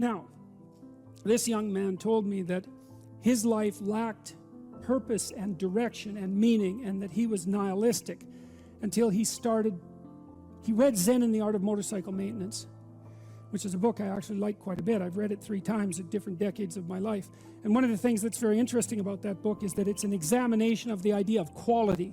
Now, this young man told me that his life lacked purpose and direction and meaning, and that he was nihilistic until he read Zen and the Art of Motorcycle Maintenance, which is a book I actually like quite a bit. I've read it 3 times at different decades of my life. And one of the things that's very interesting about that book is that it's an examination of the idea of quality,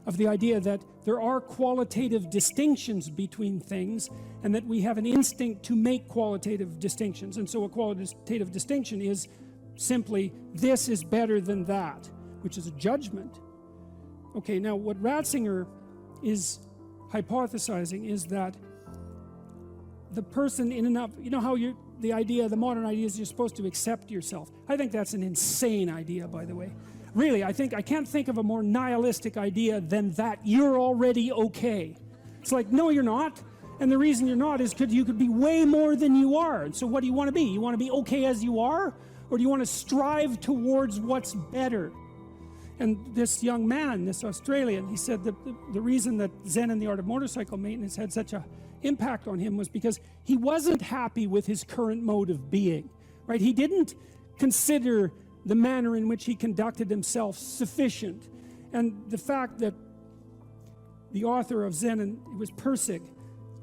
of the idea that there are qualitative distinctions between things, and that we have an instinct to make qualitative distinctions. And so a qualitative distinction is simply, this is better than that, which is a judgment. Okay, now what Ratzinger is hypothesizing is that the person in and of, you know how the modern idea is you're supposed to accept yourself. I think that's an insane idea, by the way. Really, I can't think of a more nihilistic idea than that you're already okay. It's like, no, you're not. And the reason you're not is because you could be way more than you are. And so what do you want to be? You want to be okay as you are? Or do you want to strive towards what's better? And this young man, this Australian, he said that the reason that Zen and the Art of Motorcycle Maintenance had such an impact on him was because he wasn't happy with his current mode of being, right? He didn't consider the manner in which he conducted himself sufficient. And the fact that the author of Zen, and it was Pirsig,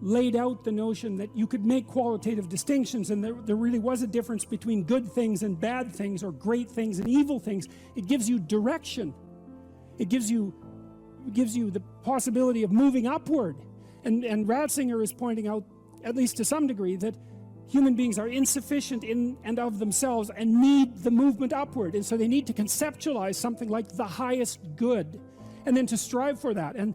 laid out the notion that you could make qualitative distinctions, and there really was a difference between good things and bad things, or great things and evil things. It gives you direction. It gives you the possibility of moving upward. And Ratzinger is pointing out, at least to some degree, that human beings are insufficient in and of themselves and need the movement upward. And so they need to conceptualize something like the highest good, and then to strive for that. And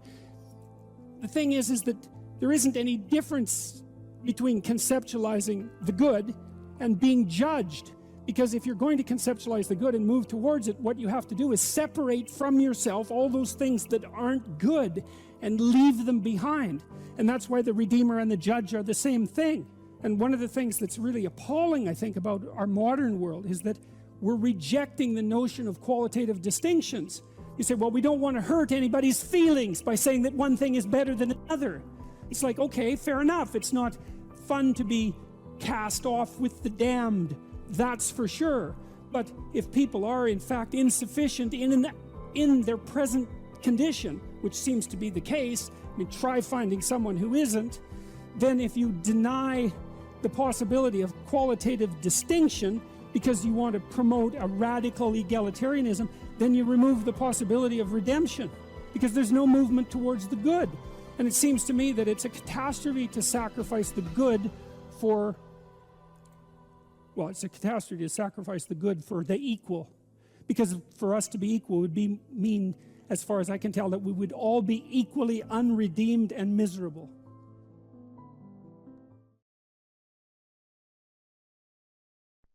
the thing is that there isn't any difference between conceptualizing the good and being judged. Because if you're going to conceptualize the good and move towards it, what you have to do is separate from yourself all those things that aren't good and leave them behind. And that's why the Redeemer and the Judge are the same thing. And one of the things that's really appalling, I think, about our modern world is that we're rejecting the notion of qualitative distinctions. You say, well, we don't want to hurt anybody's feelings by saying that one thing is better than another. It's like, okay, fair enough. It's not fun to be cast off with the damned, that's for sure. But if people are in fact insufficient in their present condition, which seems to be the case, I mean, try finding someone who isn't, then if you deny the possibility of qualitative distinction because you want to promote a radical egalitarianism, then you remove the possibility of redemption, because there's no movement towards the good. And it seems to me that it's a catastrophe to sacrifice the good for, well, it's a catastrophe to sacrifice the good for the equal. Because for us to be equal would mean, as far as I can tell, that we would all be equally unredeemed and miserable.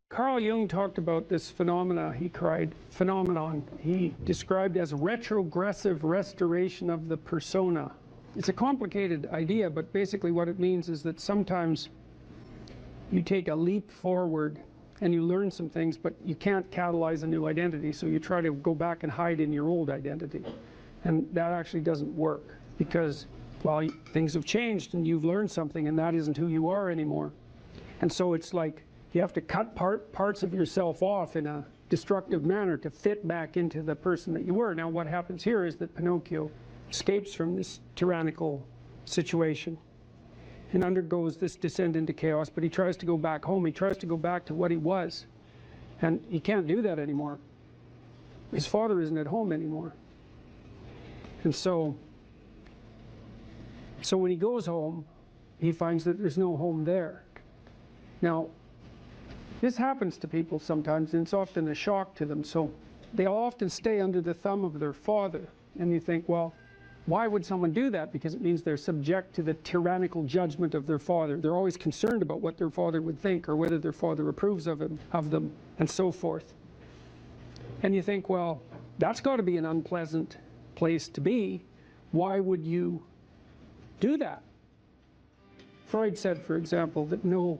Carl Jung talked about this phenomenon he described as retrogressive restoration of the persona. It's a complicated idea, but basically what it means is that sometimes you take a leap forward and you learn some things, but you can't catalyze a new identity, so you try to go back and hide in your old identity. And that actually doesn't work, because, well, things have changed and you've learned something, and that isn't who you are anymore. And so it's like you have to cut parts of yourself off in a destructive manner to fit back into the person that you were. Now what happens here is that Pinocchio escapes from this tyrannical situation and undergoes this descent into chaos, but he tries to go back home. He tries to go back to what he was, and he can't do that anymore. His father isn't at home anymore. And so when he goes home, he finds that there's no home there. Now, this happens to people sometimes, and it's often a shock to them, so they'll often stay under the thumb of their father. And you think, well, why would someone do that? Because it means they're subject to the tyrannical judgment of their father. They're always concerned about what their father would think, or whether their father approves of them, and so forth. And you think, well, that's got to be an unpleasant place to be. Why would you do that? Freud said, for example, that no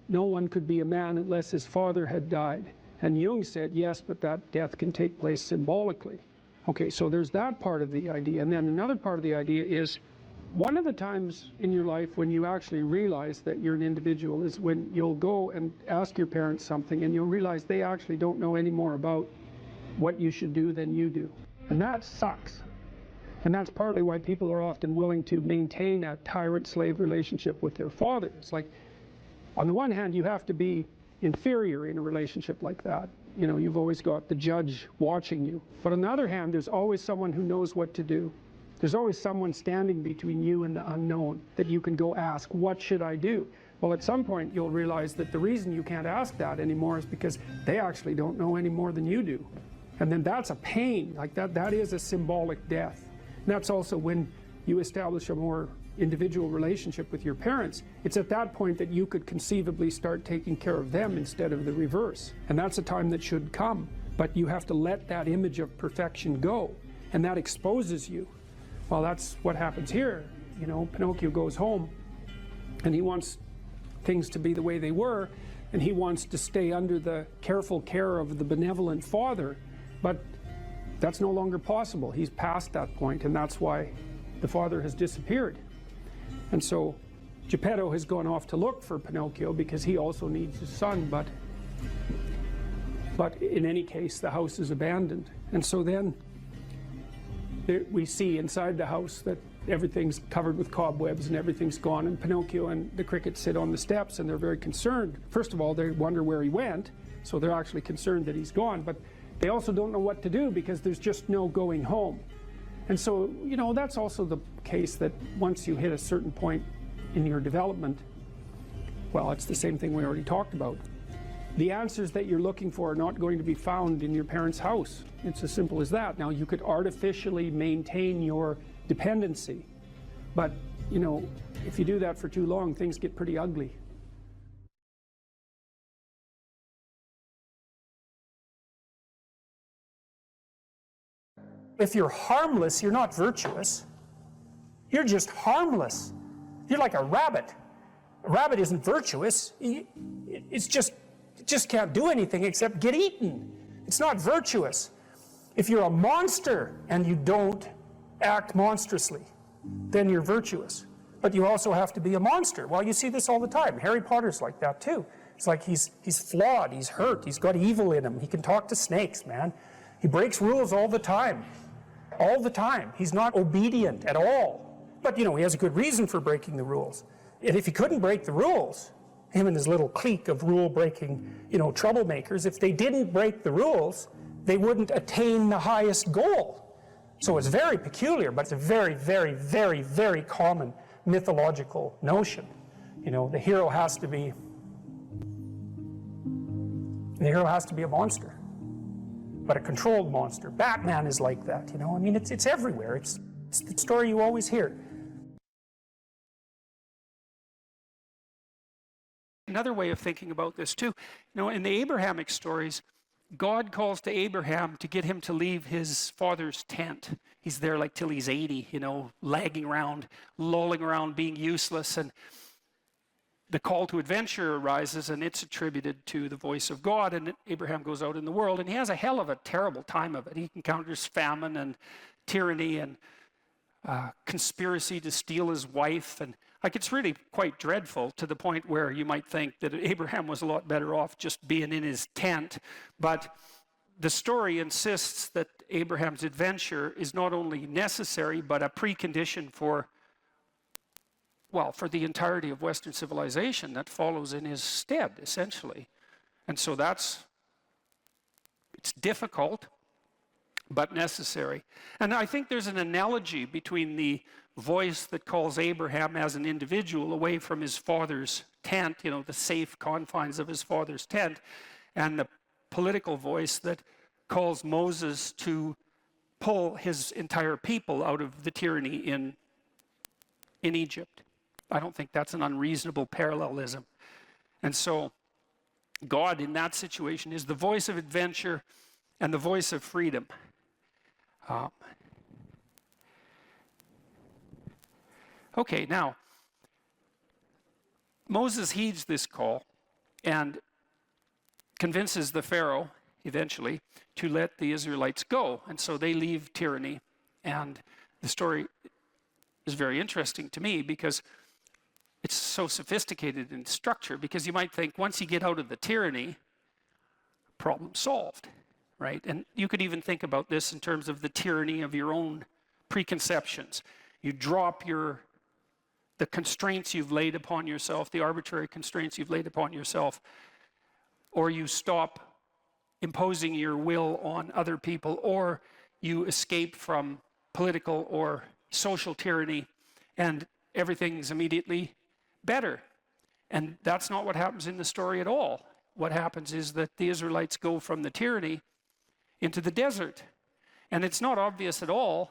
one could be a man unless his father had died. And Jung said, yes, but that death can take place symbolically. Okay, so there's that part of the idea. And then another part of the idea is One of the times in your life when you actually realize that you're an individual is when you'll go and ask your parents something and you'll realize they actually don't know any more about what you should do than you do. And that sucks. And that's partly why people are often willing to maintain a tyrant-slave relationship with their father. It's like, on the one hand, you have to be inferior in a relationship like that. You know, you've always got the judge watching you. But on the other hand, there's always someone who knows what to do. There's always someone standing between you and the unknown that you can go ask, what should I do? Well, at some point, you'll realize that the reason you can't ask that anymore is because they actually don't know any more than you do. And then that's a pain. Like that is a symbolic death. And that's also when you establish a more individual relationship with your parents. It's at that point that you could conceivably start taking care of them instead of the reverse. And that's a time that should come. But you have to let that image of perfection go. And that exposes you. Well, that's what happens here. You know, Pinocchio goes home and he wants things to be the way they were, and he wants to stay under the careful care of the benevolent father, but that's no longer possible. He's past that point, and that's why the father has disappeared. And so Geppetto has gone off to look for Pinocchio because he also needs his son, but in any case the house is abandoned. And so then we see inside the house that everything's covered with cobwebs and everything's gone, and Pinocchio and the crickets sit on the steps and they're very concerned. First of all, they wonder where he went, so they're actually concerned that he's gone, but they also don't know what to do because there's just no going home. And so, you know, that's also the case that once you hit a certain point in your development, well, it's the same thing we already talked about. The answers that you're looking for are not going to be found in your parents' house. It's as simple as that. Now, you could artificially maintain your dependency, but, you know, if you do that for too long, things get pretty ugly. If you're harmless, you're not virtuous. You're just harmless. You're like a rabbit. A rabbit isn't virtuous. It just can't do anything except get eaten. It's not virtuous. If you're a monster and you don't act monstrously, then you're virtuous. But you also have to be a monster. Well, you see this all the time. Harry Potter's like that too. It's like he's flawed, he's hurt, he's got evil in him. He can talk to snakes, man. He breaks rules all the time. All the time. He's not obedient at all. But, you know, he has a good reason for breaking the rules. And if he couldn't break the rules, him and his little clique of rule-breaking, you know, troublemakers, if they didn't break the rules, they wouldn't attain the highest goal. So it's very peculiar, but it's a very, very, very, very common mythological notion. You know, the hero has to be a monster, but a controlled monster. Batman is like that, you know. I mean, it's everywhere. It's the story you always hear. Another way of thinking about this too, you know, in the Abrahamic stories, God calls to Abraham to get him to leave his father's tent. He's there like till he's 80, you know, lagging around, lolling around, being useless, and the call to adventure arises, and it's attributed to the voice of God, and Abraham goes out in the world, and he has a hell of a terrible time of it. He encounters famine and tyranny and conspiracy to steal his wife, and like it's really quite dreadful, to the point where you might think that Abraham was a lot better off just being in his tent. But the story insists that Abraham's adventure is not only necessary, but a precondition for, well, for the entirety of Western civilization that follows in his stead, essentially. And so it's difficult, but necessary. And I think there's an analogy between the voice that calls Abraham as an individual away from his father's tent, you know, the safe confines of his father's tent, and the political voice that calls Moses to pull his entire people out of the tyranny in Egypt. I don't think that's an unreasonable parallelism. And so God in that situation is the voice of adventure and the voice of freedom. Okay, now, Moses heeds this call and convinces the Pharaoh, eventually, to let the Israelites go. And so they leave tyranny. And the story is very interesting to me because it's so sophisticated in structure, because you might think once you get out of the tyranny, problem solved, right? And you could even think about this in terms of the tyranny of your own preconceptions. You drop the constraints you've laid upon yourself, the arbitrary constraints you've laid upon yourself, or you stop imposing your will on other people, or you escape from political or social tyranny, and everything's immediately better. And that's not what happens in the story at all. What happens is that the Israelites go from the tyranny into the desert. And it's not obvious at all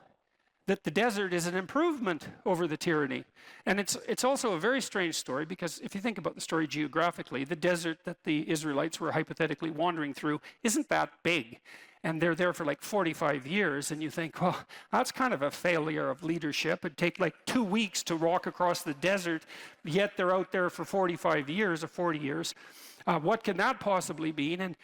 that the desert is an improvement over the tyranny. And it's also a very strange story, because if you think about the story geographically, the desert that the Israelites were hypothetically wandering through isn't that big. And they're there for like 45 years, and you think, well, that's kind of a failure of leadership. It'd take like 2 weeks to walk across the desert, yet they're out there for 45 years or 40 years. What can that possibly mean? And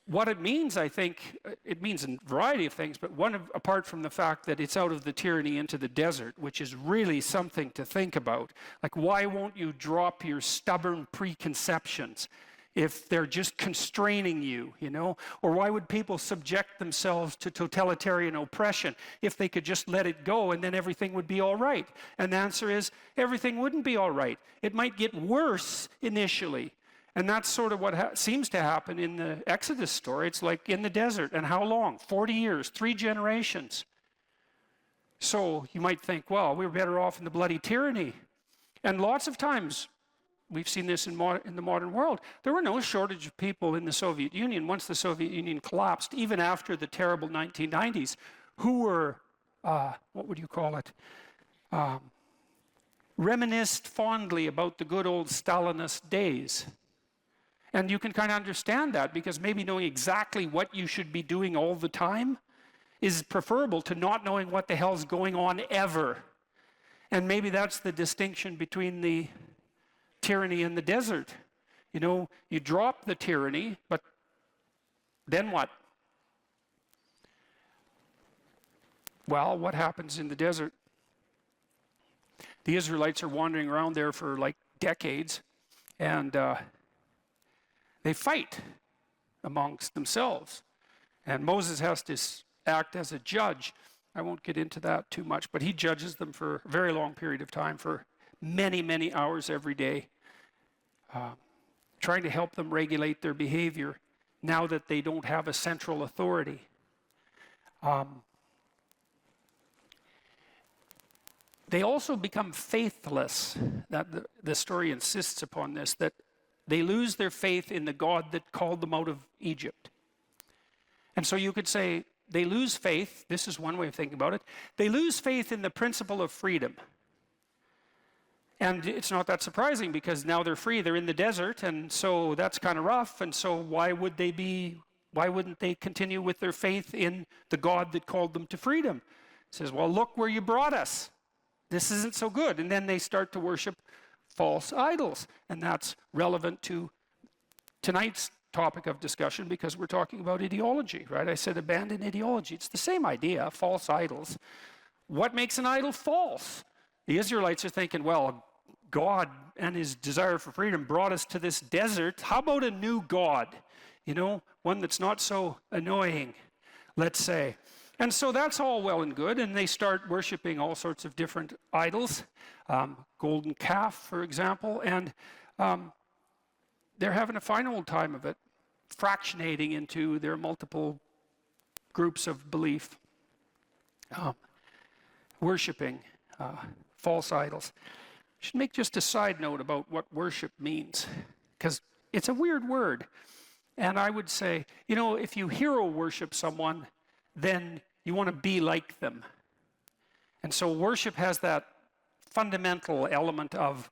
what it means, I think, it means a variety of things, but apart from the fact that it's out of the tyranny into the desert, which is really something to think about. Like, why won't you drop your stubborn preconceptions if they're just constraining you, you know? Or why would people subject themselves to totalitarian oppression if they could just let it go and then everything would be all right? And the answer is, everything wouldn't be all right. It might get worse initially. And that's sort of what seems to happen in the Exodus story. It's like in the desert. And how long? 40 years, 3 generations. So you might think, well, we're better off in the bloody tyranny. And lots of times, we've seen this in the modern world. There were no shortage of people in the Soviet Union once the Soviet Union collapsed, even after the terrible 1990s, who were, what would you call it? Reminisced fondly about the good old Stalinist days. And you can kind of understand that, because maybe knowing exactly what you should be doing all the time is preferable to not knowing what the hell's going on ever. And maybe that's the distinction between the tyranny and the desert. You know, you drop the tyranny, but then what? Well, what happens in the desert? The Israelites are wandering around there for like decades, and they fight amongst themselves. And Moses has to act as a judge. I won't get into that too much, but he judges them for a very long period of time, for many, many hours every day, trying to help them regulate their behavior now that they don't have a central authority. They also become faithless. That the story insists upon this, that they lose their faith in the God that called them out of Egypt. And so you could say they lose faith. This is one way of thinking about it. They lose faith in the principle of freedom. And it's not that surprising, because now they're free. They're in the desert, and so that's kind of rough. And so why wouldn't they continue with their faith in the God that called them to freedom? It says, well, look where you brought us. This isn't so good. And then they start to worship false idols. And that's relevant to tonight's topic of discussion, because we're talking about ideology, right? I said abandon ideology. It's the same idea, false idols. What makes an idol false? The Israelites are thinking, well, God and his desire for freedom brought us to this desert. How about a new God? You know, one that's not so annoying, let's say. And so that's all well and good, and they start worshiping all sorts of different idols, golden calf, for example, and they're having a fine old time of it, fractionating into their multiple groups of belief, worshiping false idols. I should make just a side note about what worship means, because it's a weird word. And I would say, you know, if you hero worship someone, then you want to be like them. And so worship has that fundamental element of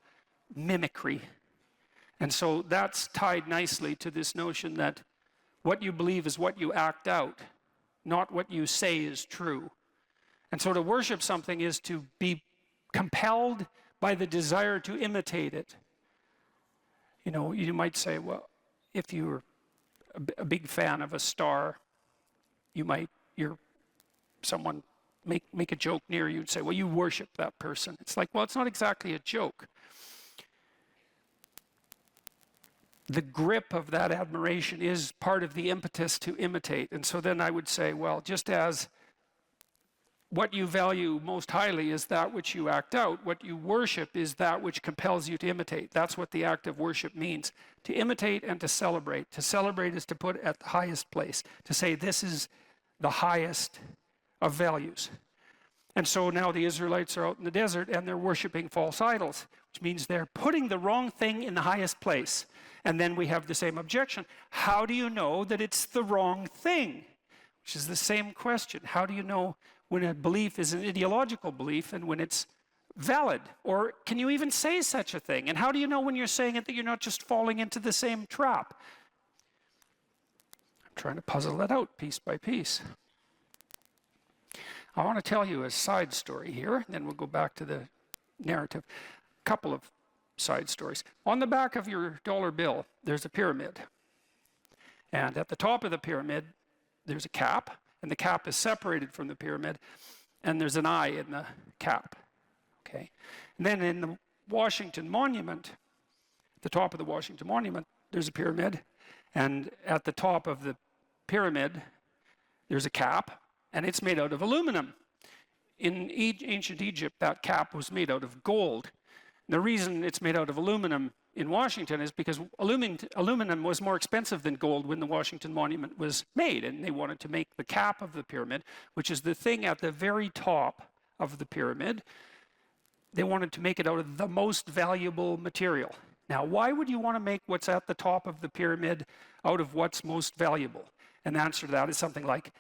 mimicry. And so that's tied nicely to this notion that what you believe is what you act out, not what you say is true. And so to worship something is to be compelled by the desire to imitate it. You know, you might say, well, if you're a big fan of a star, you're someone make a joke near you and say, well, you worship that person. It's like, well, it's not exactly a joke. The grip of that admiration is part of the impetus to imitate. And so then I would say, well, just as what you value most highly is that which you act out, what you worship is that which compels you to imitate. That's what the act of worship means. To imitate and to celebrate. To celebrate is to put at the highest place. To say this is the highest of values. And so now the Israelites are out in the desert and they're worshiping false idols, which means they're putting the wrong thing in the highest place. And then we have the same objection. How do you know that it's the wrong thing? Which is the same question. How do you know when a belief is an ideological belief and when it's valid? Or can you even say such a thing? And how do you know when you're saying it that you're not just falling into the same trap? I'm trying to puzzle that out piece by piece. I want to tell you a side story here, then we'll go back to the narrative. A couple of side stories. On the back of your dollar bill, there's a pyramid. And at the top of the pyramid, there's a cap, and the cap is separated from the pyramid, and there's an eye in the cap. Okay. And then in the Washington Monument, the top of the Washington Monument, there's a pyramid, and at the top of the pyramid, there's a cap, and it's made out of aluminum. In ancient Egypt, that cap was made out of gold. The reason it's made out of aluminum in Washington is because aluminum was more expensive than gold when the Washington Monument was made, and they wanted to make the cap of the pyramid, which is the thing at the very top of the pyramid. They wanted to make it out of the most valuable material. Now, why would you want to make what's at the top of the pyramid out of what's most valuable? And the answer to that is something like,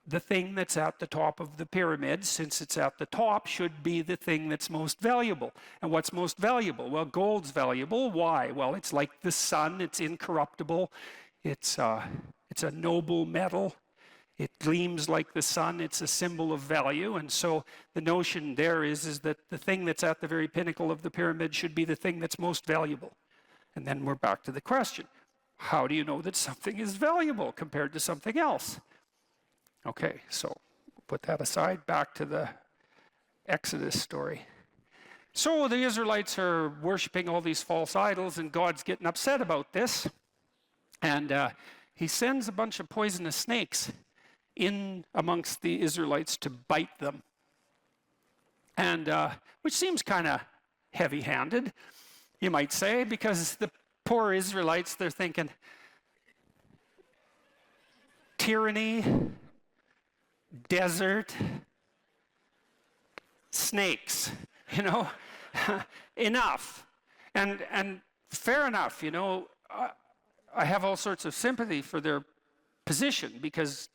the thing that's at the top of the pyramid, since it's at the top, should be the thing that's most valuable. And what's most valuable? Well, gold's valuable. Why? Well, it's like the sun. It's incorruptible. It's a noble metal. It gleams like the sun. It's a symbol of value. And so the notion there is that the thing that's at the very pinnacle of the pyramid should be the thing that's most valuable. And then we're back to the question. How do you know that something is valuable compared to something else? Okay, so put that aside, back to the Exodus story. So the Israelites are worshiping all these false idols, and God's getting upset about this. And he sends a bunch of poisonous snakes in amongst the Israelites to bite them. And which seems kind of heavy-handed, you might say, because the poor Israelites, they're thinking, tyranny, desert, snakes, you know, enough. And fair enough, you know, I have all sorts of sympathy for their position, because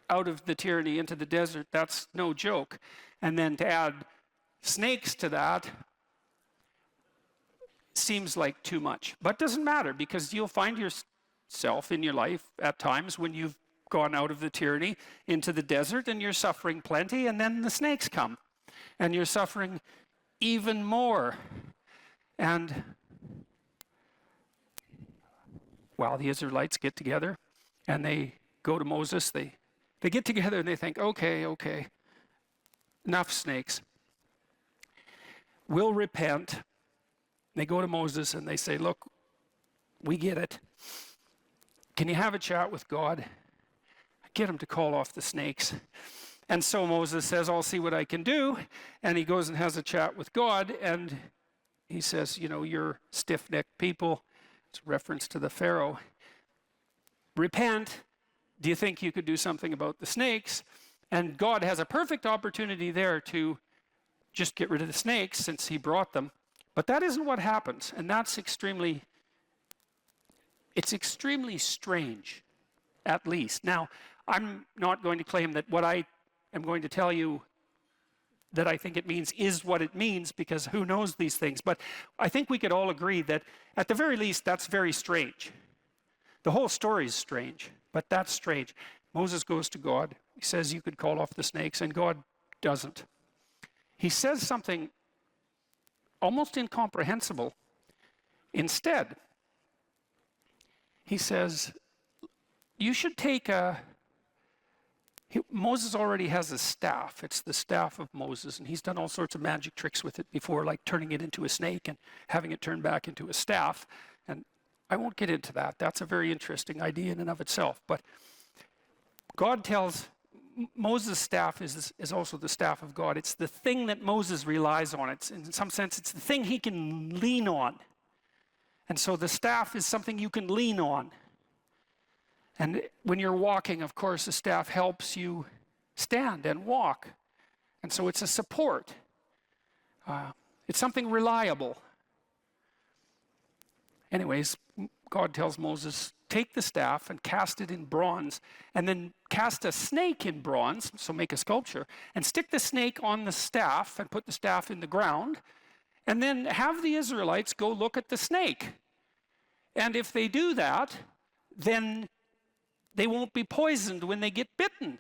out of the tyranny into the desert, that's no joke. And then to add snakes to that seems like too much. But doesn't matter, because you'll find yourself in your life at times when you've gone out of the tyranny into the desert and you're suffering plenty, and then the snakes come and you're suffering even more. And well, the Israelites get together and they go to Moses. They get together and they think, okay, enough snakes. We'll repent. They go to Moses and they say, look, we get it. Can you have a chat with God? Get him to call off the snakes. And so Moses says, I'll see what I can do. And he goes and has a chat with God. And he says, you know, you're stiff-necked people. It's a reference to the Pharaoh. Repent. Do you think you could do something about the snakes? And God has a perfect opportunity there to just get rid of the snakes, since he brought them. But that isn't what happens. And that's extremely strange, at least. Now, I'm not going to claim that what I am going to tell you that I think it means is what it means, because who knows these things. But I think we could all agree that at the very least, that's very strange. The whole story is strange, but that's strange. Moses goes to God. He says you could call off the snakes, and God doesn't. He says something almost incomprehensible. Instead, he says, you should take a Moses already has a staff. It's the staff of Moses, and he's done all sorts of magic tricks with it before, like turning it into a snake and having it turn back into a staff. And I won't get into that. That's a very interesting idea in and of itself. But God tells Moses' staff is also the staff of God. It's the thing that Moses relies on. It's, in some sense, it's the thing he can lean on. And so the staff is something you can lean on. And when you're walking, of course, the staff helps you stand and walk. And so it's a support. It's something reliable. Anyways, God tells Moses, take the staff and cast it in bronze, and then cast a snake in bronze, so make a sculpture, and stick the snake on the staff and put the staff in the ground, and then have the Israelites go look at the snake. And if they do that, then they won't be poisoned when they get bitten.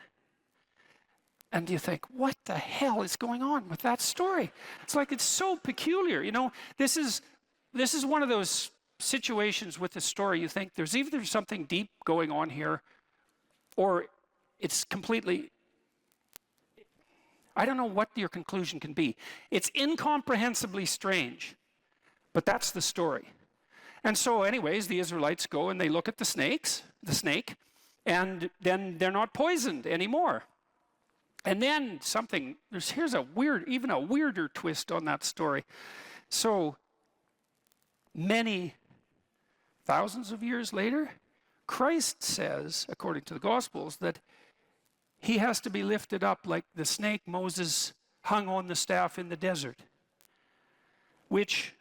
And you think, what the hell is going on with that story? It's like, it's so peculiar. You know, this is one of those situations with the story you think there's either something deep going on here, or it's completely, I don't know what your conclusion can be. It's incomprehensibly strange, but that's the story. And so anyways, the Israelites go and they look at the snake, and then they're not poisoned anymore. And then here's even a weirder twist on that story. So many thousands of years later, Christ says, according to the Gospels, that he has to be lifted up like the snake Moses hung on the staff in the desert, which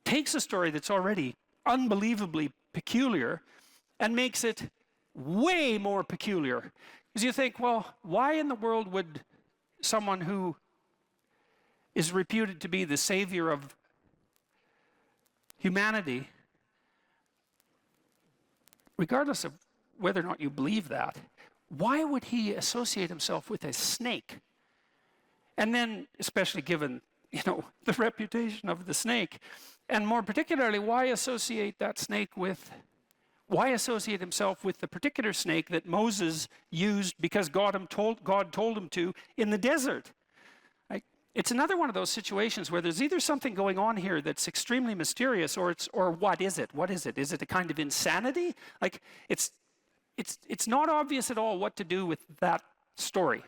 takes a story that's already unbelievably peculiar and makes it way more peculiar. Because you think, well, why in the world would someone who is reputed to be the savior of humanity, regardless of whether or not you believe that, why would he associate himself with a snake? And then, especially given, the reputation of the snake, and more particularly, why associate himself with the particular snake that Moses used because God told him to in the desert? It's another one of those situations where there's either something going on here that's extremely mysterious, or what is it? What is it? Is it a kind of insanity? It's not obvious at all what to do with that story.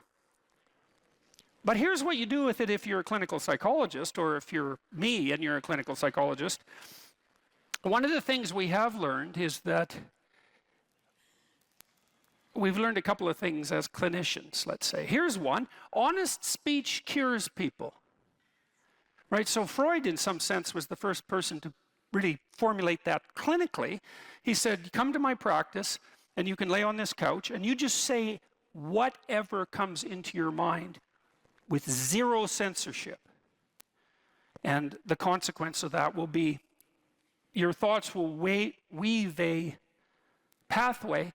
But here's what you do with it if you're a clinical psychologist, or if you're me and you're a clinical psychologist. One of the things we have learned is that we've learned a couple of things as clinicians, let's say. Here's one: honest speech cures people. Right? So Freud, in some sense, was the first person to really formulate that clinically. He said, come to my practice, and you can lay on this couch, and you just say whatever comes into your mind with zero censorship. And the consequence of that will be your thoughts will weave a pathway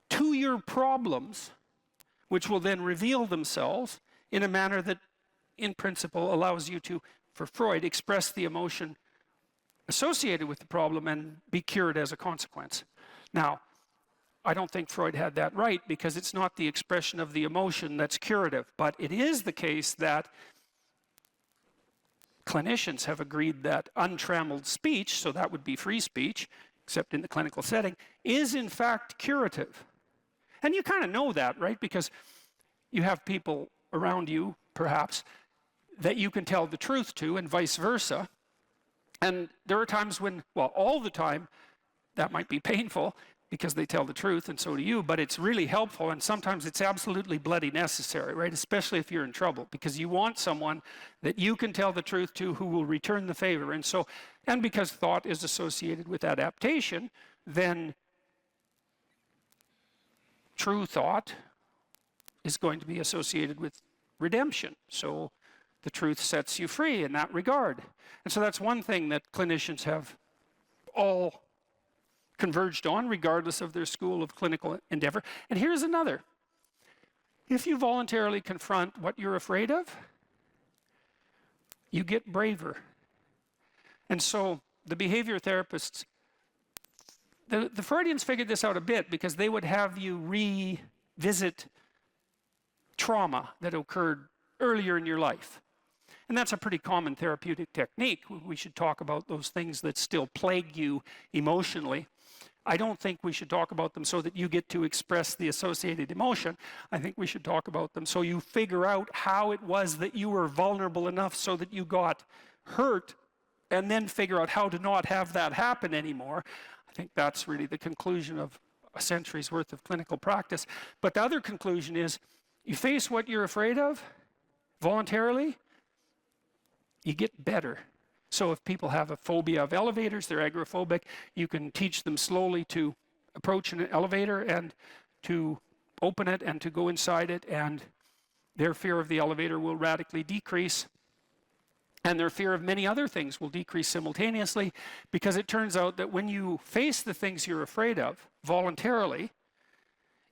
to your problems, which will then reveal themselves in a manner that, in principle, allows you to, for Freud, express the emotion associated with the problem and be cured as a consequence. Now, I don't think Freud had that right, because it's not the expression of the emotion that's curative, but it is the case that clinicians have agreed that untrammeled speech, so that would be free speech, except in the clinical setting, is in fact curative. And you kind of know that, right? Because you have people around you, perhaps, that you can tell the truth to, and vice versa. And there are times when, well, all the time, that might be painful, because they tell the truth, and so do you, but it's really helpful, and sometimes it's absolutely bloody necessary, right? Especially if you're in trouble, because you want someone that you can tell the truth to who will return the favor. And because thought is associated with adaptation, then true thought is going to be associated with redemption. So the truth sets you free in that regard. And so that's one thing that clinicians have all converged on, regardless of their school of clinical endeavor. And here's another. If you voluntarily confront what you're afraid of, you get braver. And so the behavior therapists, the Freudians figured this out a bit, because they would have you revisit trauma that occurred earlier in your life. And that's a pretty common therapeutic technique. We should talk about those things that still plague you emotionally. I don't think we should talk about them so that you get to express the associated emotion. I think we should talk about them so you figure out how it was that you were vulnerable enough so that you got hurt, and then figure out how to not have that happen anymore. I think that's really the conclusion of a century's worth of clinical practice. But the other conclusion is, you face what you're afraid of voluntarily, you get better. So if people have a phobia of elevators, they're agoraphobic, you can teach them slowly to approach an elevator and to open it and to go inside it, and their fear of the elevator will radically decrease. And their fear of many other things will decrease simultaneously, because it turns out that when you face the things you're afraid of voluntarily,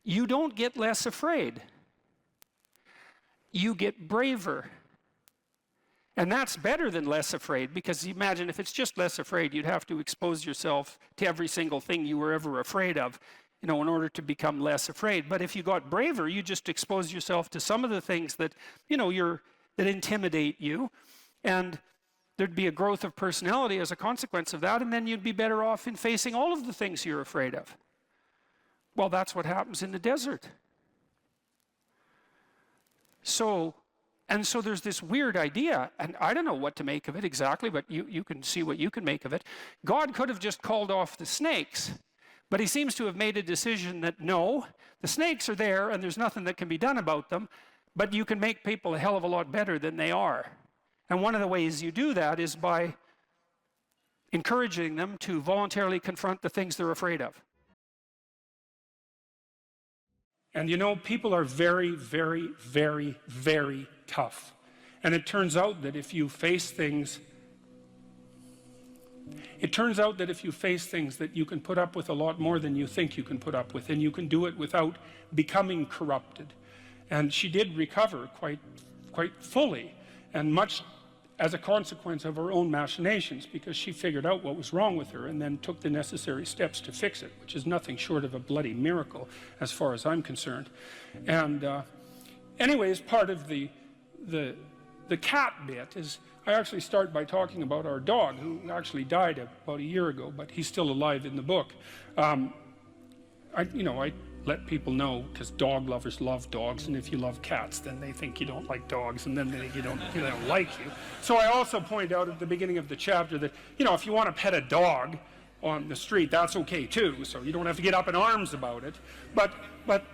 you don't get less afraid. You get braver. And that's better than less afraid, because imagine if it's just less afraid, you'd have to expose yourself to every single thing you were ever afraid of, in order to become less afraid. But if you got braver, you just expose yourself to some of the things that, that intimidate you, and there'd be a growth of personality as a consequence of that, and then you'd be better off in facing all of the things you're afraid of. Well, that's what happens in the desert. So there's this weird idea, and I don't know what to make of it exactly, but you can see what you can make of it. God could have just called off the snakes, but he seems to have made a decision that no, the snakes are there and there's nothing that can be done about them, but you can make people a hell of a lot better than they are. And one of the ways you do that is by encouraging them to voluntarily confront the things they're afraid of. And people are very, very, very, very tough. And it turns out that if you face things that you can put up with a lot more than you think you can put up with, and you can do it without becoming corrupted. And she did recover quite fully, and much as a consequence of her own machinations, because she figured out what was wrong with her and then took the necessary steps to fix it, which is nothing short of a bloody miracle as far as I'm concerned. And anyways, part of the cat bit is, I actually start by talking about our dog, who actually died about a year ago, but he's still alive in the book. I let people know, because dog lovers love dogs, and if you love cats, then they think you don't like dogs, and then they don't like you. So I also point out at the beginning of the chapter that, if you want to pet a dog on the street, that's okay too, so you don't have to get up in arms about it. But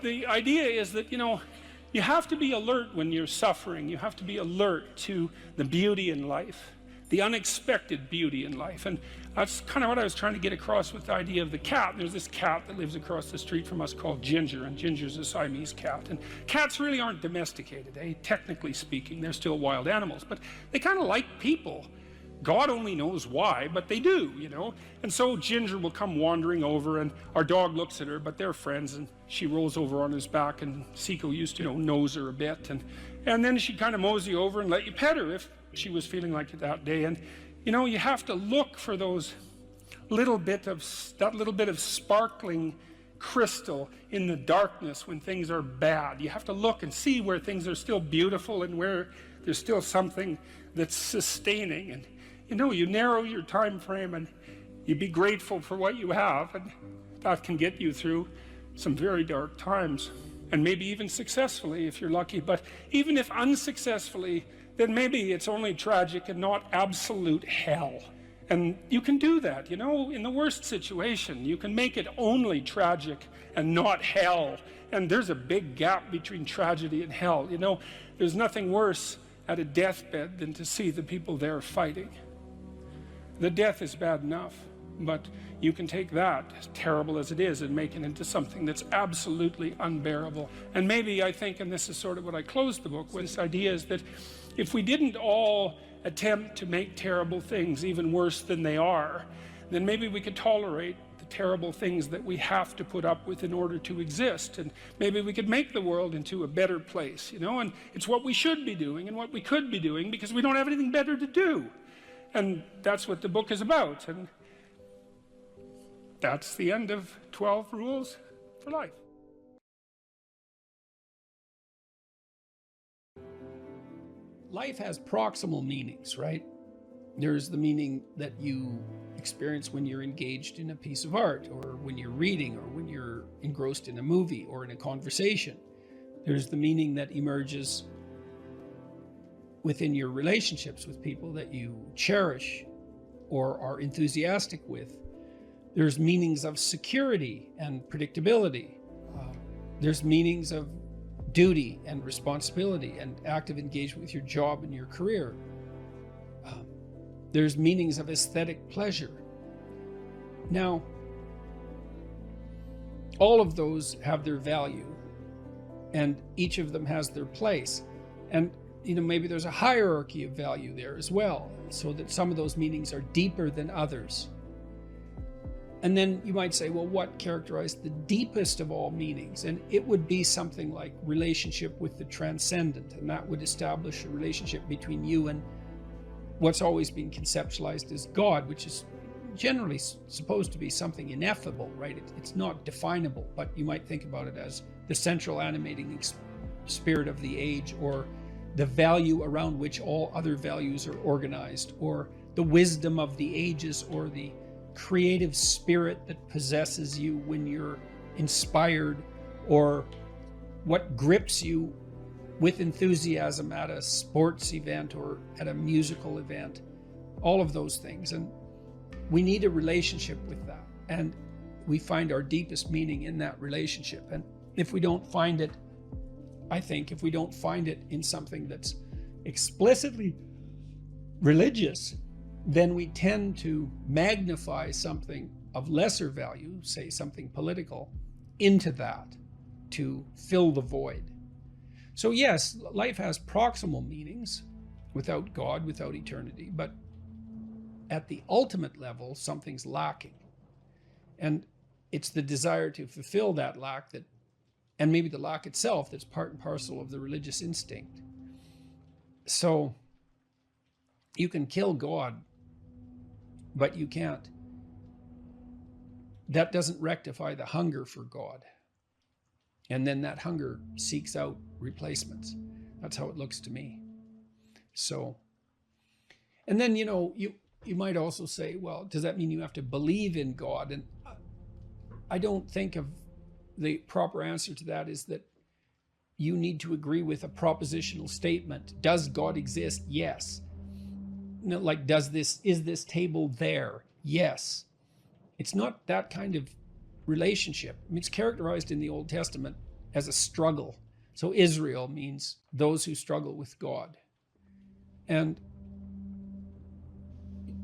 the idea is that, you have to be alert when you're suffering. You have to be alert to the beauty in life, the unexpected beauty in life. And that's kind of what I was trying to get across with the idea of the cat. There's this cat that lives across the street from us called Ginger, and Ginger's a Siamese cat. And cats really aren't domesticated, technically speaking. They're still wild animals, but they kind of like people. God only knows why, but they do, And so Ginger will come wandering over, and our dog looks at her, but they're friends, and she rolls over on his back, and Seiko used to, nose her a bit, and then she'd kind of mosey over and let you pet her if she was feeling like it that day. And you have to look for those that little bit of sparkling crystal in the darkness when things are bad. You have to look and see where things are still beautiful and where there's still something that's sustaining. And you narrow your time frame, and you be grateful for what you have, and that can get you through some very dark times, and maybe even successfully if you're lucky. But even if unsuccessfully, then maybe it's only tragic and not absolute hell. And you can do that, in the worst situation. You can make it only tragic and not hell. And there's a big gap between tragedy and hell. There's nothing worse at a deathbed than to see the people there fighting. The death is bad enough, but you can take that, as terrible as it is, and make it into something that's absolutely unbearable. And maybe I think, and this is sort of what I closed the book with, this idea is that if we didn't all attempt to make terrible things even worse than they are, then maybe we could tolerate the terrible things that we have to put up with in order to exist, and maybe we could make the world into a better place, and it's what we should be doing and what we could be doing, because we don't have anything better to do. And that's what the book is about, and that's the end of 12 Rules for Life. life has proximal meanings, right? There's the meaning that you experience when you're engaged in a piece of art, or when you're reading, or when you're engrossed in a movie or in a conversation. There's the meaning that emerges within your relationships with people that you cherish or are enthusiastic with. There's meanings of security and predictability. There's meanings of duty and responsibility and active engagement with your job and your career. There's meanings of aesthetic pleasure. Now, all of those have their value, and each of them has their place. And maybe there's a hierarchy of value there as well, so that some of those meanings are deeper than others. And then you might say, well, what characterized the deepest of all meanings? And it would be something like relationship with the transcendent, and that would establish a relationship between you and what's always been conceptualized as God, which is generally supposed to be something ineffable, right? It's not definable, but you might think about it as the central animating spirit of the age, or the value around which all other values are organized, or the wisdom of the ages, or the creative spirit that possesses you when you're inspired, or what grips you with enthusiasm at a sports event or at a musical event. All of those things. And we need a relationship with that, and we find our deepest meaning in that relationship. And if we don't find it, I think if we don't find it in something that's explicitly religious, then we tend to magnify something of lesser value, say something political, into that to fill the void. So yes, life has proximal meanings without God, without eternity, but at the ultimate level, something's lacking. And it's the desire to fulfill that lack that, and maybe the lack itself, that's part and parcel of the religious instinct. So you can kill God, but you can't. That doesn't rectify the hunger for God. And then that hunger seeks out replacements. That's how it looks to me. So, and then, you might also say, well, does that mean you have to believe in God? And I don't think of the proper answer to that is that you need to agree with a propositional statement. Does God exist? Yes. Like, is this table there? Yes. It's not that kind of relationship. I mean, it's characterized in the Old Testament as a struggle. So Israel means those who struggle with God. And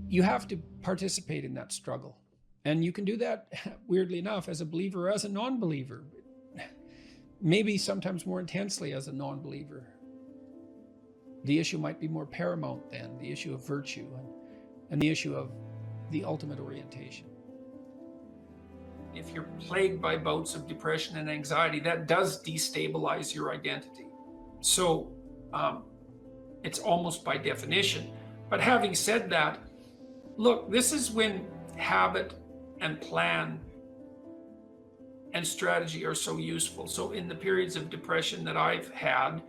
you have to participate in that struggle. And you can do that, weirdly enough, as a believer or as a non-believer. Maybe sometimes more intensely as a non-believer. The issue might be more paramount then, the issue of virtue and the issue of the ultimate orientation. If you're plagued by bouts of depression and anxiety, that does destabilize your identity. So it's almost by definition. But having said that, look, this is when habit and plan and strategy are so useful. So in the periods of depression that I've had,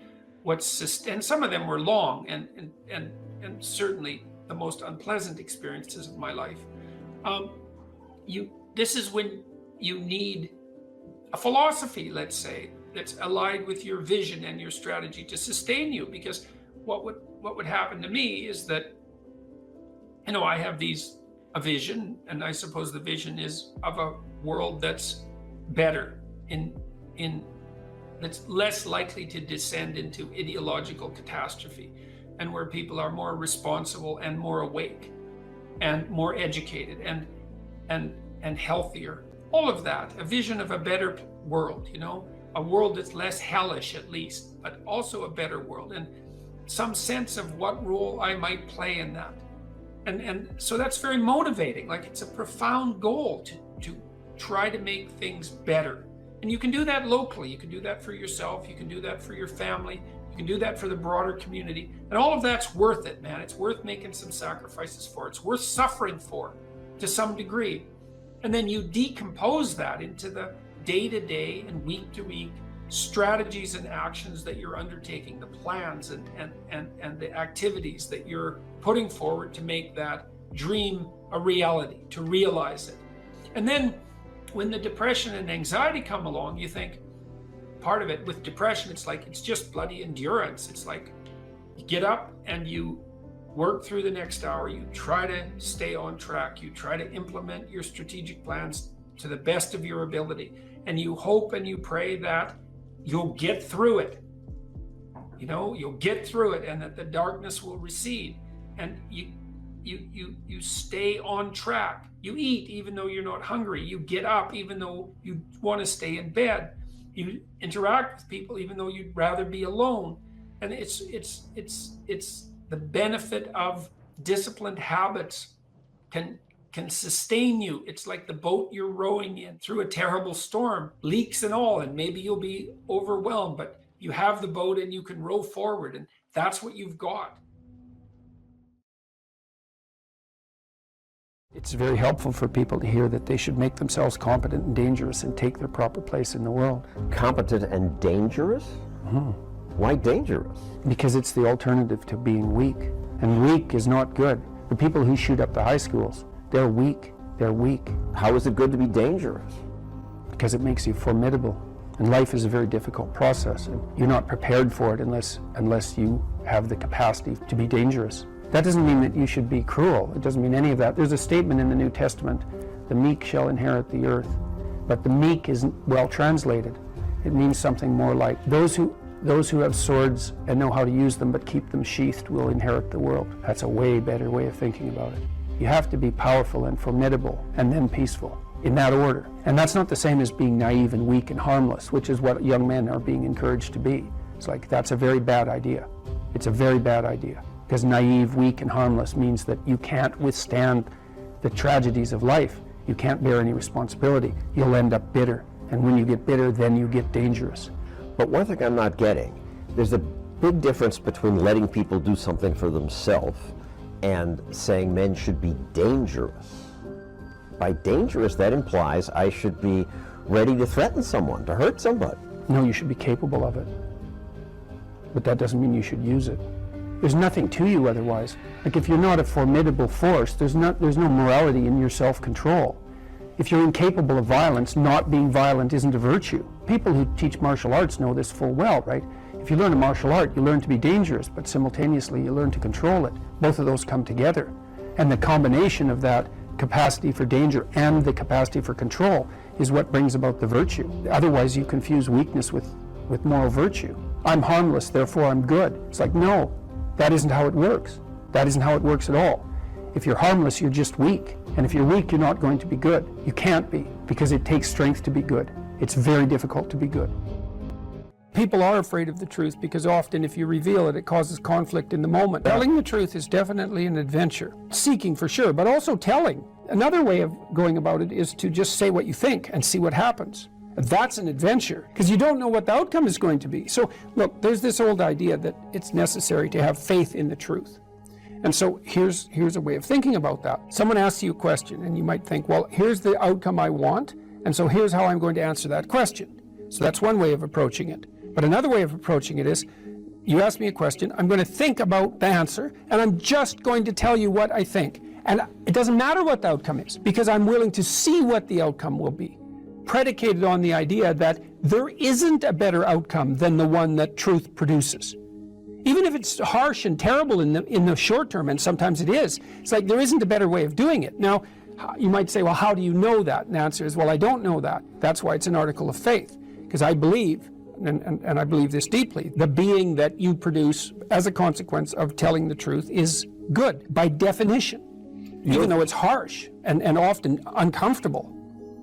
and some of them were long and certainly the most unpleasant experiences of my life. This is when you need a philosophy, let's say, that's allied with your vision and your strategy to sustain you. Because what would happen to me is that, I have a vision, and I suppose the vision is of a world that's better, that's less likely to descend into ideological catastrophe, and where people are more responsible and more awake and more educated and healthier. All of that, a vision of a better world, a world that's less hellish at least, but also a better world, and some sense of what role I might play in that. And so that's very motivating. Like, it's a profound goal to try to make things better. And you can do that locally. You can do that for yourself. You can do that for your family. You can do that for the broader community. And all of that's worth it, man. It's worth making some sacrifices for. It's worth suffering for to some degree. And then you decompose that into the day-to-day and week-to-week strategies and actions that you're undertaking, the plans and the activities that you're putting forward to make that dream a reality, to realize it. And then when the depression and anxiety come along, you think, part of it with depression, it's just bloody endurance. It's like you get up and you work through the next hour, you try to stay on track, you try to implement your strategic plans to the best of your ability, and you hope and you pray that you'll get through it. You'll get through it, and that the darkness will recede, and you stay on track. You eat even though you're not hungry. You get up even though you want to stay in bed. You interact with people even though you'd rather be alone. And it's the benefit of disciplined habits can sustain you. It's like the boat you're rowing in through a terrible storm, leaks and all, and maybe you'll be overwhelmed, but you have the boat and you can row forward, and that's what you've got. It's very helpful for people to hear that they should make themselves competent and dangerous and take their proper place in the world. Competent and dangerous? Mm-hmm. Why dangerous? Because it's the alternative to being weak. And weak is not good. The people who shoot up the high schools, they're weak. They're weak. How is it good to be dangerous? Because it makes you formidable. And life is a very difficult process. And you're not prepared for it unless you have the capacity to be dangerous. That doesn't mean that you should be cruel. It doesn't mean any of that. There's a statement in the New Testament, the meek shall inherit the earth. But the meek isn't well translated. It means something more like those who have swords and know how to use them but keep them sheathed will inherit the world. That's a way better way of thinking about it. You have to be powerful and formidable and then peaceful, in that order. And that's not the same as being naive and weak and harmless, which is what young men are being encouraged to be. It's like, that's a very bad idea. It's a very bad idea. Because naive, weak, and harmless means that you can't withstand the tragedies of life. You can't bear any responsibility. You'll end up bitter. And when you get bitter, then you get dangerous. But one thing I'm not getting, there's a big difference between letting people do something for themselves and saying men should be dangerous. By dangerous, that implies I should be ready to threaten someone, to hurt somebody. No, you should be capable of it. But that doesn't mean you should use it. There's nothing to you otherwise. Like if you're not a formidable force, there's no morality in your self-control. If you're incapable of violence, not being violent isn't a virtue. People who teach martial arts know this full well, right? If you learn a martial art, you learn to be dangerous, but simultaneously you learn to control it. Both of those come together. And the combination of that capacity for danger and the capacity for control is what brings about the virtue. Otherwise you confuse weakness with moral virtue. I'm harmless, therefore I'm good. It's like, no. That isn't how it works. That isn't how it works at all. If you're harmless, you're just weak. And if you're weak, you're not going to be good. You can't be, because it takes strength to be good. It's very difficult to be good. People are afraid of the truth because often if you reveal it, it causes conflict in the moment. Telling the truth is definitely an adventure. Seeking for sure, but also telling. Another way of going about it is to just say what you think and see what happens. That's an adventure, because you don't know what the outcome is going to be. So look, there's this old idea that it's necessary to have faith in the truth. And so here's a way of thinking about that. Someone asks you a question and you might think, well, here's the outcome I want, and so here's how I'm going to answer that question. So that's one way of approaching it. But another way of approaching it is, you ask me a question, I'm going to think about the answer, and I'm just going to tell you what I think. And it doesn't matter what the outcome is, because I'm willing to see what the outcome will be, predicated on the idea that there isn't a better outcome than the one that truth produces. Even if it's harsh and terrible in the short term, and sometimes it is, it's like there isn't a better way of doing it. Now, you might say, well, how do you know that? And the answer is, well, I don't know that. That's why it's an article of faith, because I believe, and I believe this deeply, the being that you produce as a consequence of telling the truth is good, by definition, even though it's harsh and often uncomfortable,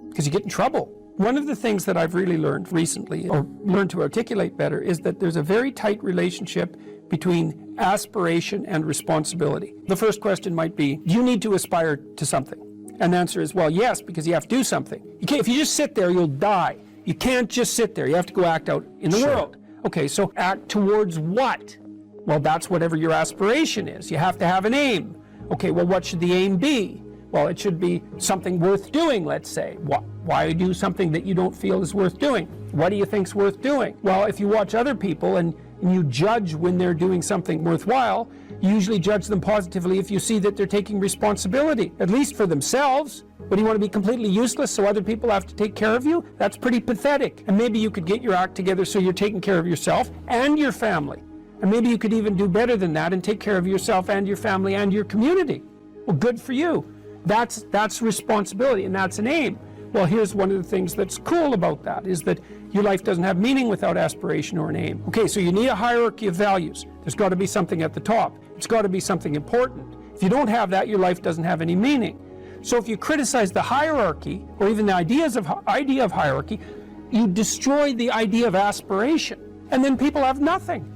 because you get in trouble. One of the things that I've really learned recently, or learned to articulate better, is that there's a very tight relationship between aspiration and responsibility. The first question might be, do you need to aspire to something? And the answer is, well, yes, because you have to do something. If you just sit there, you'll die. You can't just sit there. You have to go act out in the world. Okay, so act towards what? Well, that's whatever your aspiration is. You have to have an aim. Okay, well, what should the aim be? Well, it should be something worth doing, let's say. Why do something that you don't feel is worth doing? What do you think's worth doing? Well, if you watch other people and you judge when they're doing something worthwhile, you usually judge them positively if you see that they're taking responsibility, at least for themselves. What, do you want to be completely useless so other people have to take care of you? That's pretty pathetic. And maybe you could get your act together so you're taking care of yourself and your family. And maybe you could even do better than that and take care of yourself and your family and your community. Well, good for you. That's responsibility, and that's an aim. Well, here's one of the things that's cool about that, is that your life doesn't have meaning without aspiration or an aim. Okay, so you need a hierarchy of values. There's got to be something at the top. It's got to be something important. If you don't have that, your life doesn't have any meaning. So if you criticize the hierarchy, or even the idea of hierarchy, you destroy the idea of aspiration, and then people have nothing.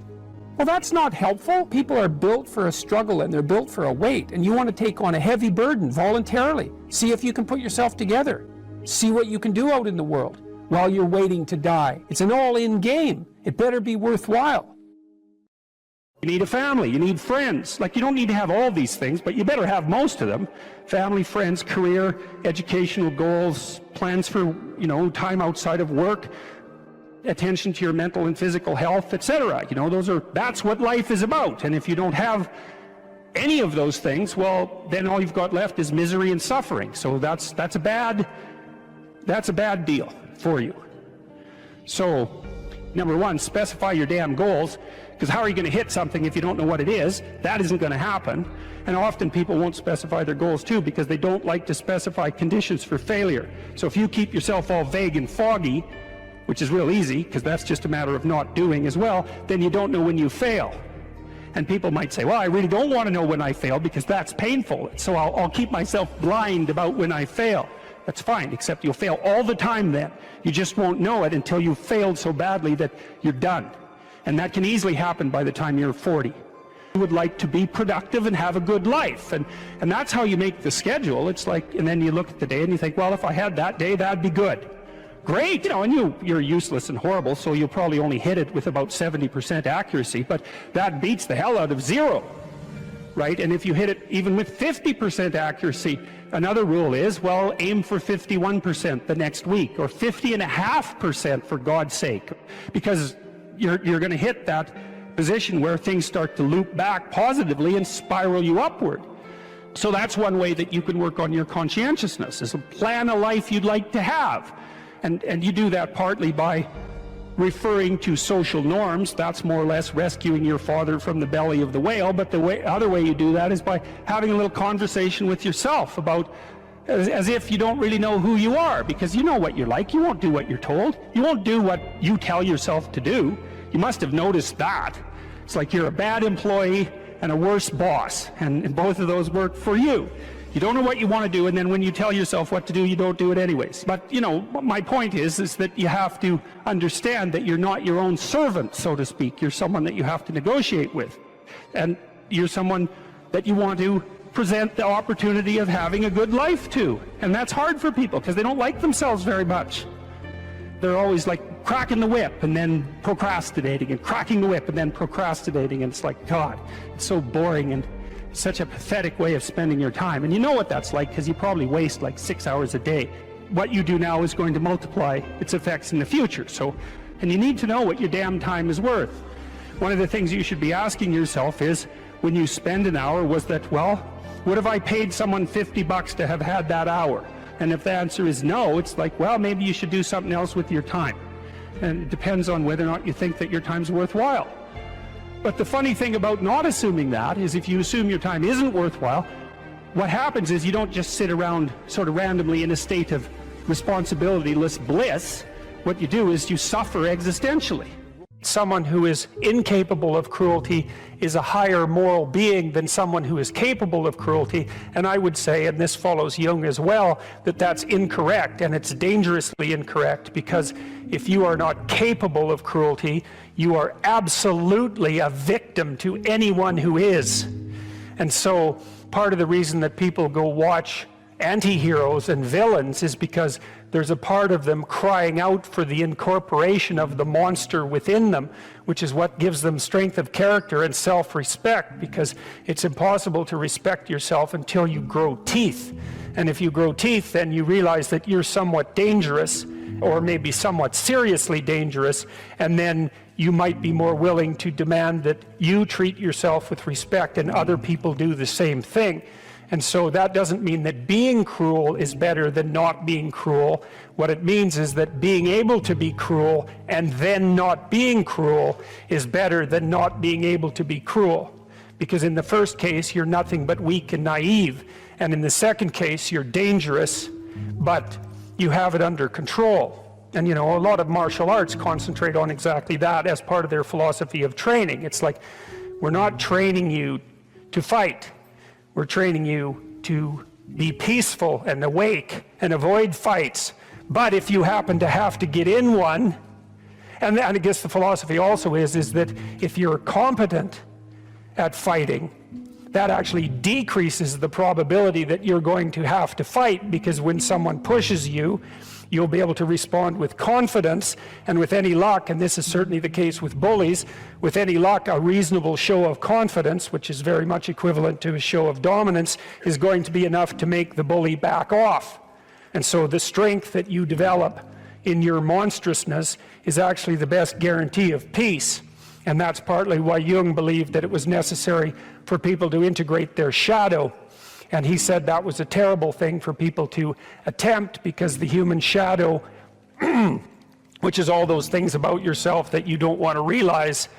Well, that's not helpful. People are built for a struggle and they're built for a weight, and you want to take on a heavy burden voluntarily. See if you can put yourself together. See what you can do out in the world while you're waiting to die. It's an all-in game. It better be worthwhile. You need a family, you need friends. Like, you don't need to have all these things, but you better have most of them. Family, friends, career, educational goals, plans for, time outside of work, attention to your mental and physical health, etc. That's what life is about. And if you don't have any of those things, well, then all you've got left is misery and suffering. So that's a bad deal for you. So, number one, specify your damn goals, because how are you going to hit something if you don't know what it is? That isn't going to happen. And often people won't specify their goals too, because they don't like to specify conditions for failure. So if you keep yourself all vague and foggy, which is real easy, because that's just a matter of not doing as well, then you don't know when you fail. And people might say, well, I really don't want to know when I fail because that's painful, so I'll keep myself blind about when I fail. That's fine, except you'll fail all the time then. You just won't know it until you've failed so badly that you're done. And that can easily happen by the time you're 40. You would like to be productive and have a good life, and that's how you make the schedule. It's like, and then you look at the day and you think, well, if I had that day, that'd be good. Great, and you're useless and horrible, so you'll probably only hit it with about 70% accuracy, but that beats the hell out of 0, right? And if you hit it even with 50% accuracy, another rule is, well, aim for 51% the next week, or 50.5% for God's sake, because you're going to hit that position where things start to loop back positively and spiral you upward. So that's one way that you can work on your conscientiousness, is to plan a life you'd like to have. And you do that partly by referring to social norms. That's more or less rescuing your father from the belly of the whale. But the other way you do that is by having a little conversation with yourself about, as if you don't really know who you are, because you know what you're like. You won't do what you're told. You won't do what you tell yourself to do. You must have noticed that. It's like you're a bad employee and a worse boss, and both of those work for you. You don't know what you want to do, and then when you tell yourself what to do, you don't do it anyways. But, my point is that you have to understand that you're not your own servant, so to speak. You're someone that you have to negotiate with. And you're someone that you want to present the opportunity of having a good life to. And that's hard for people, because they don't like themselves very much. They're always like cracking the whip and then procrastinating, and cracking the whip and then procrastinating. And it's like, God, it's so boring and such a pathetic way of spending your time. And you know what that's like, because you probably waste like 6 hours a day. What you do now is going to multiply its effects in the future. And you need to know what your damn time is worth. One of the things you should be asking yourself is, when you spend an hour, was that, well, what if I paid someone $50 to have had that hour? And if the answer is no, it's like, well, maybe you should do something else with your time. And it depends on whether or not you think that your time's worthwhile. But the funny thing about not assuming that is, if you assume your time isn't worthwhile, what happens is you don't just sit around sort of randomly in a state of responsibilityless bliss. What you do is you suffer existentially. Someone who is incapable of cruelty is a higher moral being than someone who is capable of cruelty. And I would say, and this follows Jung as well, that that's incorrect, and it's dangerously incorrect, because if you are not capable of cruelty, you are absolutely a victim to anyone who is. And so part of the reason that people go watch anti-heroes and villains is because there's a part of them crying out for the incorporation of the monster within them, which is what gives them strength of character and self-respect, because it's impossible to respect yourself until you grow teeth. And if you grow teeth, then you realize that you're somewhat dangerous, or maybe somewhat seriously dangerous, and then you might be more willing to demand that you treat yourself with respect and other people do the same thing. And so that doesn't mean that being cruel is better than not being cruel. What it means is that being able to be cruel and then not being cruel is better than not being able to be cruel. Because in the first case, you're nothing but weak and naive. And in the second case, you're dangerous, but you have it under control. And you know, a lot of martial arts concentrate on exactly that as part of their philosophy of training. It's like, we're not training you to fight. We're training you to be peaceful and awake and avoid fights. But if you happen to have to get in one, and I guess the philosophy also is that if you're competent at fighting, that actually decreases the probability that you're going to have to fight, because when someone pushes you, you'll be able to respond with confidence, and with any luck, and this is certainly the case with bullies, with any luck, a reasonable show of confidence, which is very much equivalent to a show of dominance, is going to be enough to make the bully back off. And so the strength that you develop in your monstrousness is actually the best guarantee of peace. And that's partly why Jung believed that it was necessary for people to integrate their shadow. And he said that was a terrible thing for people to attempt, because the human shadow, which is all those things about yourself that you don't want to realize,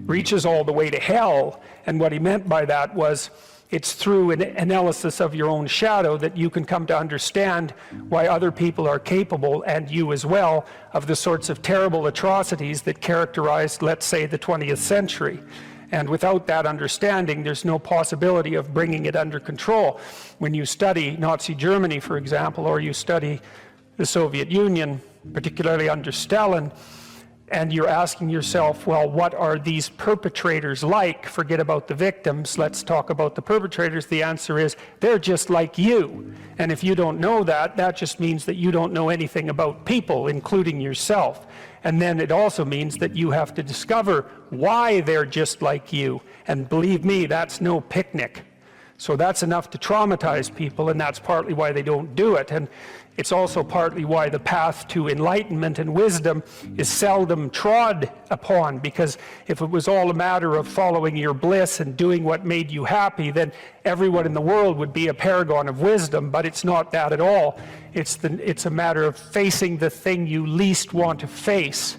reaches all the way to hell. And what he meant by that was, it's through an analysis of your own shadow that you can come to understand why other people are capable, and you as well, of the sorts of terrible atrocities that characterized, let's say, the 20th century. And without that understanding, there's no possibility of bringing it under control. When you study Nazi Germany, for example, or you study the Soviet Union, particularly under Stalin, and you're asking yourself, well, what are these perpetrators like? Forget about the victims, let's talk about the perpetrators. The answer is, they're just like you. And if you don't know that, that just means that you don't know anything about people, including yourself. And then it also means that you have to discover why they're just like you. And believe me, that's no picnic. So that's enough to traumatize people, and that's partly why they don't do it. And it's also partly why the path to enlightenment and wisdom is seldom trod upon, because if it was all a matter of following your bliss and doing what made you happy, then everyone in the world would be a paragon of wisdom. But it's not that at all. It's a matter of facing the thing you least want to face.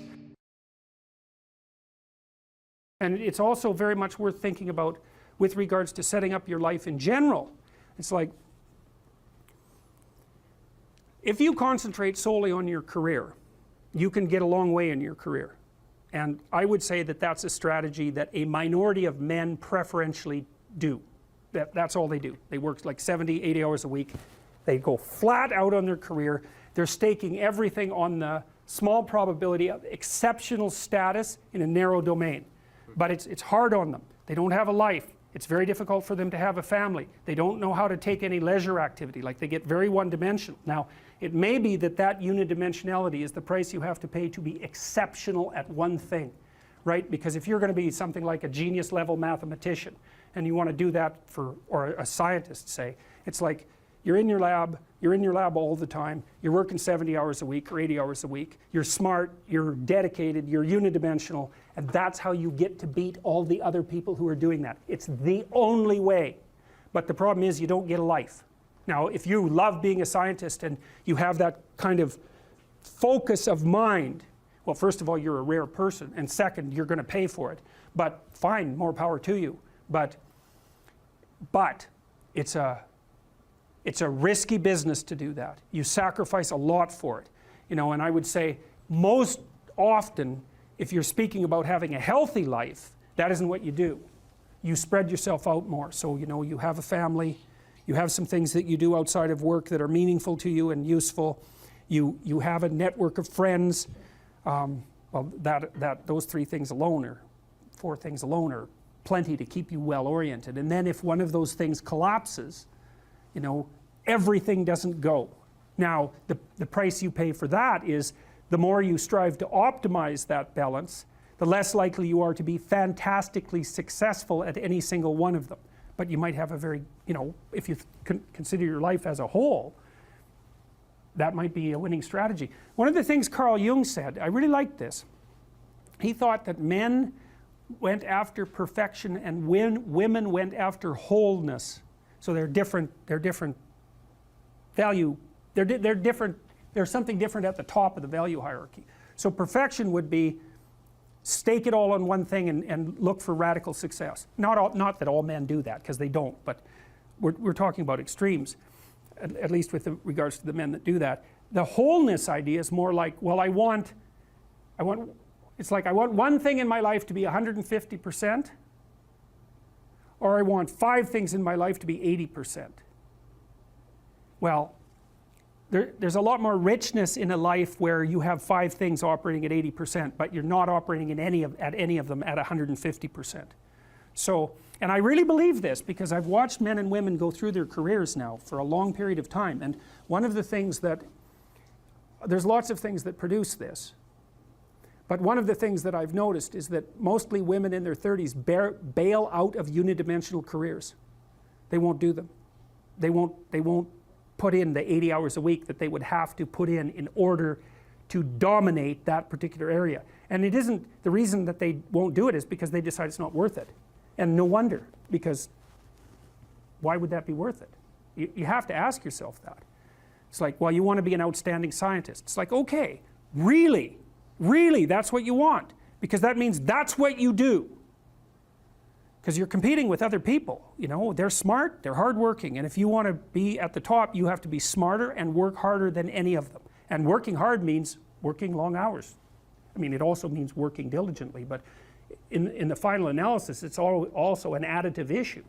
And it's also very much worth thinking about with regards to setting up your life in general. It's like, if you concentrate solely on your career, you can get a long way in your career. And I would say that that's a strategy that a minority of men preferentially do. That's all they do. They work like 70, 80 hours a week. They go flat out on their career. They're staking everything on the small probability of exceptional status in a narrow domain. But it's hard on them. They don't have a life. It's very difficult for them to have a family. They don't know how to take any leisure activity. Like, they get very one-dimensional. Now, it may be that that unidimensionality is the price you have to pay to be exceptional at one thing, right? Because if you're going to be something like a genius level mathematician, and you want to do that for, or a scientist, say, it's like, you're in your lab all the time, you're working 70 hours a week or 80 hours a week, you're smart, you're dedicated, you're unidimensional, and that's how you get to beat all the other people who are doing that. It's the only way. But the problem is, you don't get a life. Now, if you love being a scientist and you have that kind of focus of mind, well, first of all, you're a rare person, and second, you're going to pay for it. But fine, more power to you. But it's a risky business to do that. You sacrifice a lot for it. You know, and I would say most often, if you're speaking about having a healthy life, that isn't what you do. You spread yourself out more. So, you know, you have a family, you have some things that you do outside of work that are meaningful to you and useful. You have a network of friends. Well, those 3 things alone, or 4 things alone, are plenty to keep you well oriented. And then if one of those things collapses, you know, everything doesn't go. Now, the price you pay for that is, the more you strive to optimize that balance, the less likely you are to be fantastically successful at any single one of them. but you might have a very, if you consider your life as a whole, that might be a winning strategy. One of the things Carl Jung said, I really liked this. He thought that men went after perfection and women went after wholeness. So they're different value, they're different, there's something different at the top of the value hierarchy. So perfection would be stake it all on one thing and look for radical success. Not that all men do that, because they don't, but we're talking about extremes, at least with regards to the men that do that. The wholeness idea is more like, well, it's like I want one thing in my life to be 150%, or I want 5 things in my life to be 80%. Well, there's a lot more richness in a life where you have 5 things operating at 80%, but you're not operating at any of them at 150%. So, and I really believe this because I've watched men and women go through their careers now for a long period of time, and one of the things that, there's lots of things that produce this, but one of the things that I've noticed is that mostly women in their 30s bail out of unidimensional careers. They won't do them. They won't put in the 80 hours a week that they would have to put in order to dominate that particular area. And it isn't, the reason that they won't do it is because they decide it's not worth it. And no wonder, because why would that be worth it? You have to ask yourself that. It's like, well, you want to be an outstanding scientist. It's like, okay, really, that's what you want, because that means that's what you do. Because you're competing with other people, they're smart, they're hardworking, and if you want to be at the top, you have to be smarter and work harder than any of them. And working hard means working long hours. I mean, it also means working diligently, but in the final analysis, it's also an additive issue.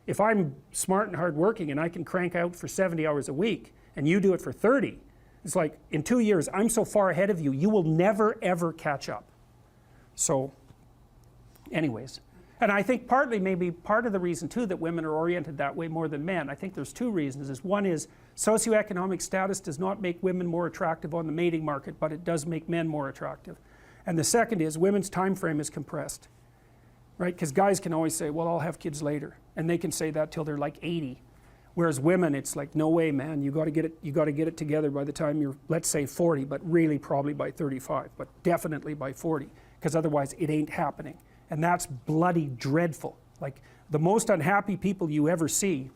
If I'm smart and hardworking and I can crank out for 70 hours a week, and you do it for 30, it's like, in 2 years, I'm so far ahead of you, you will never ever catch up. So, anyways. And I think maybe part of the reason too that women are oriented that way more than men, I think there's 2 reasons. One is socioeconomic status does not make women more attractive on the mating market, but it does make men more attractive. And the second is women's time frame is compressed, right? Because guys can always say, well, I'll have kids later, and they can say that till they're like 80. Whereas women, it's like, no way, man, you got to get it together by the time you're, let's say 40, but really probably by 35, but definitely by 40, because otherwise it ain't happening. And that's bloody dreadful. Like, the most unhappy people you ever see,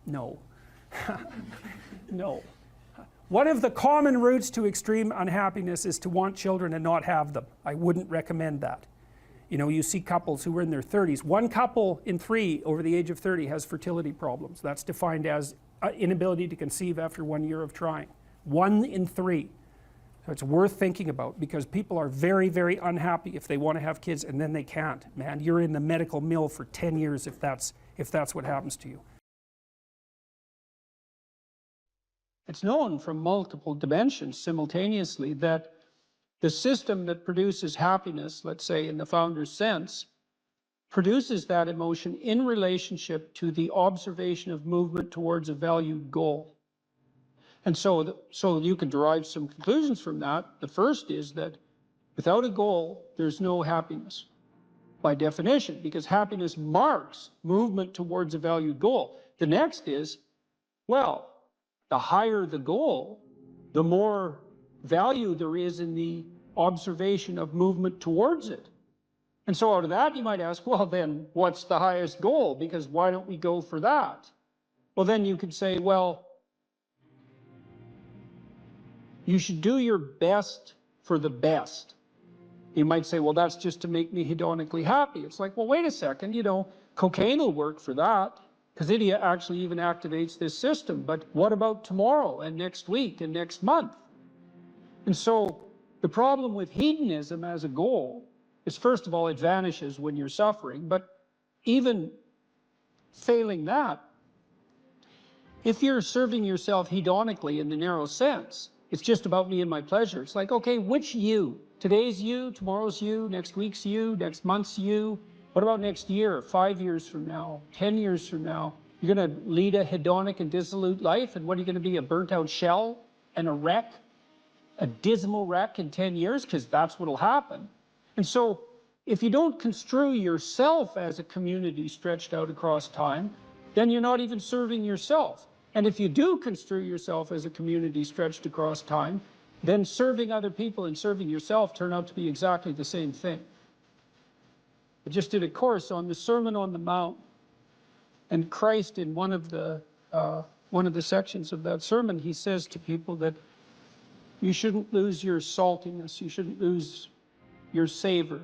no. No. One of the common routes to extreme unhappiness is to want children and not have them. I wouldn't recommend that. You see couples who are in their 30s. 1 couple in 3 over the age of 30 has fertility problems. That's defined as inability to conceive after 1 year of trying. 1 in 3. So it's worth thinking about, because people are very, very unhappy if they want to have kids and then they can't. Man, you're in the medical mill for 10 years if that's what happens to you. It's known from multiple dimensions simultaneously that the system that produces happiness, let's say in the founder's sense, produces that emotion in relationship to the observation of movement towards a valued goal. And so you can derive some conclusions from that. The first is that without a goal, there's no happiness, by definition, because happiness marks movement towards a valued goal. The next is, well, the higher the goal, the more value there is in the observation of movement towards it. And so out of that, you might ask, well, then what's the highest goal? Because why don't we go for that? Well, then you could say, well, you should do your best for the best. You might say, well, that's just to make me hedonically happy. It's like, well, wait a second, cocaine will work for that, because it actually even activates this system. But what about tomorrow and next week and next month? And so the problem with hedonism as a goal is, first of all, it vanishes when you're suffering. But even failing that, if you're serving yourself hedonically in the narrow sense, it's just about me and my pleasure. It's like, okay, which you? Today's you, tomorrow's you, next week's you, next month's you. What about next year, 5 years from now, 10 years from now? You're going to lead a hedonic and dissolute life, and what are you going to be, a burnt-out shell and a wreck, a dismal wreck in 10 years? Because that's what will happen. And so if you don't construe yourself as a community stretched out across time, then you're not even serving yourself. And if you do construe yourself as a community stretched across time, then serving other people and serving yourself turn out to be exactly the same thing. I just did a course on the Sermon on the Mount, and Christ, in one of the sections of that sermon, he says to people that you shouldn't lose your saltiness, you shouldn't lose your savor.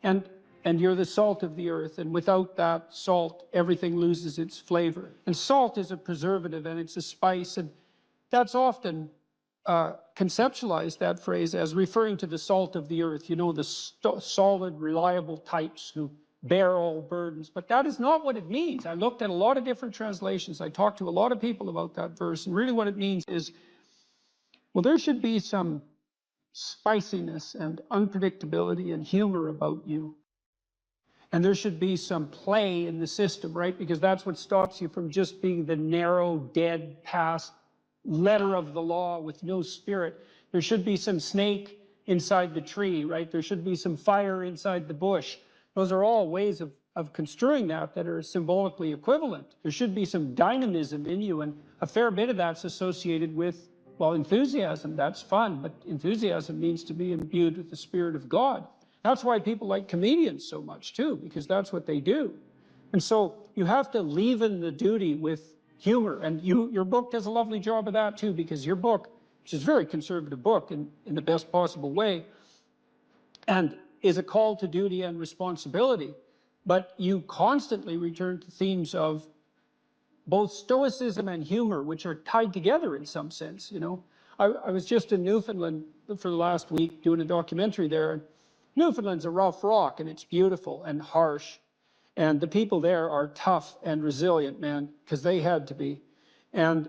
And you're the salt of the earth, and without that salt, everything loses its flavor. And salt is a preservative, and it's a spice, and that's often conceptualized, that phrase, as referring to the salt of the earth, you know, the solid, reliable types who bear all burdens. But that is not what it means. I looked at a lot of different translations. I talked to a lot of people about that verse, and really what it means is, well, there should be some spiciness and unpredictability and humor about you. And there should be some play in the system, right? Because that's what stops you from just being the narrow, dead, past letter of the law with no spirit. There should be some snake inside the tree, right? There should be some fire inside the bush. Those are all ways of construing that are symbolically equivalent. There should be some dynamism in you, and a fair bit of that's associated with, well, enthusiasm. That's fun, but enthusiasm means to be imbued with the Spirit of God. That's why people like comedians so much too, because that's what they do. And so you have to leaven the duty with humor, and your book does a lovely job of that too, because your book, which is a very conservative book in the best possible way, and is a call to duty and responsibility, but you constantly return to themes of both stoicism and humor, which are tied together in some sense, you know. I was just in Newfoundland for the last week doing a documentary there, and Newfoundland's a rough rock, and it's beautiful and harsh. And the people there are tough and resilient, man, because they had to be. And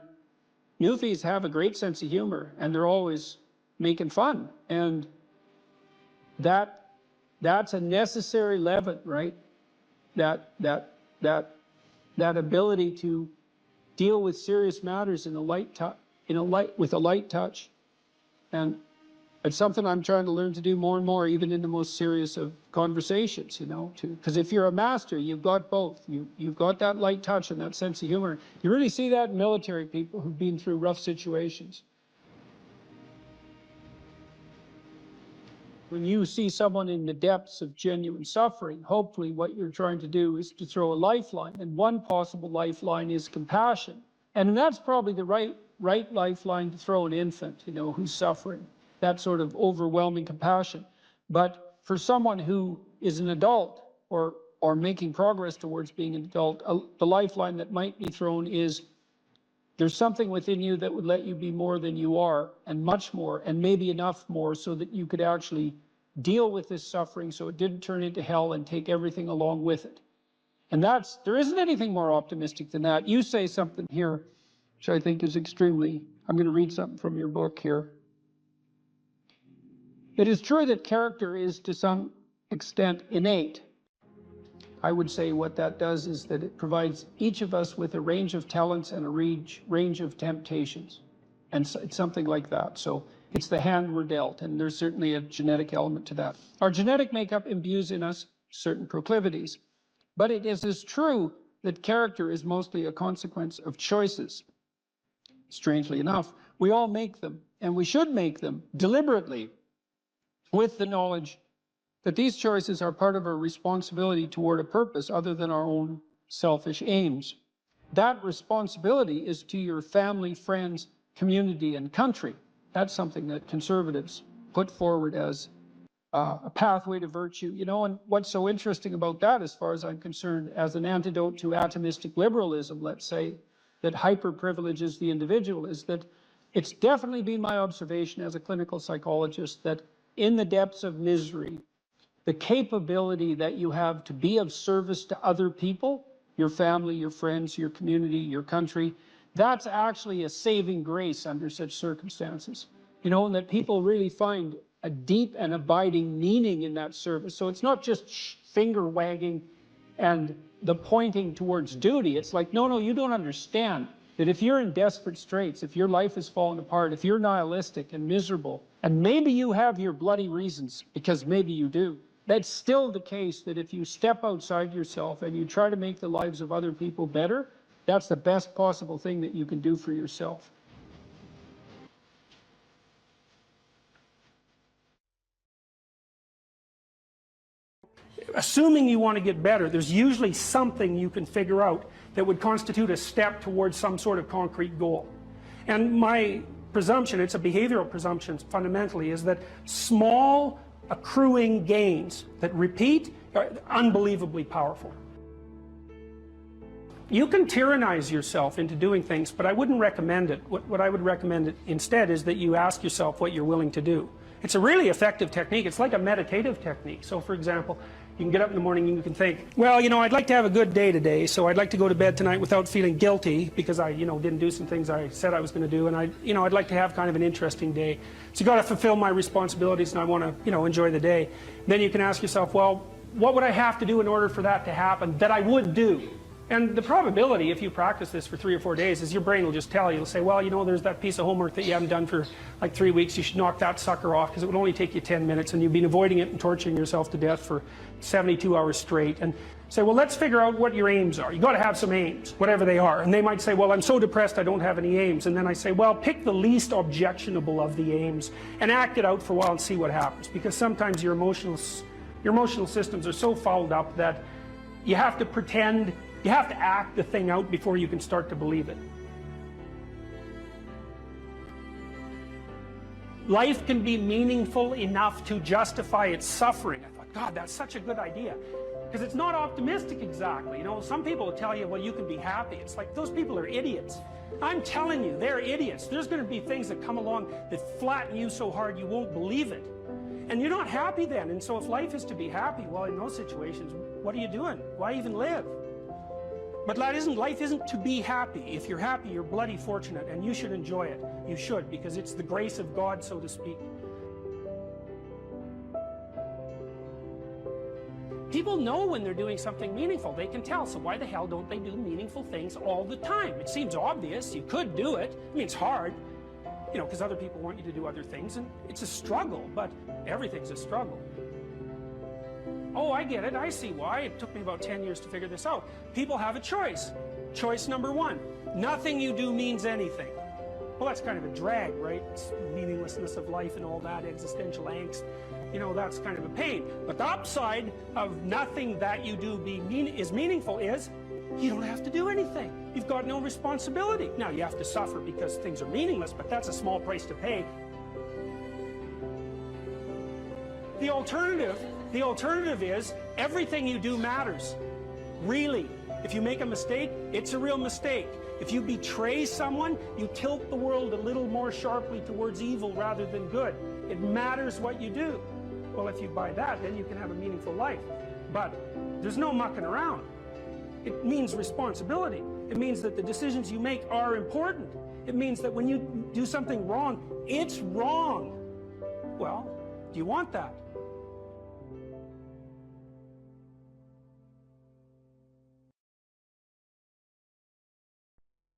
Newfies have a great sense of humor, and they're always making fun. And that's a necessary leaven, right? That ability to deal with serious matters in a with a light touch. And it's something I'm trying to learn to do more and more, even in the most serious of conversations, you know, because if you're a master, you've got both. You've got that light touch and that sense of humor. You really see that in military people who've been through rough situations. When you see someone in the depths of genuine suffering, hopefully what you're trying to do is to throw a lifeline. And one possible lifeline is compassion. And that's probably the right lifeline to throw an infant, you know, who's suffering. That sort of overwhelming compassion. But for someone who is an adult or making progress towards being an adult, the lifeline that might be thrown is there's something within you that would let you be more than you are, and much more, and maybe enough more so that you could actually deal with this suffering so it didn't turn into hell and take everything along with it. And there isn't anything more optimistic than that. You say something here, which I think is extremely, I'm going to read something from your book here. It is true that character is to some extent innate. I would say what that does is that it provides each of us with a range of talents and a range of temptations. And so it's something like that. So it's the hand we're dealt, and there's certainly a genetic element to that. Our genetic makeup imbues in us certain proclivities. But it is as true that character is mostly a consequence of choices. Strangely enough, we all make them, and we should make them deliberately, with the knowledge that these choices are part of our responsibility toward a purpose other than our own selfish aims. That responsibility is to your family, friends, community, and country. That's something that conservatives put forward as a pathway to virtue, you know. And what's so interesting about that, as far as I'm concerned, as an antidote to atomistic liberalism, let's say, that hyper-privileges the individual, is that it's definitely been my observation as a clinical psychologist that in the depths of misery, the capability that you have to be of service to other people, your family, your friends, your community, your country, that's actually a saving grace under such circumstances. You know, and that people really find a deep and abiding meaning in that service. So it's not just finger wagging and the pointing towards duty. It's like, no, you don't understand that if you're in desperate straits, if your life is falling apart, if you're nihilistic and miserable, and maybe you have your bloody reasons, because maybe you do, That's still the case, that if you step outside yourself and you try to make the lives of other people better, that's the best possible thing that you can do for yourself. Assuming you want to get better, there's usually something you can figure out that would constitute a step towards some sort of concrete goal. And my presumption, it's a behavioral presumption fundamentally, is that small accruing gains that repeat are unbelievably powerful. You can tyrannize yourself into doing things, but I wouldn't recommend it. What I would recommend instead is that you ask yourself what you're willing to do. It's a really effective technique. It's like a meditative technique. So for example, you can get up in the morning and you can think, well, you know, I'd like to have a good day today, so I'd like to go to bed tonight without feeling guilty because I, you know, didn't do some things I said I was going to do, and I'd like to have kind of an interesting day. So you got to fulfill my responsibilities, and I want to, you know, enjoy the day. Then you can ask yourself, well, what would I have to do in order for that to happen that I would do? And the probability, if you practice this for 3 or 4 days, is your brain will just tell you. It'll say, well, you know, there's that piece of homework that you haven't done for like 3 weeks. You should knock that sucker off because it would only take you 10 minutes and you've been avoiding it and torturing yourself to death for 72 hours straight. And say, well, let's figure out what your aims are. You got to have some aims, whatever they are. And they might say, well, I'm so depressed I don't have any aims. And then I say, well, pick the least objectionable of the aims and act it out for a while and see what happens. Because sometimes your emotional systems are so fouled up that you have to pretend. You have to act the thing out before you can start to believe it. Life can be meaningful enough to justify its suffering. I thought, God, that's such a good idea. Because it's not optimistic exactly. You know, some people will tell you, well, you can be happy. It's like, those people are idiots. I'm telling you, they're idiots. There's going to be things that come along that flatten you so hard you won't believe it. And you're not happy then. And so if life is to be happy, well, in those situations, what are you doing? Why even live? But life isn't to be happy. If you're happy, you're bloody fortunate, and you should enjoy it. You should, because it's the grace of God, so to speak. People know when they're doing something meaningful. They can tell, so why the hell don't they do meaningful things all the time? It seems obvious. You could do it. I mean, it's hard, you know, because other people want you to do other things, and it's a struggle, but everything's a struggle. Oh, I get it. I see why. It took me about 10 years to figure this out. People have a choice. Choice number one, nothing you do means anything. Well, that's kind of a drag, right? It's meaninglessness of life and all that, existential angst. You know, that's kind of a pain. But the upside of nothing that you do is meaningful is you don't have to do anything. You've got no responsibility. Now, you have to suffer because things are meaningless, but that's a small price to pay. The alternative is everything you do matters. Really. If you make a mistake, it's a real mistake. If you betray someone, you tilt the world a little more sharply towards evil rather than good. It matters what you do. Well, if you buy that, then you can have a meaningful life. But there's no mucking around. It means responsibility. It means that the decisions you make are important. It means that when you do something wrong, it's wrong. Well, do you want that?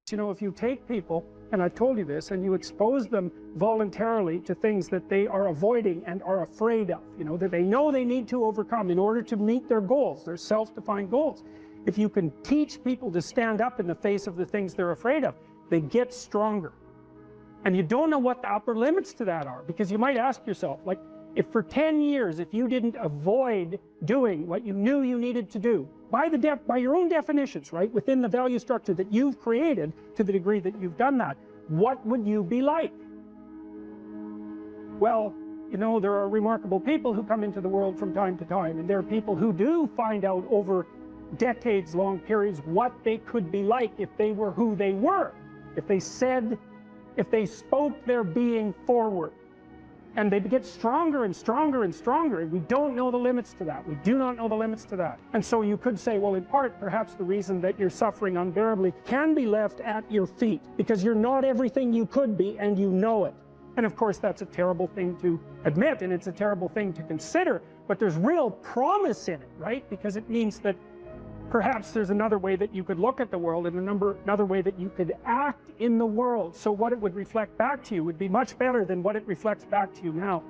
You know, if you take people, and I've told you this, and you expose them voluntarily to things that they are avoiding and are afraid of, you know, that they know they need to overcome in order to meet their goals, their self-defined goals. If you can teach people to stand up in the face of the things they're afraid of, they get stronger. And you don't know what the upper limits to that are, because you might ask yourself, like, if for 10 years, if you didn't avoid doing what you knew you needed to do, by your own definitions, right, within the value structure that you've created, to the degree that you've done that, what would you be like? Well, you know, there are remarkable people who come into the world from time to time, and there are people who do find out over decades-long periods what they could be like if they were who they were, if they spoke their being forward. And they get stronger and stronger and stronger, and we don't know the limits to that. We do not know the limits to that. And so you could say, well, in part, perhaps the reason that you're suffering unbearably can be left at your feet, because you're not everything you could be, and you know it. And of course, that's a terrible thing to admit, and it's a terrible thing to consider, but there's real promise in it, right? Because it means that perhaps there's another way that you could look at the world, and another way that you could act in the world. So what it would reflect back to you would be much better than what it reflects back to you now.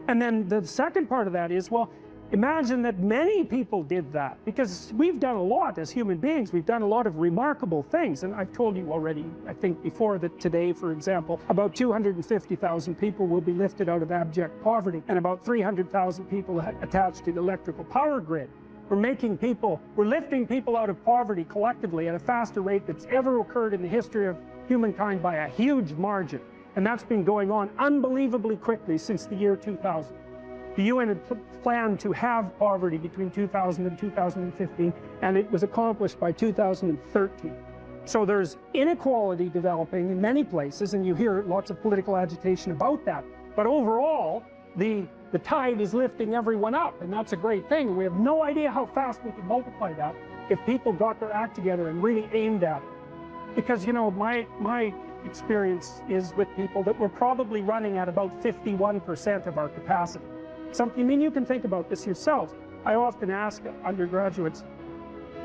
And then the second part of that is, well, Imagine that many people did that, because we've done a lot as human beings. We've done a lot of remarkable things, and I've told you already, I think before, that today, for example, about 250,000 people will be lifted out of abject poverty, and about 300,000 people attached to the electrical power grid. We're lifting people out of poverty collectively at a faster rate that's ever occurred in the history of humankind by a huge margin, and that's been going on unbelievably quickly since the year 2000. The UN had planned to have poverty between 2000 and 2015, and it was accomplished by 2013. So there's inequality developing in many places, and you hear lots of political agitation about that. But overall, the tide is lifting everyone up, and that's a great thing. We have no idea how fast we can multiply that if people got their act together and really aimed at it. Because, you know, my experience is with people that we're probably running at about 51% of our capacity. I mean, you can think about this yourselves. I often ask undergraduates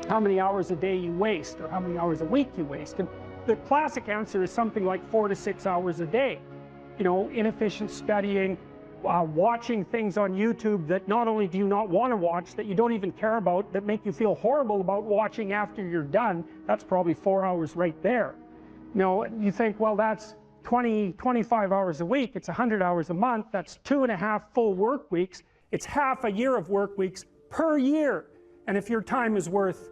how many hours a day you waste, or how many hours a week you waste. And the classic answer is something like 4 to 6 hours a day. You know, inefficient studying, watching things on YouTube that not only do you not want to watch, that you don't even care about, that make you feel horrible about watching after you're done. That's probably 4 hours right there. You know, you think, well, that's 25 hours a week, it's 100 hours a month, that's 2.5 full work weeks, it's half a year of work weeks per year. And if your time is worth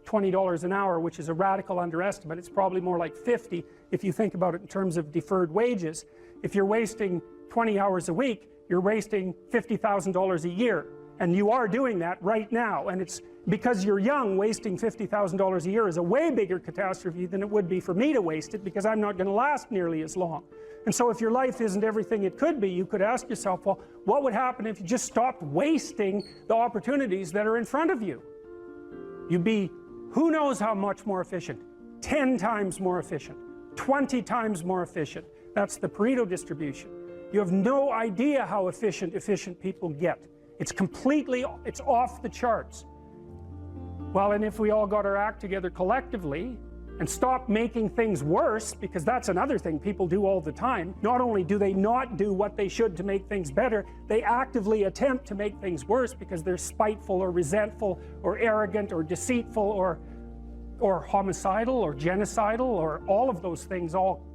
$20 an hour, which is a radical underestimate, it's probably more like 50 if you think about it in terms of deferred wages. If you're wasting 20 hours a week, you're wasting $50,000 a year. And you are doing that right now, and it's because you're young. Wasting $50,000 a year is a way bigger catastrophe than it would be for me to waste it, because I'm not going to last nearly as long. And so if your life isn't everything it could be, you could ask yourself, well, what would happen if you just stopped wasting the opportunities that are in front of you? You'd be, who knows how much more efficient? 10 times more efficient, 20 times more efficient. That's the Pareto distribution. You have no idea how efficient people get. It's off the charts. Well, and if we all got our act together collectively and stopped making things worse, because that's another thing people do all the time. Not only do they not do what they should to make things better, they actively attempt to make things worse because they're spiteful or resentful or arrogant or deceitful or homicidal or genocidal, or all of those things all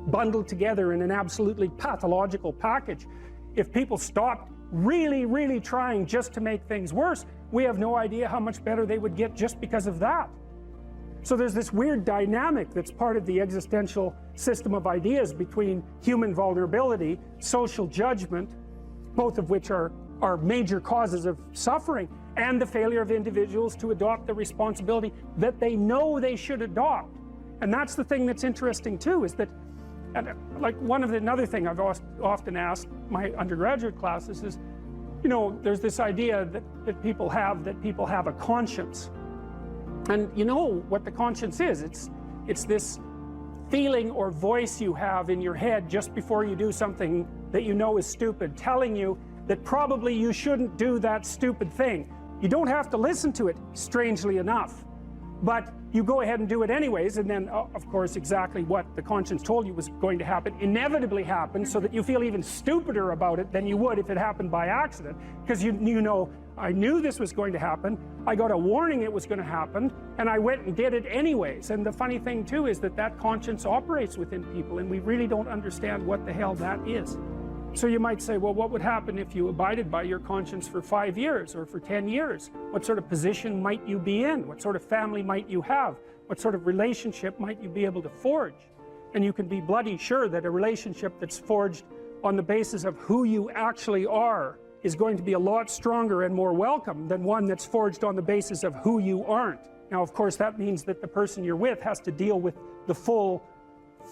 bundled together in an absolutely pathological package. If people stopped really trying just to make things worse, we have no idea how much better they would get just because of that. So there's this weird dynamic that's part of the existential system of ideas between human vulnerability, social judgment, both of which are major causes of suffering, and the failure of individuals to adopt the responsibility that they know they should adopt. And that's the thing that's interesting too, is that, and like another thing I've often asked my undergraduate classes is, you know, there's this idea that people have a conscience. And you know what the conscience is. It's this feeling or voice you have in your head just before you do something that you know is stupid, telling you that probably you shouldn't do that stupid thing. You don't have to listen to it, strangely enough. But you go ahead and do it anyways, and then, of course, exactly what the conscience told you was going to happen inevitably happens, so that you feel even stupider about it than you would if it happened by accident. Because you know, I knew this was going to happen, I got a warning it was going to happen, and I went and did it anyways. And the funny thing too is that conscience operates within people, and we really don't understand what the hell that is. So you might say, well, what would happen if you abided by your conscience for 5 years or for 10 years? What sort of position might you be in? What sort of family might you have? What sort of relationship might you be able to forge? And you can be bloody sure that a relationship that's forged on the basis of who you actually are is going to be a lot stronger and more welcome than one that's forged on the basis of who you aren't. Now, of course, that means that the person you're with has to deal with the full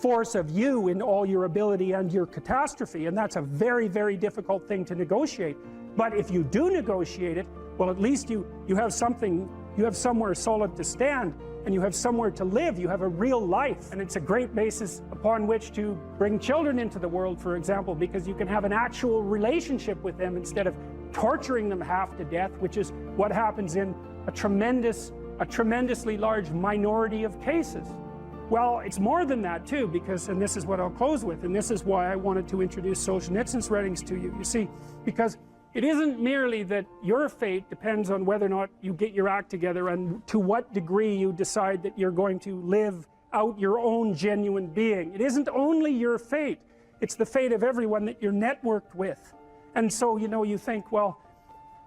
force of you in all your ability and your catastrophe, and that's a very difficult thing to negotiate. But if you do negotiate it, well, at least you have something, you have somewhere solid to stand, and you have somewhere to live. You have a real life, and it's a great basis upon which to bring children into the world, for example, because you can have an actual relationship with them instead of torturing them half to death, which is what happens in a tremendously large minority of cases. Well, it's more than that too, because, and this is what I'll close with, and this is why I wanted to introduce Solzhenitsyn's writings to you. You see, because it isn't merely that your fate depends on whether or not you get your act together and to what degree you decide that you're going to live out your own genuine being. It isn't only your fate, it's the fate of everyone that you're networked with. And so, you know, you think, well,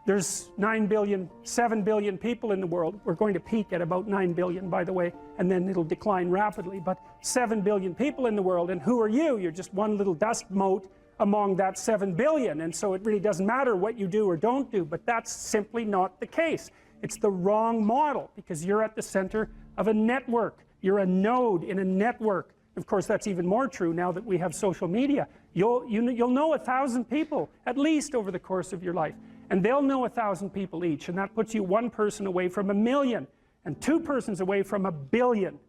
there's 9 billion, 7 billion people in the world. We're going to peak at about 9 billion, by the way, and then it'll decline rapidly. But 7 billion people in the world, and who are you? You're just one little dust mote among that 7 billion. And so it really doesn't matter what you do or don't do, but that's simply not the case. It's the wrong model, because you're at the center of a network. You're a node in a network. Of course, that's even more true now that we have social media. You'll know 1,000 people, at least, over the course of your life. And they'll know 1,000 people each, and that puts you one person away from 1 million, and 2 persons away from 1 billion.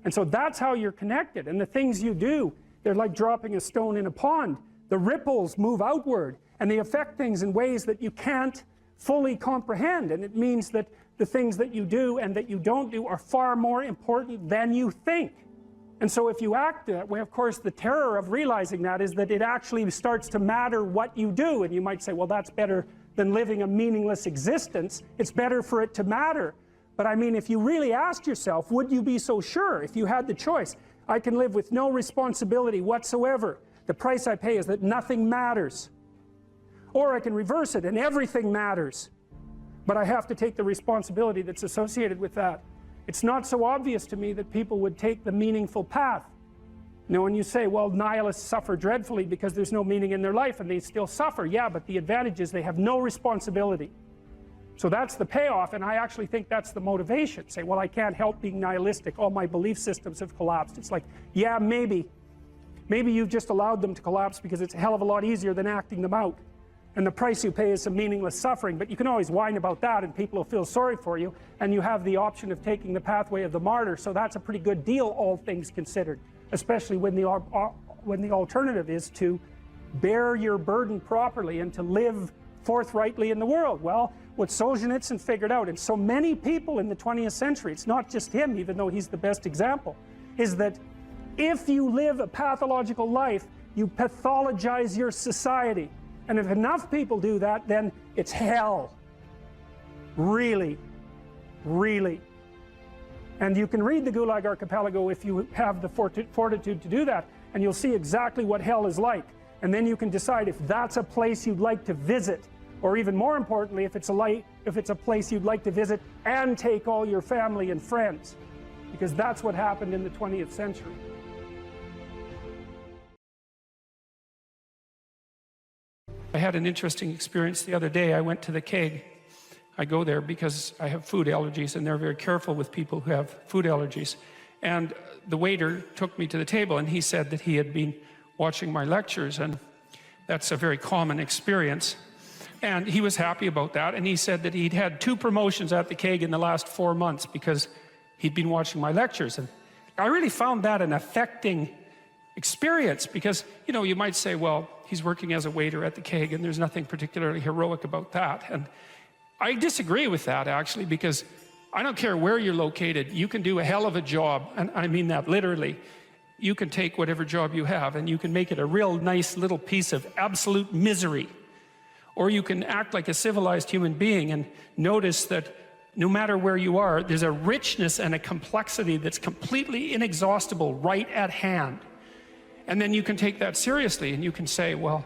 And so that's how you're connected. And the things you do, they're like dropping a stone in a pond. The ripples move outward, and they affect things in ways that you can't fully comprehend. And it means that the things that you do and that you don't do are far more important than you think. And so if you act that way, of course, the terror of realizing that is that it actually starts to matter what you do. And you might say, well, that's better than living a meaningless existence. It's better for it to matter. But I mean, if you really asked yourself, would you be so sure if you had the choice? I can live with no responsibility whatsoever. The price I pay is that nothing matters. Or I can reverse it and everything matters. But I have to take the responsibility that's associated with that. It's not so obvious to me that people would take the meaningful path. You know, when you say, well, nihilists suffer dreadfully because there's no meaning in their life, and they still suffer. Yeah, but the advantage is they have no responsibility. So that's the payoff, and I actually think that's the motivation. Say, well, I can't help being nihilistic. All my belief systems have collapsed. It's like, yeah, maybe. Maybe you've just allowed them to collapse because it's a hell of a lot easier than acting them out. And the price you pay is some meaningless suffering, but you can always whine about that and people will feel sorry for you, and you have the option of taking the pathway of the martyr, so that's a pretty good deal, all things considered, especially when the alternative is to bear your burden properly and to live forthrightly in the world. Well, what Solzhenitsyn figured out, and so many people in the 20th century, it's not just him, even though he's the best example, is that if you live a pathological life, you pathologize your society. And if enough people do that, then it's hell. Really, really. And you can read the Gulag Archipelago if you have the fortitude to do that, and you'll see exactly what hell is like. And then you can decide if that's a place you'd like to visit, or even more importantly, if it's a place you'd like to visit and take all your family and friends, because that's what happened in the 20th century. I had an interesting experience the other day. I went to the keg. I go there because I have food allergies, and they're very careful with people who have food allergies. And the waiter took me to the table, and he said that he had been watching my lectures, and that's a very common experience. And he was happy about that, and he said that he'd had 2 promotions at the keg in the last 4 months because he'd been watching my lectures. And I really found that an affecting experience, because, you know, you might say, well, he's working as a waiter at the keg and there's nothing particularly heroic about that. And I disagree with that, actually, because I don't care where you're located, you can do a hell of a job, and I mean that literally. You can take whatever job you have and you can make it a real nice little piece of absolute misery. Or you can act like a civilized human being and notice that no matter where you are, there's a richness and a complexity that's completely inexhaustible right at hand. And then you can take that seriously, and you can say, well,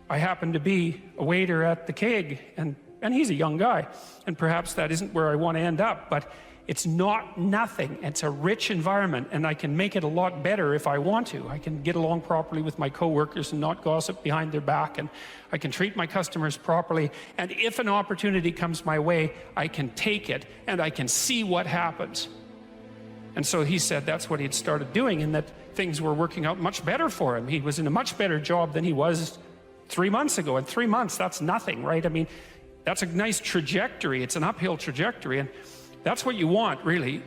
I happen to be a waiter at the keg, and he's a young guy, and perhaps that isn't where I want to end up, but it's not nothing. It's a rich environment, and I can make it a lot better if I want to. I can get along properly with my coworkers and not gossip behind their back, and I can treat my customers properly, and if an opportunity comes my way, I can take it, and I can see what happens. And so he said that's what he'd started doing, and that things were working out much better for him. He was in a much better job than he was 3 months ago. And 3 months, that's nothing, right? I mean, that's a nice trajectory. It's an uphill trajectory, and that's what you want, really.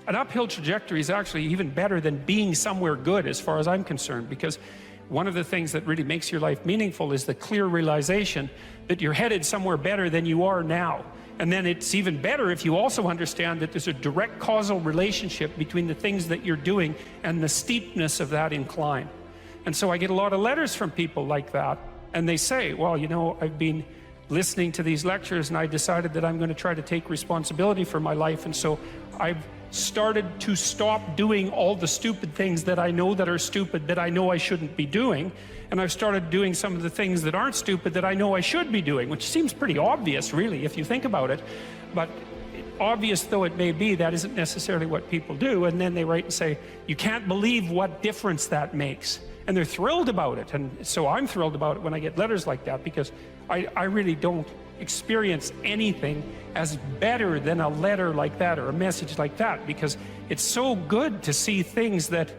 An uphill trajectory is actually even better than being somewhere good, as far as I'm concerned, because one of the things that really makes your life meaningful is the clear realization that you're headed somewhere better than you are now. And then it's even better if you also understand that there's a direct causal relationship between the things that you're doing and the steepness of that incline. And so I get a lot of letters from people like that. And they say, well, you know, I've been listening to these lectures and I decided that I'm going to try to take responsibility for my life, and so I've started to stop doing all the stupid things that I know that are stupid, that I know I shouldn't be doing, and I've started doing some of the things that aren't stupid that I know I should be doing, which seems pretty obvious, really, if you think about it. But obvious though it may be, that isn't necessarily what people do. And then they write and say, you can't believe what difference that makes. And they're thrilled about it. And so I'm thrilled about it when I get letters like that, because I really don't experience anything as better than a letter like that or a message like that, because it's so good to see things that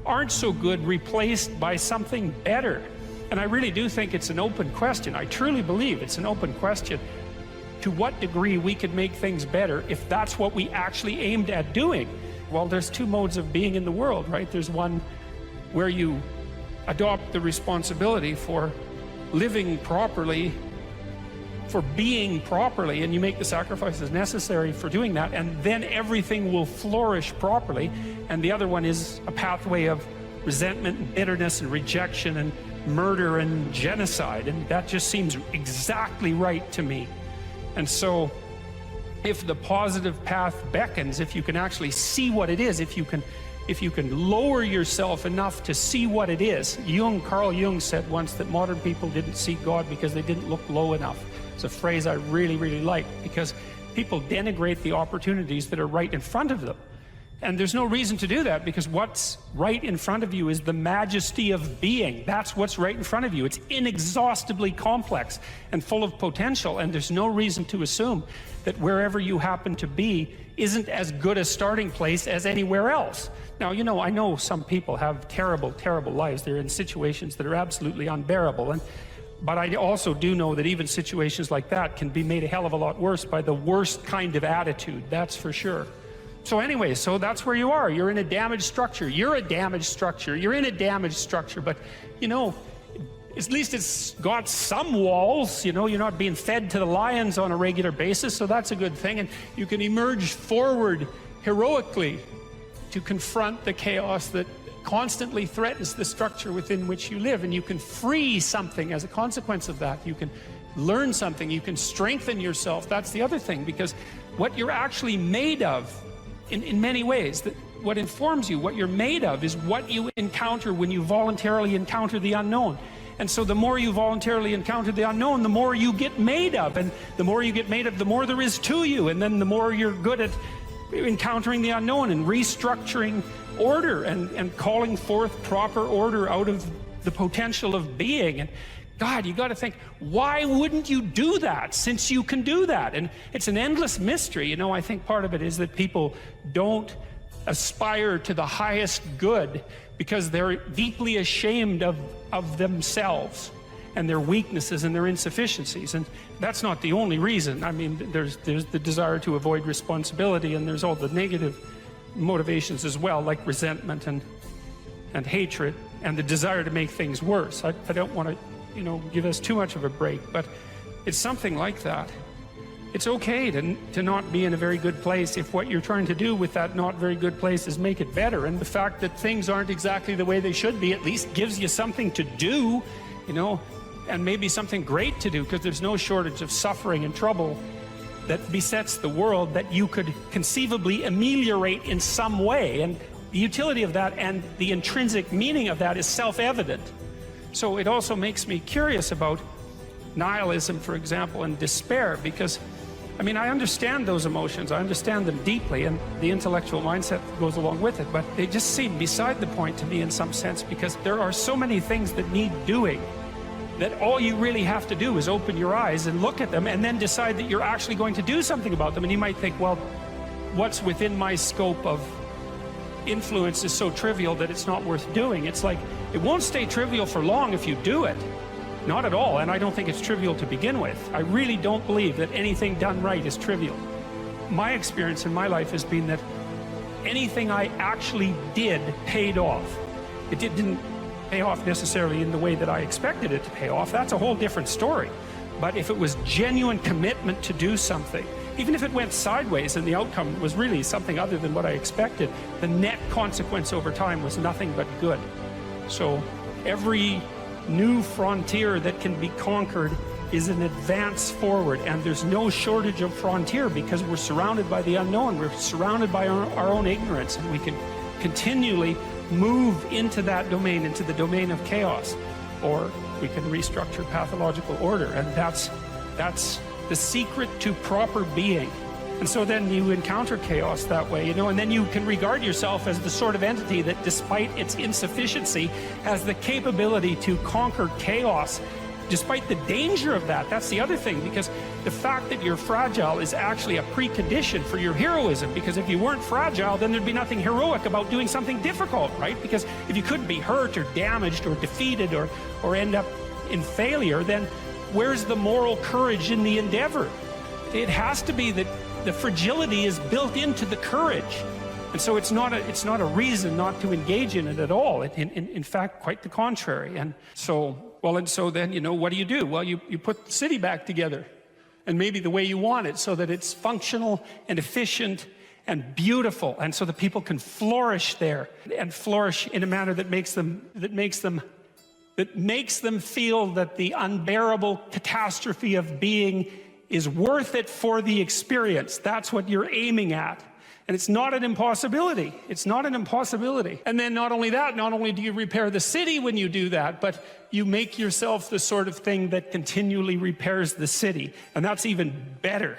aren't so good replaced by something better. And I really do think it's an open question. I truly believe it's an open question to what degree we could make things better if that's what we actually aimed at doing. Well, there's two modes of being in the world, right? There's one where you adopt the responsibility for living properly, for being properly, and you make the sacrifices necessary for doing that, and then everything will flourish properly. And the other one is a pathway of resentment and bitterness and rejection and murder and genocide, and that just seems exactly right to me. And so if the positive path beckons, if you can actually see what it is, if you can lower yourself enough to see what it is. Carl Jung said once that modern people didn't see God because they didn't look low enough. It's a phrase I really, really like, because people denigrate the opportunities that are right in front of them. And there's no reason to do that, because what's right in front of you is the majesty of being. That's what's right in front of you. It's inexhaustibly complex and full of potential, and there's no reason to assume that wherever you happen to be isn't as good a starting place as anywhere else. Now, you know, I know some people have terrible, terrible lives. They're in situations that are absolutely unbearable, but I also do know that even situations like that can be made a hell of a lot worse by the worst kind of attitude, that's for sure. So anyway, so that's where you are. You're in a damaged structure. You're a damaged structure. You're in a damaged structure. But, you know, at least it's got some walls. You know, you're not being fed to the lions on a regular basis, so that's a good thing. And you can emerge forward heroically to confront the chaos that constantly threatens the structure within which you live. And you can free something as a consequence of that. You can learn something. You can strengthen yourself. That's the other thing, because what you're actually made of, in many ways, what informs you, what you're made of, is what you encounter when you voluntarily encounter the unknown. And so the more you voluntarily encounter the unknown, the more you get made of. And the more you get made of, the more there is to you. And then the more you're good at encountering the unknown and restructuring order and calling forth proper order out of the potential of being. And God, you got to think, why wouldn't you do that, since you can do that? And it's an endless mystery. You know, I think part of it is that people don't aspire to the highest good because they're deeply ashamed of themselves and their weaknesses and their insufficiencies. And that's not the only reason. I mean, there's the desire to avoid responsibility, and there's all the negative motivations as well, like resentment and hatred and the desire to make things worse. I don't want to, you know, give us too much of a break, but it's something like that. It's okay to not be in a very good place if what you're trying to do with that not very good place is make it better. And the fact that things aren't exactly the way they should be at least gives you something to do, you know, and maybe something great to do, because there's no shortage of suffering and trouble that besets the world that you could conceivably ameliorate in some way. And the utility of that and the intrinsic meaning of that is self-evident. So it also makes me curious about nihilism, for example, and despair, because, I mean, I understand those emotions. I understand them deeply, and the intellectual mindset goes along with it, but they just seem beside the point to me in some sense, because there are so many things that need doing that all you really have to do is open your eyes and look at them and then decide that you're actually going to do something about them. And you might think, well, what's within my scope of influence is so trivial that it's not worth doing. It's like, it won't stay trivial for long if you do it. Not at all. And I don't think it's trivial to begin with. I really don't believe that anything done right is trivial. My experience in my life has been that anything I actually did paid off. It didn't pay off necessarily in the way that I expected it to pay off. That's a whole different story. But if it was genuine commitment to do something, even if it went sideways and the outcome was really something other than what I expected, the net consequence over time was nothing but good. So every new frontier that can be conquered is an advance forward, and there's no shortage of frontier because we're surrounded by the unknown. We're surrounded by our own ignorance, and we can continually move into that domain, into the domain of chaos, or we can restructure pathological order, and that's the secret to proper being. And so then you encounter chaos that way, you know, and then you can regard yourself as the sort of entity that, despite its insufficiency, has the capability to conquer chaos, despite the danger of that. That's the other thing, because the fact that you're fragile is actually a precondition for your heroism, because if you weren't fragile, then there'd be nothing heroic about doing something difficult, right? Because if you couldn't be hurt or damaged or defeated or end up in failure, then where's the moral courage in the endeavor? It has to be that the fragility is built into the courage. And so it's not a reason not to engage in it at all. In fact, quite the contrary. And so then, you know, what do? Well, you put the city back together, and maybe the way you want it, so that it's functional and efficient and beautiful, and so that people can flourish there, and flourish in a manner that makes them feel that the unbearable catastrophe of being is worth it for the experience. That's what you're aiming at. And it's not an impossibility. It's not an impossibility. And then not only that, not only do you repair the city when you do that, but you make yourself the sort of thing that continually repairs the city. And that's even better.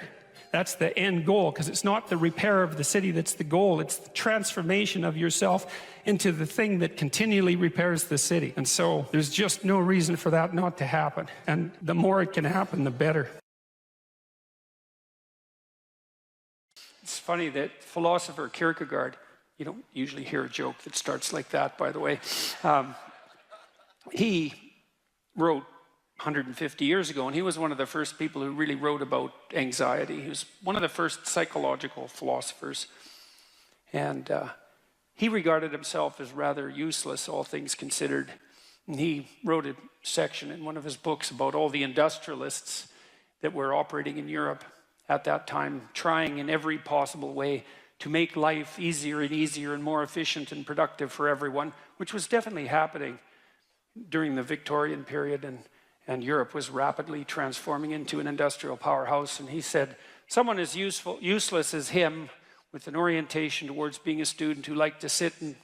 That's the end goal, because it's not the repair of the city that's the goal. It's the transformation of yourself into the thing that continually repairs the city. And so there's just no reason for that not to happen. And the more it can happen, the better. It's funny that philosopher Kierkegaard, you don't usually hear a joke that starts like that, by the way. He wrote 150 years ago, and he was one of the first people who really wrote about anxiety. He was one of the first psychological philosophers. And he regarded himself as rather useless, all things considered. And he wrote a section in one of his books about all the industrialists that were operating in Europe at that time, trying in every possible way to make life easier and easier and more efficient and productive for everyone, which was definitely happening during the Victorian period, and Europe was rapidly transforming into an industrial powerhouse. And he said, someone as useless as him, with an orientation towards being a student who liked to sit and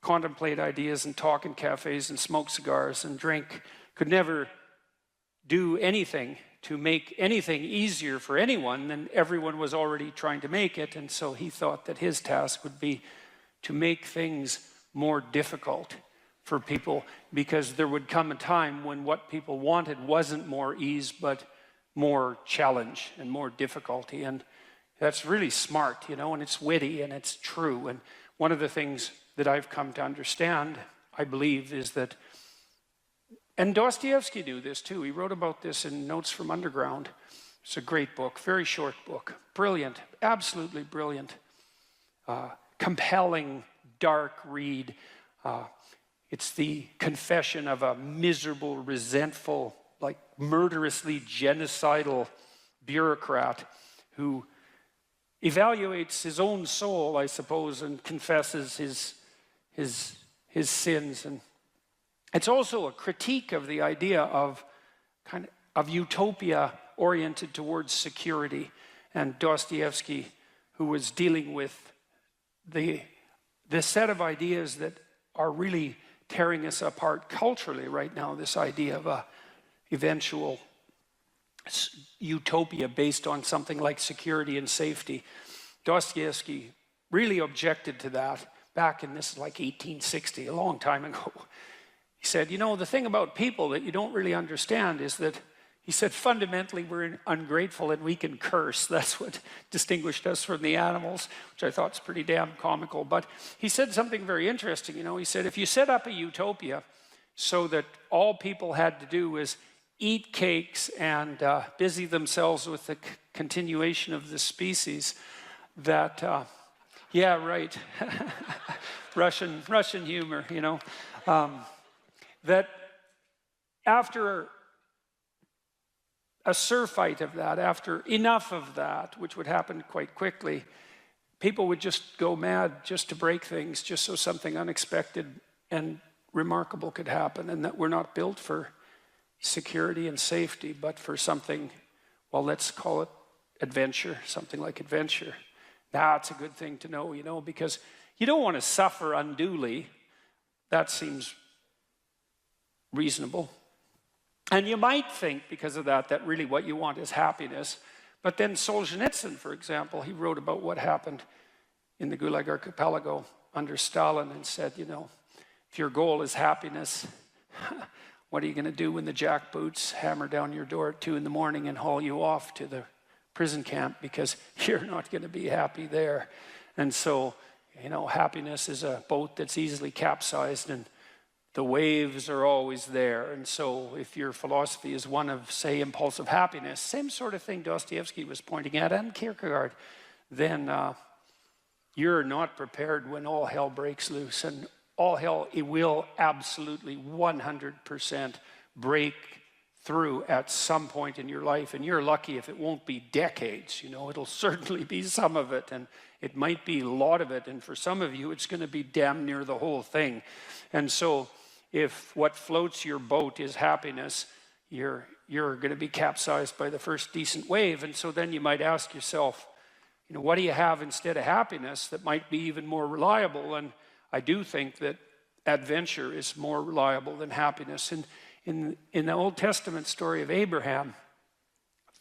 contemplate ideas and talk in cafes and smoke cigars and drink, could never do anything to make anything easier for anyone, then everyone was already trying to make it. And so he thought that his task would be to make things more difficult for people, because there would come a time when what people wanted wasn't more ease, but more challenge and more difficulty. And that's really smart, you know, and it's witty and it's true. And one of the things that I've come to understand, I believe, is that, and Dostoevsky knew this too. He wrote about this in Notes from Underground. It's a great book, very short book, brilliant, absolutely brilliant, compelling, dark read. It's the confession of a miserable, resentful, like murderously genocidal bureaucrat who evaluates his own soul, I suppose, and confesses his sins. And it's also a critique of the idea of utopia oriented towards security. And Dostoevsky, who was dealing with the set of ideas that are really tearing us apart culturally right now, this idea of a eventual utopia based on something like security and safety. Dostoevsky really objected to that back in, this is like 1860, a long time ago. He said, you know, the thing about people that you don't really understand is that, he said, fundamentally we're ungrateful and we can curse. That's what distinguished us from the animals, which I thought is pretty damn comical. But he said something very interesting, you know. He said, if you set up a utopia so that all people had to do was eat cakes and busy themselves with the continuation of the species, that, yeah, right, Russian humor, you know, that after a surfeit of that, after enough of that, which would happen quite quickly, people would just go mad just to break things, just so something unexpected and remarkable could happen, and that we're not built for security and safety, but for something, well, let's call it adventure, something like adventure. That's a good thing to know, you know, because you don't want to suffer unduly. That seems reasonable. And you might think, because of that, that really what you want is happiness. But then Solzhenitsyn, for example, he wrote about what happened in the Gulag Archipelago under Stalin and said, you know, if your goal is happiness, what are you going to do when the jackboots hammer down your door at 2 in the morning and haul you off to the prison camp, because you're not going to be happy there. And so, you know, happiness is a boat that's easily capsized and the waves are always there. And so if your philosophy is one of, say, impulsive happiness, same sort of thing Dostoevsky was pointing at, and Kierkegaard, then you're not prepared when all hell breaks loose. And all hell, it will absolutely 100% break through at some point in your life. And you're lucky if it won't be decades. You know, it'll certainly be some of it, and it might be a lot of it. And for some of you, it's going to be damn near the whole thing. And so if what floats your boat is happiness, you're going to be capsized by the first decent wave. And so then you might ask yourself, you know, what do you have instead of happiness that might be even more reliable? And I do think that adventure is more reliable than happiness. And in the Old Testament story of Abraham,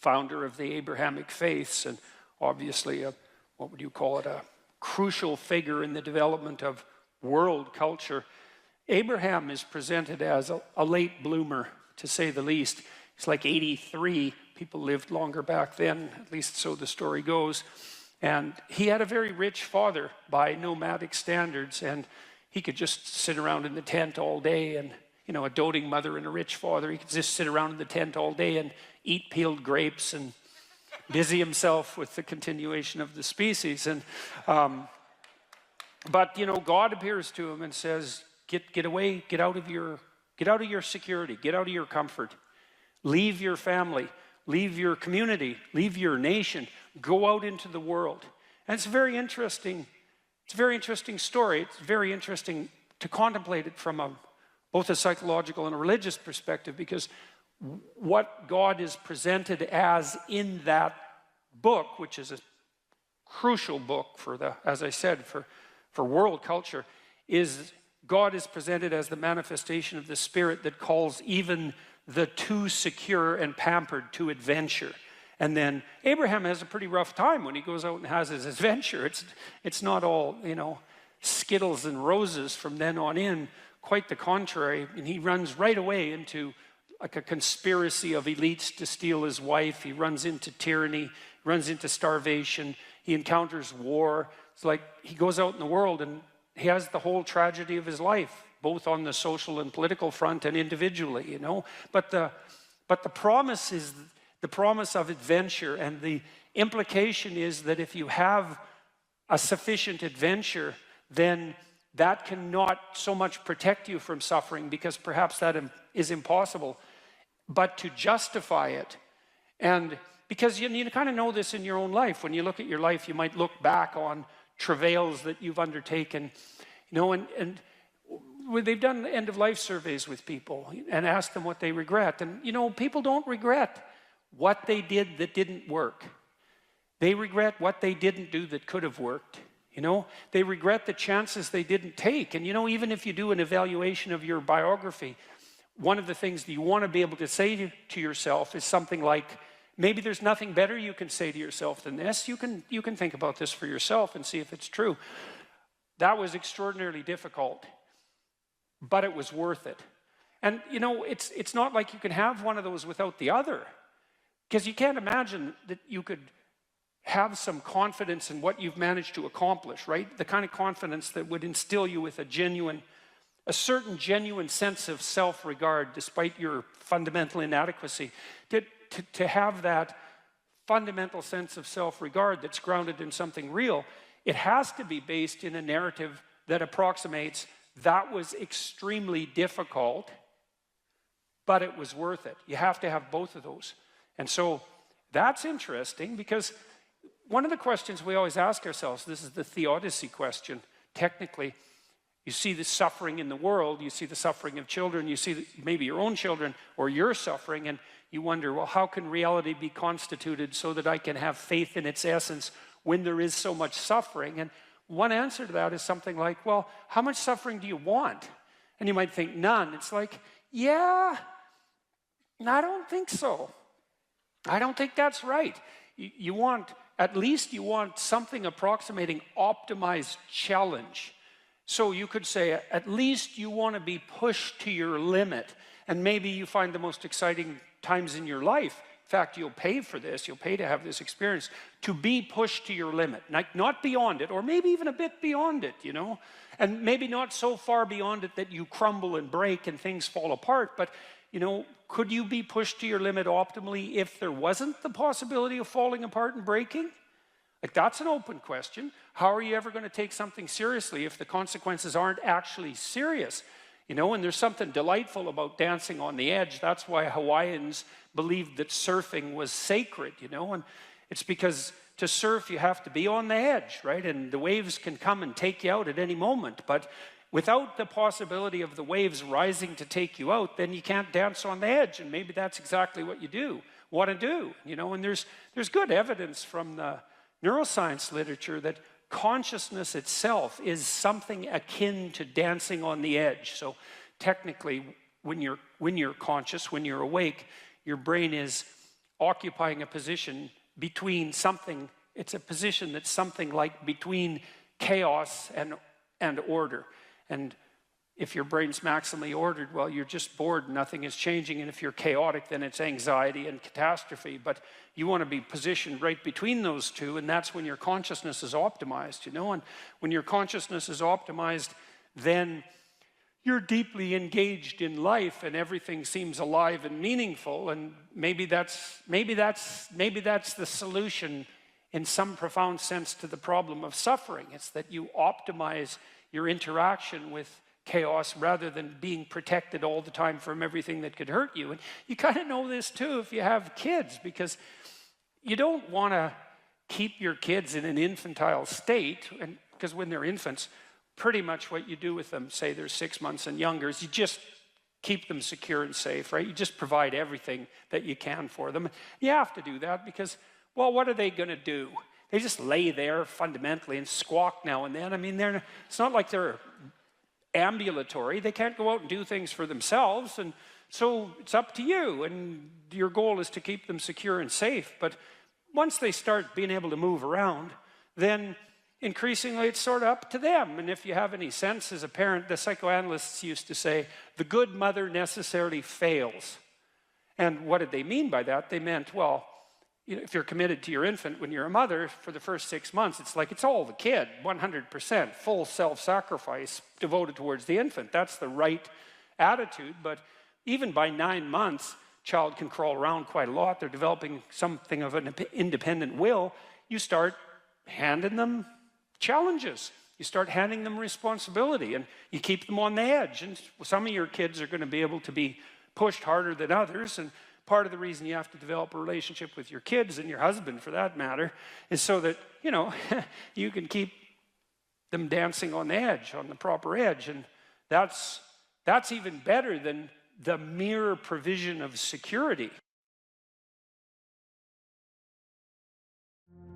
founder of the Abrahamic faiths, and obviously what would you call it, a crucial figure in the development of world culture, Abraham is presented as a late bloomer, to say the least. He's like 83. People lived longer back then, at least so the story goes. And he had a very rich father by nomadic standards, and he could just sit around in the tent all day. And, you know, a doting mother and a rich father, he could just sit around in the tent all day and eat peeled grapes and busy himself with the continuation of the species. And but, you know, God appears to him and says, Get away, get out of your security, get out of your comfort, leave your family, leave your community, leave your nation, go out into the world. And it's a very interesting story. It's very interesting to contemplate it from both a psychological and a religious perspective, because what God is presented as in that book, which is a crucial book for as I said, for world culture, is God is presented as the manifestation of the Spirit that calls even the too secure and pampered to adventure. And then Abraham has a pretty rough time when he goes out and has his adventure. It's not all, you know, Skittles and roses from then on in. Quite the contrary. And he runs right away into like a conspiracy of elites to steal his wife. He runs into tyranny, runs into starvation. He encounters war. It's like he goes out in the world and he has the whole tragedy of his life, both on the social and political front and individually, you know. But the promise is the promise of adventure, and the implication is that if you have a sufficient adventure, then that cannot so much protect you from suffering, because perhaps that is impossible, but to justify it. And because you kind of know this in your own life. When you look at your life, you might look back on travails that you've undertaken, you know, and they've done end-of-life surveys with people and asked them what they regret. And, you know, people don't regret what they did that didn't work. They regret what they didn't do that could have worked. You know, they regret the chances they didn't take. And, you know, even if you do an evaluation of your biography, one of the things that you want to be able to say to yourself is something like, maybe there's nothing better you can say to yourself than this. You can think about this for yourself and see if it's true. That was extraordinarily difficult, but it was worth it. And, you know, it's not like you can have one of those without the other, because you can't imagine that you could have some confidence in what you've managed to accomplish, right? The kind of confidence that would instill you with a certain genuine sense of self-regard despite your fundamental inadequacy. To have that fundamental sense of self-regard that's grounded in something real, it has to be based in a narrative that approximates that was extremely difficult, but it was worth it. You have to have both of those. And so that's interesting, because one of the questions we always ask ourselves, this is the theodicy question, technically, You see the suffering in the world, you see the suffering of children, you see maybe your own children or your suffering, and you wonder, well, how can reality be constituted so that I can have faith in its essence when there is so much suffering? And one answer to that is something like, well, how much suffering do you want? And you might think, none. It's like, yeah, I don't think so. I don't think that's right. You want, at least you want something approximating optimized challenge. So you could say, at least you want to be pushed to your limit. And maybe you find the most exciting times in your life. In fact, you'll pay for this. You'll pay to have this experience, to be pushed to your limit. Not beyond it, or maybe even a bit beyond it, you know. And maybe not so far beyond it that you crumble and break and things fall apart. But, you know, could you be pushed to your limit optimally if there wasn't the possibility of falling apart and breaking? Like, that's an open question. How are you ever going to take something seriously if the consequences aren't actually serious? You know, and there's something delightful about dancing on the edge. That's why Hawaiians believed that surfing was sacred, you know, and it's because to surf you have to be on the edge, right? And the waves can come and take you out at any moment, but without the possibility of the waves rising to take you out, then you can't dance on the edge, and maybe that's exactly what you want to do, you know, and there's good evidence from the neuroscience literature that consciousness itself is something akin to dancing on the edge. So technically, when you're conscious, when you're awake, your brain is occupying a position between something. It's a position that's something like between chaos and order. And if your brain's maximally ordered, well, you're just bored, nothing is changing. And if you're chaotic, then it's anxiety and catastrophe. But you want to be positioned right between those two, and that's when your consciousness is optimized, you know. And when your consciousness is optimized, then you're deeply engaged in life, and everything seems alive and meaningful. And maybe that's the solution in some profound sense to the problem of suffering. It's that you optimize your interaction with chaos rather than being protected all the time from everything that could hurt you. And you kind of know this too if you have kids, because you don't want to keep your kids in an infantile state, and because when they're infants, pretty much what you do with them, say they're 6 months and younger, is you just keep them secure and safe, right? You just provide everything that you can for them. You have to do that because, well, what are they going to do? They just lay there fundamentally and squawk now and then. I mean, it's not like they're ambulatory. They can't go out and do things for themselves, and so it's up to you, and your goal is to keep them secure and safe. But once they start being able to move around, then increasingly it's sort of up to them. And if you have any sense as a parent, the psychoanalysts used to say, the good mother necessarily fails. And what did they mean by that? They meant, well, you know, if you're committed to your infant when you're a mother for the first 6 months, it's like it's all the kid, 100%, full self-sacrifice devoted towards the infant. That's the right attitude. But even by 9 months, child can crawl around quite a lot. They're developing something of an independent will. You start handing them challenges. You start handing them responsibility, and you keep them on the edge. And some of your kids are going to be able to be pushed harder than others, and part of the reason you have to develop a relationship with your kids, and your husband for that matter, is so that, you know, you can keep them dancing on the edge, on the proper edge. And that's even better than the mere provision of security.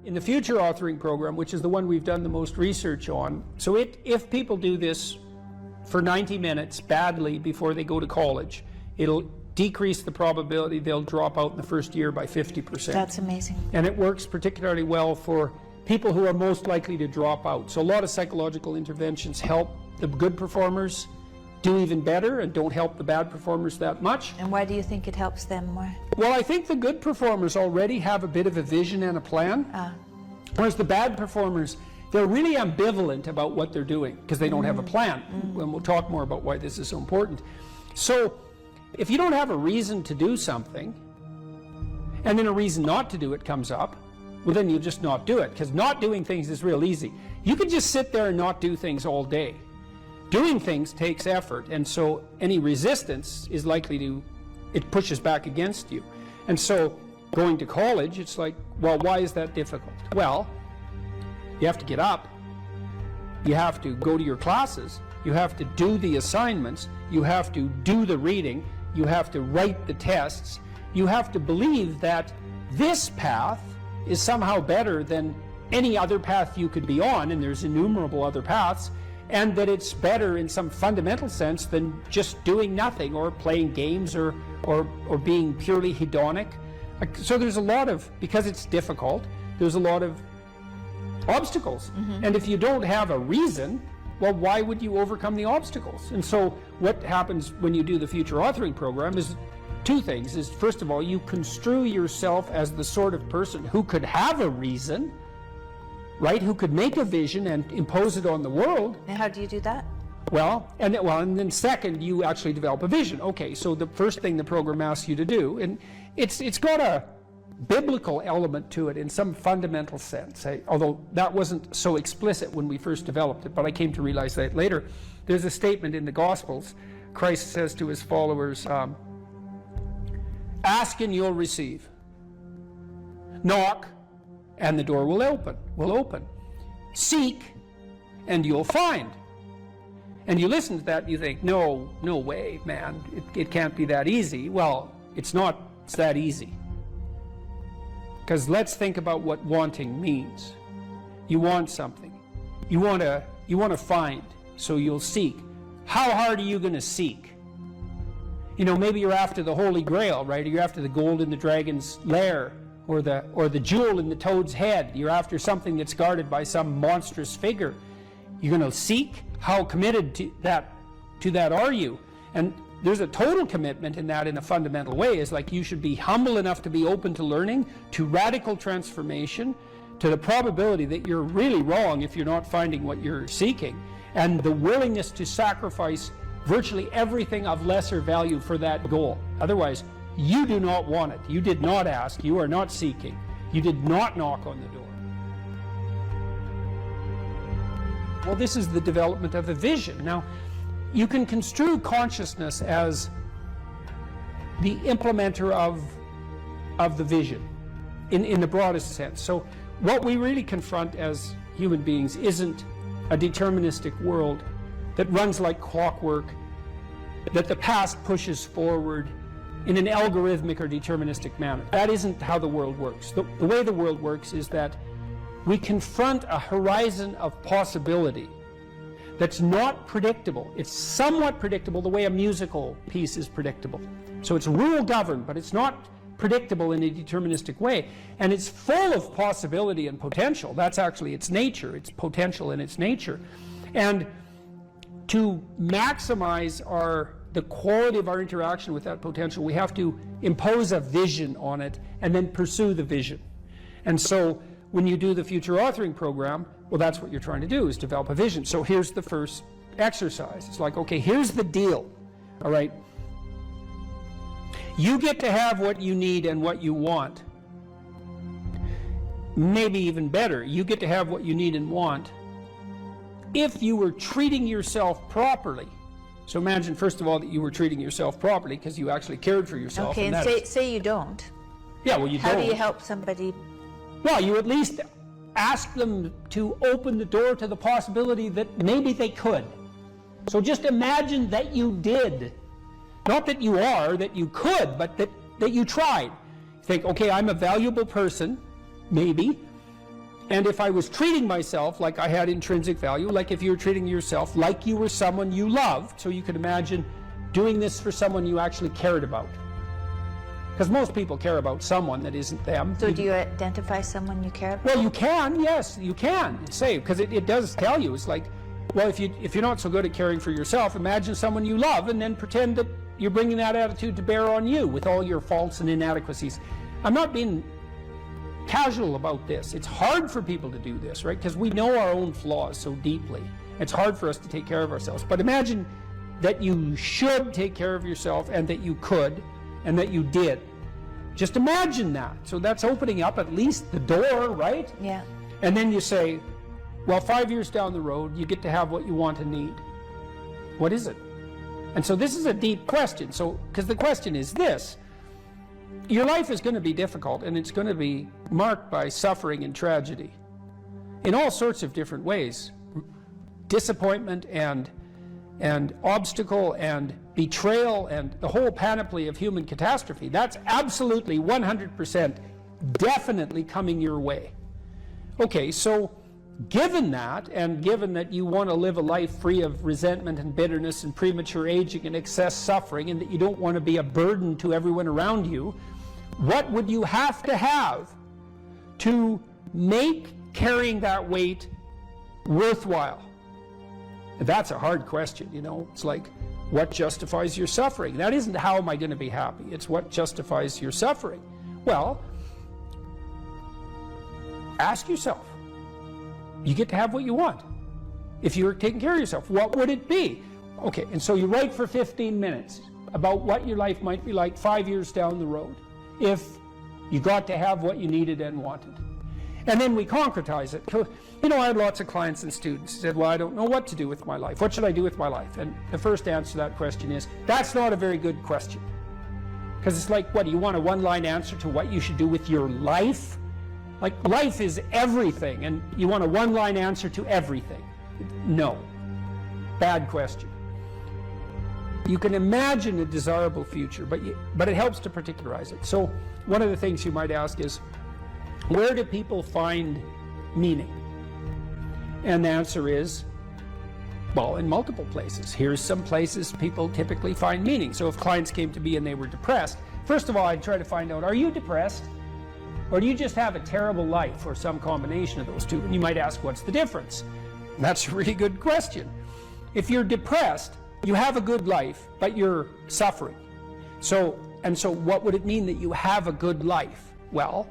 In the future authoring program, which is the one we've done the most research on, so if people do this for 90 minutes badly before they go to college, it'll decrease the probability they'll drop out in the first year by 50%. That's amazing. And it works particularly well for people who are most likely to drop out. So a lot of psychological interventions help the good performers do even better and don't help the bad performers that much. And why do you think it helps them more? Well, I think the good performers already have a bit of a vision and a plan, whereas the bad performers, they're really ambivalent about what they're doing because they don't have a plan. And we'll talk more about why this is so important. So if you don't have a reason to do something, and then a reason not to do it comes up, well, then you just not do it, because not doing things is real easy. You can just sit there and not do things all day. Doing things takes effort, and so any resistance is likely to, it pushes back against you. And so going to college, it's like, well, why is that difficult? Well, you have to get up, you have to go to your classes, you have to do the assignments, you have to do the reading, you have to write the tests, you have to believe that this path is somehow better than any other path you could be on, and there's innumerable other paths, and that it's better in some fundamental sense than just doing nothing or playing games or being purely hedonic. So there's a lot of, because it's difficult, there's a lot of obstacles. And if you don't have a reason, well, why would you overcome the obstacles? And so what happens when you do the future authoring program is two things. Is first of all, you construe yourself as the sort of person who could have a reason, right? Who could make a vision and impose it on the world. And how do you do that? And then second, you actually develop a vision. Okay, so the first thing the program asks you to do, and it's got a biblical element to it in some fundamental sense, although that wasn't so explicit when we first developed it, but I came to realize that later. There's a statement in the Gospels. Christ says to his followers, ask and you'll receive. Knock and the door will open. Seek and you'll find. And you listen to that and you think, no way, man, it can't be that easy. Well, it's that easy. Because let's think about what wanting means. You want something. You want to find, so you'll seek. How hard are you going to seek? You know, maybe you're after the Holy Grail, right? Or you're after the gold in the dragon's lair, or the jewel in the toad's head. You're after something that's guarded by some monstrous figure. You're going to seek? How committed to that are you? And there's a total commitment in that in a fundamental way. Is like you should be humble enough to be open to learning, to radical transformation, to the probability that you're really wrong if you're not finding what you're seeking, and the willingness to sacrifice virtually everything of lesser value for that goal. Otherwise, you do not want it. You did not ask. You are not seeking. You did not knock on the door. Well, this is the development of a vision. Now, you can construe consciousness as the implementer of the vision in the broadest sense. So what we really confront as human beings isn't a deterministic world that runs like clockwork, that the past pushes forward in an algorithmic or deterministic manner. That isn't how the world works. The way the world works is that we confront a horizon of possibility that's not predictable. It's somewhat predictable the way a musical piece is predictable. So it's rule governed, but it's not predictable in a deterministic way. And it's full of possibility and potential. That's actually its nature. It's potential in its nature. And to maximize the quality of our interaction with that potential, we have to impose a vision on it and then pursue the vision. And so when you do the future authoring program, well, that's what you're trying to do, is develop a vision. So here's the first exercise. It's like, okay, here's the deal, all right? You get to have what you need and what you want. Maybe even better, you get to have what you need and want if you were treating yourself properly. So imagine, first of all, that you were treating yourself properly because you actually cared for yourself. Okay, and say you don't. Yeah, well, you don't. How do you help somebody? Well, you at least ask them to open the door to the possibility that maybe they could. So just imagine that you did. Not that you are, that you could, but that you tried. Think, okay, I'm a valuable person, maybe, and if I was treating myself like I had intrinsic value, like if you were treating yourself like you were someone you loved, so you could imagine doing this for someone you actually cared about. Because most people care about someone that isn't them. So do you identify someone you care about? Well, you can, yes, you can say, because it does tell you. It's like, well, if you're not so good at caring for yourself, imagine someone you love and then pretend that you're bringing that attitude to bear on you with all your faults and inadequacies. I'm not being casual about this. It's hard for people to do this, right? Because we know our own flaws so deeply. It's hard for us to take care of ourselves. But imagine that you should take care of yourself and that you could and that you did. Just imagine that. So that's opening up at least the door, right? Yeah. And then you say, well, 5 years down the road, you get to have what you want and need. What is it? And so this is a deep question. So, because the question is this: your life is going to be difficult, and it's going to be marked by suffering and tragedy in all sorts of different ways. Disappointment and and obstacle and betrayal and the whole panoply of human catastrophe, that's absolutely 100% definitely coming your way. Okay, so given that, and given that you want to live a life free of resentment and bitterness and premature aging and excess suffering, and that you don't want to be a burden to everyone around you, what would you have to make carrying that weight worthwhile? That's a hard question, you know. It's like, what justifies your suffering? That isn't how am I going to be happy. It's what justifies your suffering. Well, ask yourself. You get to have what you want. If you're taking care of yourself, what would it be? Okay, and so you write for 15 minutes about what your life might be like 5 years down the road if you got to have what you needed and wanted. And then we concretize it. You know, I had lots of clients and students who said, well, I don't know what to do with my life. What should I do with my life? And the first answer to that question is, that's not a very good question. Because it's like, what, do you want a one-line answer to what you should do with your life? Like, life is everything, and you want a one-line answer to everything. No. Bad question. You can imagine a desirable future, but it helps to particularize it. So one of the things you might ask is, where do people find meaning? And the answer is, well, in multiple places. Here's some places people typically find meaning. So if clients came to me and they were depressed, first of all, I'd try to find out, are you depressed? Or do you just have a terrible life, or some combination of those two? And you might ask, what's the difference? And that's a really good question. If you're depressed, you have a good life, but you're suffering. So what would it mean that you have a good life? Well,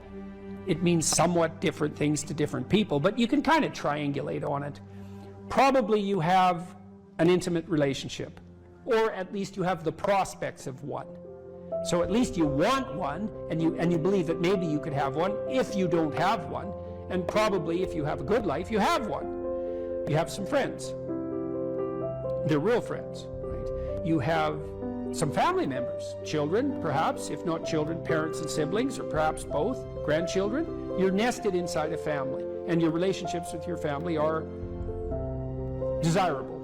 it means somewhat different things to different people, but you can kind of triangulate on it. Probably you have an intimate relationship, or at least you have the prospects of one. So at least you want one, and you believe that maybe you could have one if you don't have one, and probably if you have a good life, you have one. You have some friends. They're real friends, right? You have some family members, children perhaps, if not children, parents and siblings, or perhaps both, grandchildren. You're nested inside a family, and your relationships with your family are desirable.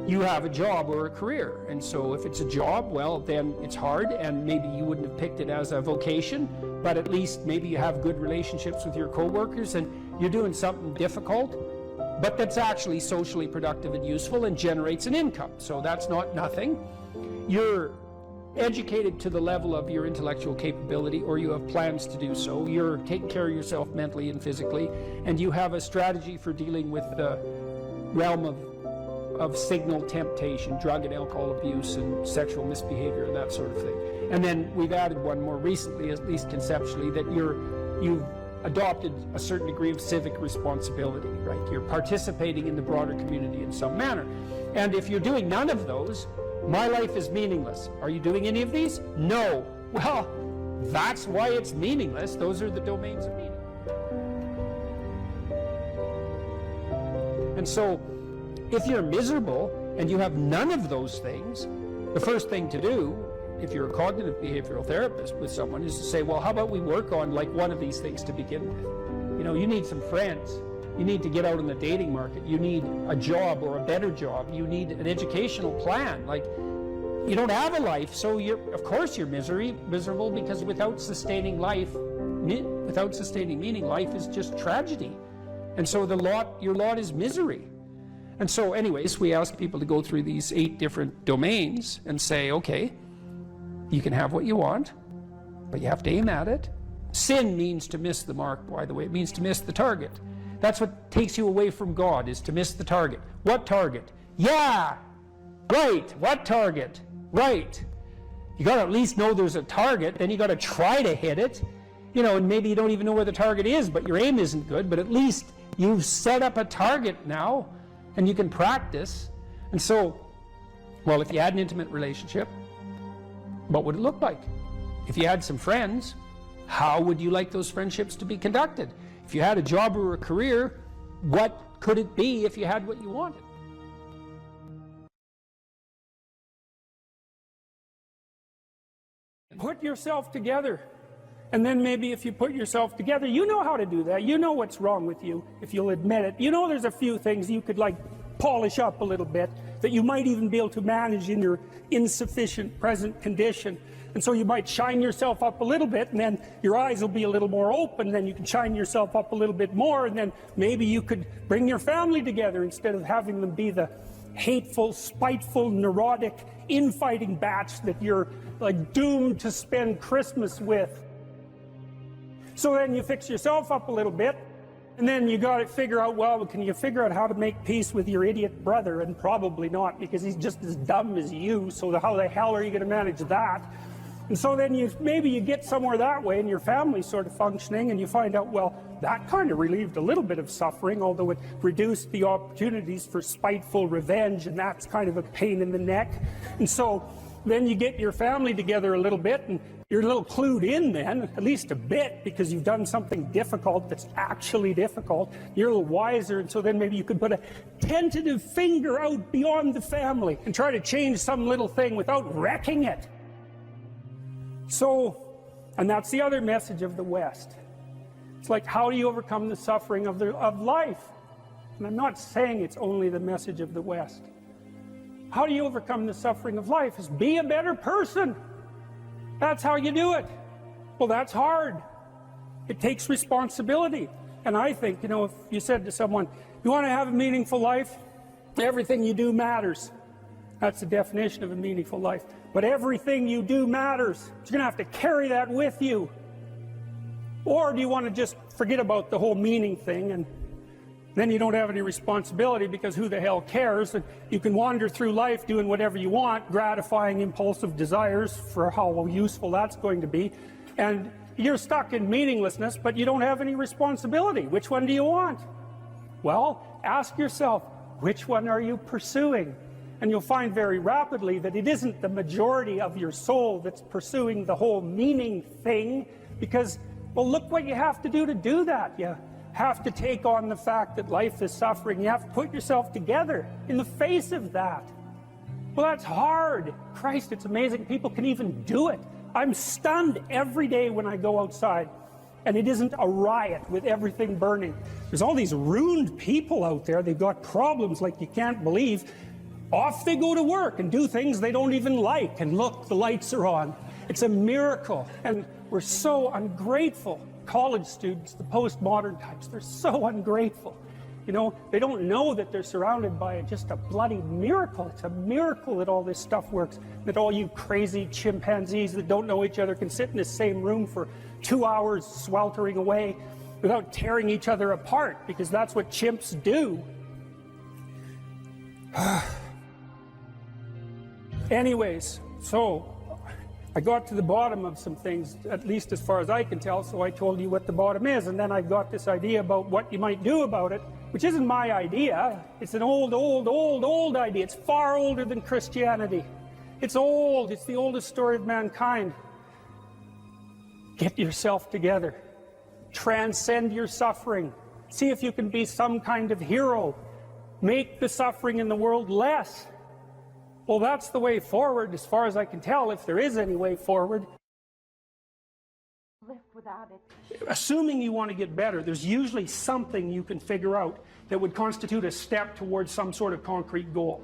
You have a job or a career, and so if it's a job, well, then it's hard, and maybe you wouldn't have picked it as a vocation, but at least maybe you have good relationships with your coworkers, and you're doing something difficult, but that's actually socially productive and useful and generates an income. So that's not nothing. You're educated to the level of your intellectual capability, or you have plans to do so. You're taking care of yourself mentally and physically, and you have a strategy for dealing with the realm of signal temptation, drug and alcohol abuse and sexual misbehavior and that sort of thing. And then we've added one more recently, at least conceptually, that you've adopted a certain degree of civic responsibility, right? You're participating in the broader community in some manner. And if you're doing none of those, my life is meaningless. Are you doing any of these? No. Well, that's why it's meaningless. Those are the domains of meaning. And so, if you're miserable and you have none of those things, the first thing to do, if you're a cognitive behavioral therapist with someone, is to say, well, how about we work on like one of these things to begin with? You know, you need some friends. You need to get out in the dating market. You need a job or a better job. You need an educational plan. Like, you don't have a life, so of course you're miserable, because without sustaining meaning, life is just tragedy. And so your lot is misery. And so anyways, we ask people to go through these 8 different domains and say, okay, you can have what you want, but you have to aim at it. Sin means to miss the mark, by the way. It means to miss the target. That's what takes you away from God, is to miss the target. What target? Yeah, right. What target? Right. You got to at least know there's a target, then you got to try to hit it. You know, and maybe you don't even know where the target is, but your aim isn't good, but at least you've set up a target now, and you can practice. And so, well, if you had an intimate relationship, what would it look like? If you had some friends, how would you like those friendships to be conducted? If you had a job or a career, what could it be if you had what you wanted? Put yourself together. And then maybe if you put yourself together, you know how to do that. You know what's wrong with you, if you'll admit it. You know there's a few things you could like polish up a little bit. that you might even be able to manage in your insufficient present condition. And so you might shine yourself up a little bit, and then your eyes will be a little more open, and then you can shine yourself up a little bit more, and then maybe you could bring your family together instead of having them be the hateful, spiteful, neurotic, infighting batch that you're like doomed to spend Christmas with. So then you fix yourself up a little bit, and then you got to figure out, well, can you figure out how to make peace with your idiot brother? And probably not, because he's just as dumb as you, so how the hell are you going to manage that? And so then maybe you get somewhere that way, and your family's sort of functioning, and you find out, well, that kind of relieved a little bit of suffering, although it reduced the opportunities for spiteful revenge, and that's kind of a pain in the neck. And so then you get your family together a little bit, and you're a little clued in then, at least a bit, because you've done something difficult that's actually difficult. You're a little wiser, and so then maybe you could put a tentative finger out beyond the family and try to change some little thing without wrecking it. So, and that's the other message of the West. It's like, how do you overcome the suffering of life? And I'm not saying it's only the message of the West. How do you overcome the suffering of life? Is be a better person. That's how you do it. Well, that's hard. It takes responsibility. And I think, you know, if you said to someone, you want to have a meaningful life? Everything you do matters. That's the definition of a meaningful life. But everything you do matters. You're going to have to carry that with you. Or do you want to just forget about the whole meaning thing, and then you don't have any responsibility, because who the hell cares? And you can wander through life doing whatever you want, gratifying impulsive desires for how useful that's going to be. And you're stuck in meaninglessness, but you don't have any responsibility. Which one do you want? Well, ask yourself, which one are you pursuing? And you'll find very rapidly that it isn't the majority of your soul that's pursuing the whole meaning thing, because, well, look what you have to do that. You have to take on the fact that life is suffering. You have to put yourself together in the face of that. Well, that's hard. Christ, it's amazing people can even do it. I'm stunned every day when I go outside, and it isn't a riot with everything burning. There's all these ruined people out there. They've got problems like you can't believe. Off they go to work and do things they don't even like, and look, the lights are on. It's a miracle, and we're so ungrateful. College students, the postmodern types, they're so ungrateful. You know, they don't know that they're surrounded by just a bloody miracle. It's a miracle that all this stuff works, that all you crazy chimpanzees that don't know each other can sit in the same room for 2 hours sweltering away without tearing each other apart, because that's what chimps do. Anyways, so I got to the bottom of some things, at least as far as I can tell, so I told you what the bottom is, and then I got this idea about what you might do about it, which isn't my idea. It's an old idea. It's far older than Christianity. It's old. It's the oldest story of mankind. Get yourself together. Transcend your suffering. See if you can be some kind of hero. Make the suffering in the world less. Well, that's the way forward, as far as I can tell, if there is any way forward. Live without it. Assuming you want to get better, there's usually something you can figure out that would constitute a step towards some sort of concrete goal.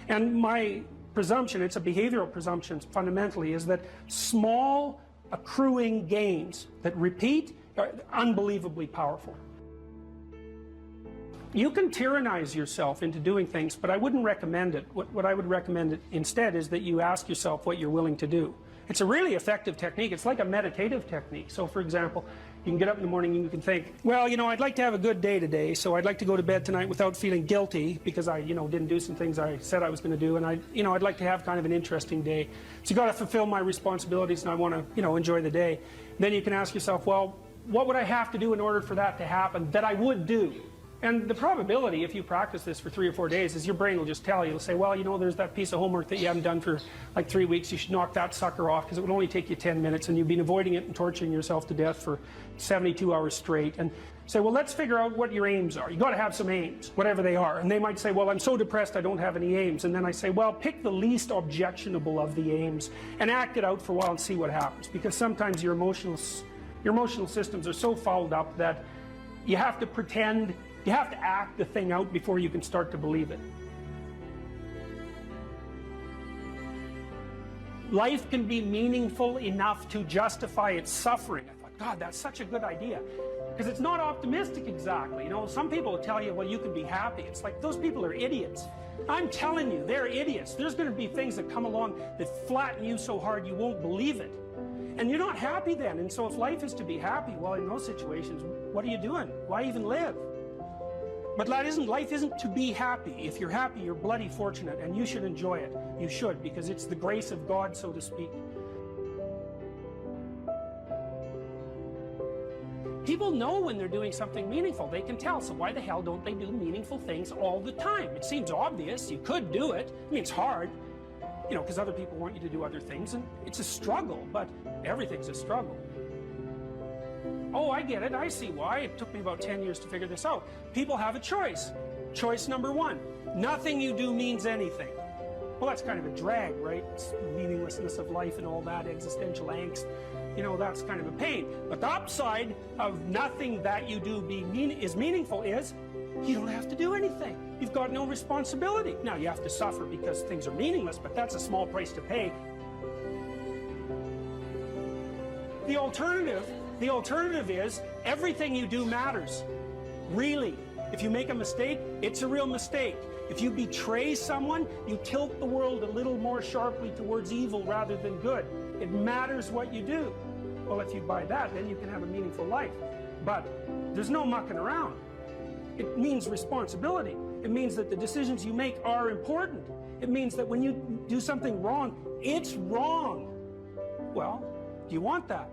And my presumption, it's a behavioral presumption fundamentally, is that small accruing gains that repeat are unbelievably powerful. You can tyrannize yourself into doing things, but I wouldn't recommend it. What I would recommend instead is that you ask yourself what you're willing to do. It's a really effective technique. It's like a meditative technique. So, for example, you can get up in the morning and you can think, well, you know, I'd like to have a good day today, so I'd like to go to bed tonight without feeling guilty because I, you know, didn't do some things I said I was going to do, and I'd like to have kind of an interesting day. So you got to fulfill my responsibilities, and I want to, you know, enjoy the day. Then you can ask yourself, well, what would I have to do in order for that to happen that I would do? And the probability, if you practice this for 3 or 4 days, is your brain will just tell you. It'll say, well, you know, there's that piece of homework that you haven't done for like 3 weeks. You should knock that sucker off because it would only take you 10 minutes and you've been avoiding it and torturing yourself to death for 72 hours straight. And say, well, let's figure out what your aims are. You got to have some aims, whatever they are. And they might say, well, I'm so depressed I don't have any aims. And then I say, well, pick the least objectionable of the aims and act it out for a while and see what happens. Because sometimes your emotional systems are so fouled up that you have to pretend. You have to act the thing out before you can start to believe it. life can be meaningful enough to justify its suffering. I thought, God, that's such a good idea. Because it's not optimistic exactly. You know, some people will tell you, well, you can be happy. It's like, those people are idiots. I'm telling you, they're idiots. There's going to be things that come along that flatten you so hard you won't believe it. And you're not happy then. And so if life is to be happy, well, in those situations, what are you doing? Why even live? But life isn't to be happy. If you're happy, you're bloody fortunate, and you should enjoy it. You should, because it's the grace of God, so to speak. People know when they're doing something meaningful. They can tell. So why the hell don't they do meaningful things all the time? It seems obvious. You could do it. I mean, it's hard, you know, because other people want you to do other things, and it's a struggle, but everything's a struggle. Oh, I get it. I see why. It took me about 10 years to figure this out. People have a choice. Choice number one, nothing you do means anything. Well, that's kind of a drag, right? It's the meaninglessness of life and all that, existential angst. You know, that's kind of a pain. But the upside of nothing that you do is meaningful is you don't have to do anything. You've got no responsibility. Now, you have to suffer because things are meaningless, but that's a small price to pay. The alternative is everything you do matters. Really. If you make a mistake, it's a real mistake. If you betray someone, you tilt the world a little more sharply towards evil rather than good. It matters what you do. Well, if you buy that, then you can have a meaningful life. But there's no mucking around. It means responsibility. It means that the decisions you make are important. It means that when you do something wrong, it's wrong. Well, do you want that?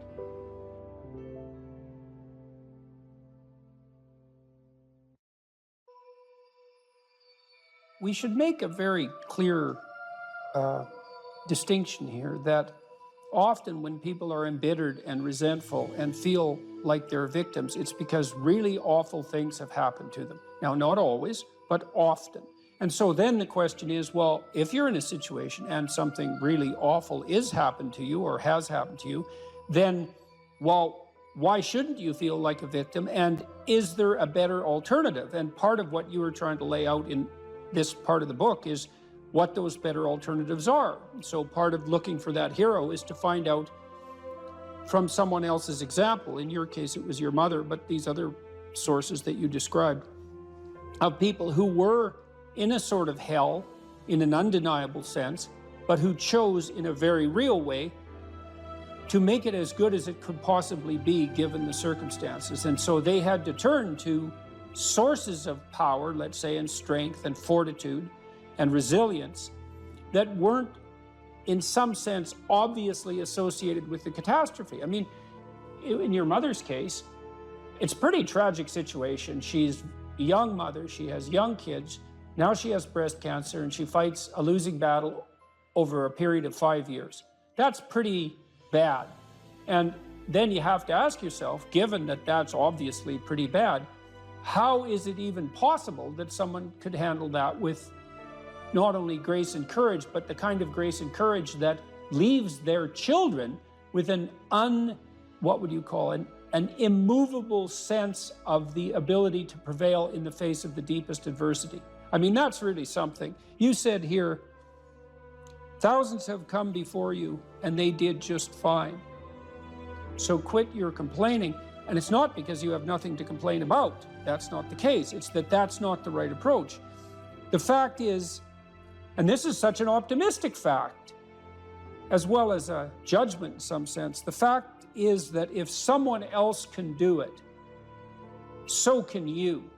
We should make a very clear distinction here that often when people are embittered and resentful and feel like they're victims, it's because really awful things have happened to them. Now, not always, but often. And so then the question is, well, if you're in a situation and something really awful is happened to you or has happened to you, then, well, why shouldn't you feel like a victim? And is there a better alternative? And part of what you were trying to lay out in this part of the book is what those better alternatives are. So part of looking for that hero is to find out from someone else's example. In your case, it was your mother, but these other sources that you described of people who were in a sort of hell in an undeniable sense, but who chose in a very real way to make it as good as it could possibly be given the circumstances. And so they had to turn to sources of power, let's say, and strength and fortitude and resilience that weren't, in some sense, obviously associated with the catastrophe. I mean, in your mother's case, it's a pretty tragic situation. She's a young mother, she has young kids, now she has breast cancer, and she fights a losing battle over a period of 5 years. That's pretty bad. And then you have to ask yourself, given that that's obviously pretty bad, how is it even possible that someone could handle that with not only grace and courage, but the kind of grace and courage that leaves their children with an immovable sense of the ability to prevail in the face of the deepest adversity. I mean, that's really something. You said here, thousands have come before you and they did just fine. So quit your complaining. And it's not because you have nothing to complain about. That's not the case. It's that that's not the right approach. The fact is, and this is such an optimistic fact, as well as a judgment in some sense, the fact is that if someone else can do it, so can you.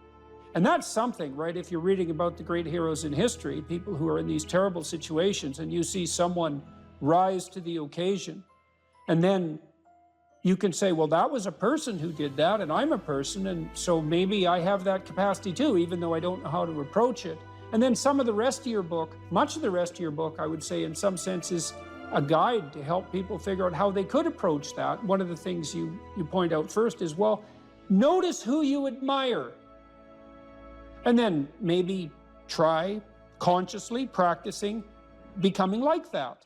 And that's something, right? If you're reading about the great heroes in history, people who are in these terrible situations, and you see someone rise to the occasion, and then you can say, well, that was a person who did that, and I'm a person, and so maybe I have that capacity too, even though I don't know how to approach it. And then some of the rest of your book, much of the rest of your book, I would say in some sense is a guide to help people figure out how they could approach that. One of the things you point out first is, well, notice who you admire. And then maybe try consciously practicing becoming like that.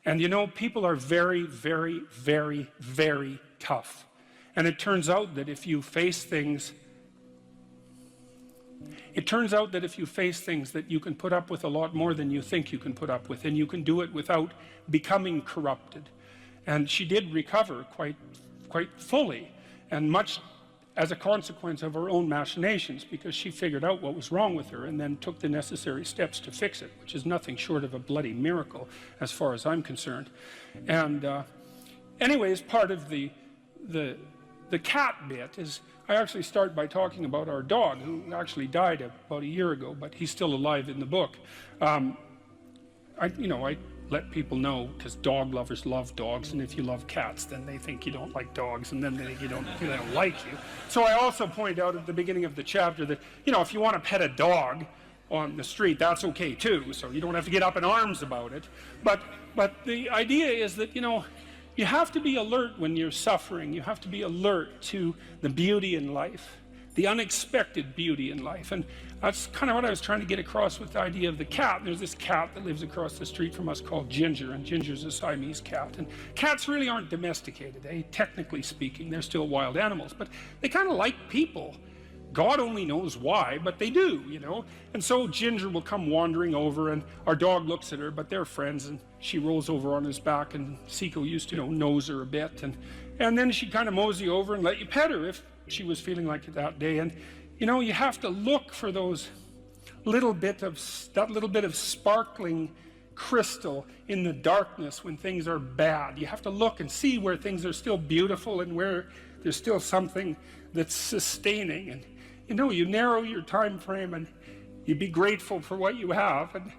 And you know, people are very, very, very, very tough. And it turns out that if you face things It turns out that if you face things, that you can put up with a lot more than you think you can put up with, and you can do it without becoming corrupted. And she did recover quite fully, and much as a consequence of her own machinations, because she figured out what was wrong with her and then took the necessary steps to fix it, which is nothing short of a bloody miracle as far as I'm concerned. And anyways, part of the cat bit is, I actually start by talking about our dog, who actually died about a year ago, but he's still alive in the book. I let people know, because dog lovers love dogs, and if you love cats, then they think you don't like dogs, and then they think they don't like you. So I also point out at the beginning of the chapter that, if you want to pet a dog on the street, that's okay too, so you don't have to get up in arms about it. But the idea is that, you have to be alert when you're suffering. You have to be alert to the beauty in life, the unexpected beauty in life. And that's kind of what I was trying to get across with the idea of the cat. There's this cat that lives across the street from us called Ginger, and Ginger's a Siamese cat. And cats really aren't domesticated, technically speaking. They're still wild animals, but they kind of like people. God only knows why, but they do, And so Ginger will come wandering over, and our dog looks at her, but they're friends, and she rolls over on his back, and Seiko used to, nose her a bit, and then she'd kind of mosey over and let you pet her if she was feeling like it that day. And, you have to look for that little bit of sparkling crystal in the darkness when things are bad. You have to look and see where things are still beautiful and where there's still something that's sustaining. And, you narrow your time frame and you be grateful for what you have, and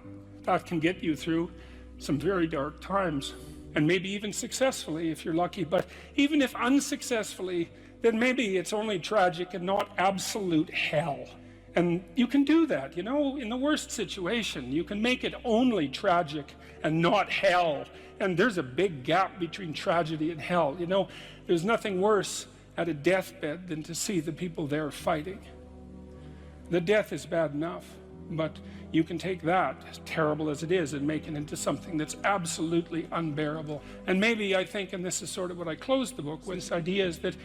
that can get you through some very dark times, and maybe even successfully if you're lucky. But even if unsuccessfully, then maybe it's only tragic and not absolute hell. And you can do that, in the worst situation. You can make it only tragic and not hell. And there's a big gap between tragedy and hell. There's nothing worse at a deathbed than to see the people there fighting. The death is bad enough, but you can take that, as terrible as it is, and make it into something that's absolutely unbearable. And maybe I think, and this is sort of what I closed the book with, this idea is that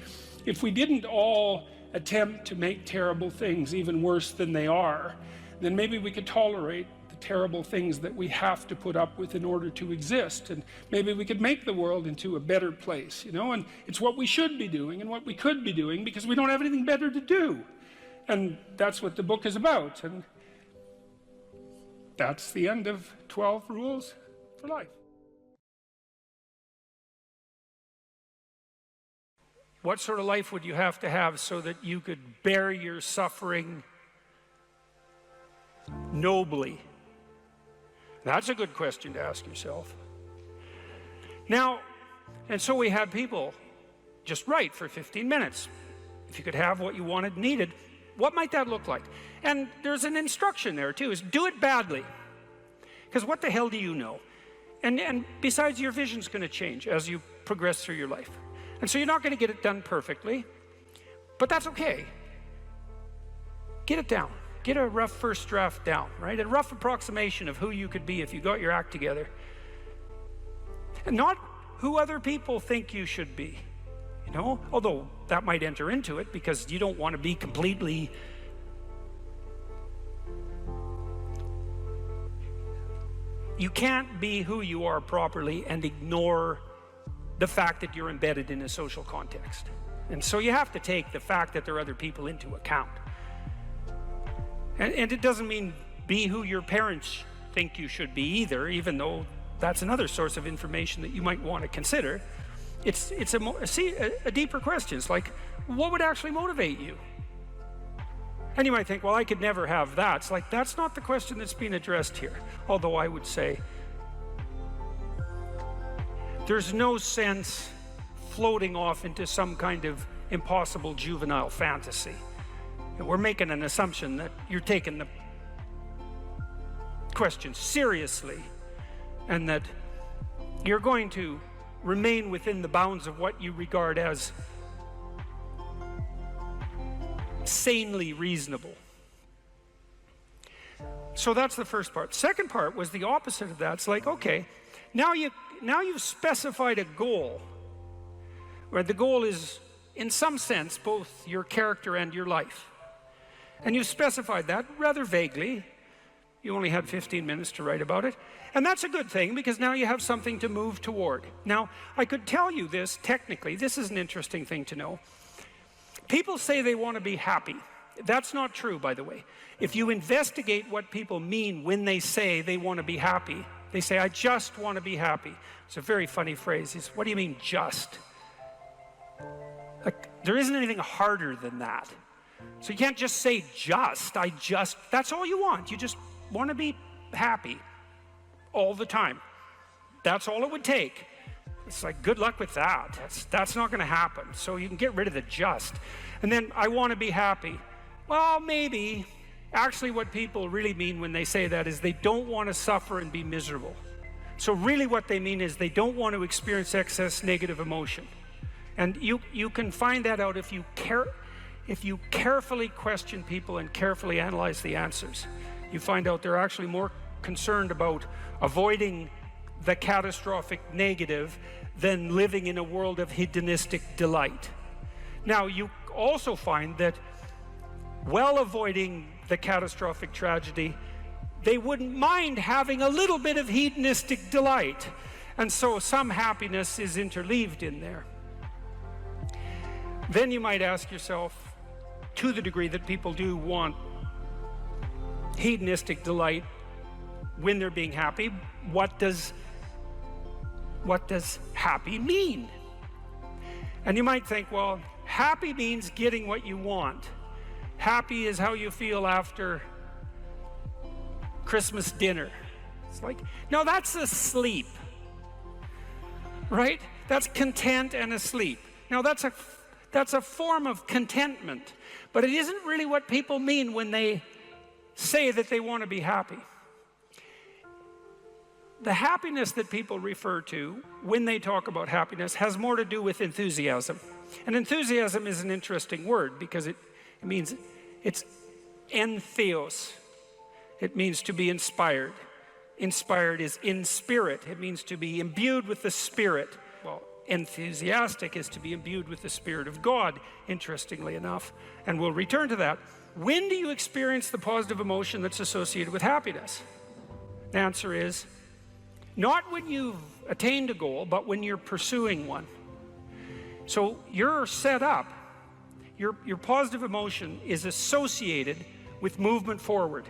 if we didn't all attempt to make terrible things even worse than they are, then maybe we could tolerate the terrible things that we have to put up with in order to exist, and maybe we could make the world into a better place, and it's what we should be doing and what we could be doing, because we don't have anything better to do. And that's what the book is about, and that's the end of 12 Rules for Life. What sort of life would you have to have so that you could bear your suffering nobly? That's a good question to ask yourself. Now, and so we had people just write for 15 minutes. If you could have what you wanted and needed, what might that look like? And there's an instruction there too, is do it badly. Because what the hell do you know? And besides, your vision's going to change as you progress through your life. And so you're not going to get it done perfectly, but that's okay. Get it down. Get a rough first draft down, right? A rough approximation of who you could be if you got your act together. And not who other people think you should be, although that might enter into it, because you don't want to be completely you can't be who you are properly and ignore the fact that you're embedded in a social context. And so you have to take the fact that there are other people into account. And it doesn't mean be who your parents think you should be either, even though that's another source of information that you might want to consider. It's a deeper question. It's like, what would actually motivate you? And you might think, well, I could never have that. It's like, that's not the question that's being addressed here. Although I would say, there's no sense floating off into some kind of impossible juvenile fantasy. And we're making an assumption that you're taking the question seriously, and that you're going to remain within the bounds of what you regard as sanely reasonable. So that's the first part. Second part was the opposite of that. It's like, okay, now you've specified a goal, where the goal is, in some sense, both your character and your life. And you've specified that rather vaguely. You only had 15 minutes to write about it. And that's a good thing, because now you have something to move toward. Now, I could tell you this technically. This is an interesting thing to know. People say they want to be happy. That's not true, by the way. If you investigate what people mean when they say they want to be happy, they say, I just want to be happy. It's a very funny phrase. It's, what do you mean, just? Like, there isn't anything harder than that. So you can't just say just, that's all you want. You just want to be happy all the time. That's all it would take. It's like, good luck with that. That's not going to happen. So you can get rid of the just. And then, I want to be happy. Well, maybe. Actually, what people really mean when they say that is they don't want to suffer and be miserable. So really what they mean is they don't want to experience excess negative emotion. And you can find that out if you carefully question people and carefully analyze the answers. You find out they're actually more concerned about avoiding the catastrophic negative than living in a world of hedonistic delight. Now, you also find that while avoiding the catastrophic tragedy, they wouldn't mind having a little bit of hedonistic delight. And so some happiness is interleaved in there. Then you might ask yourself, to the degree that people do want hedonistic delight when they're being happy, what does happy mean? And you might think, well, happy means getting what you want. Happy is how you feel after Christmas dinner. It's like, no, that's asleep, right? That's content and asleep. Now, that's a form of contentment, but it isn't really what people mean when they say that they want to be happy. The happiness that people refer to when they talk about happiness has more to do with enthusiasm. And enthusiasm is an interesting word because it means, it's entheos. It means to be inspired. Inspired is in spirit. It means to be imbued with the Spirit. Well, enthusiastic is to be imbued with the Spirit of God, interestingly enough. And we'll return to that. When do you experience the positive emotion that's associated with happiness? The answer is, not when you've attained a goal, but when you're pursuing one. So you're set up, your positive emotion is associated with movement forward.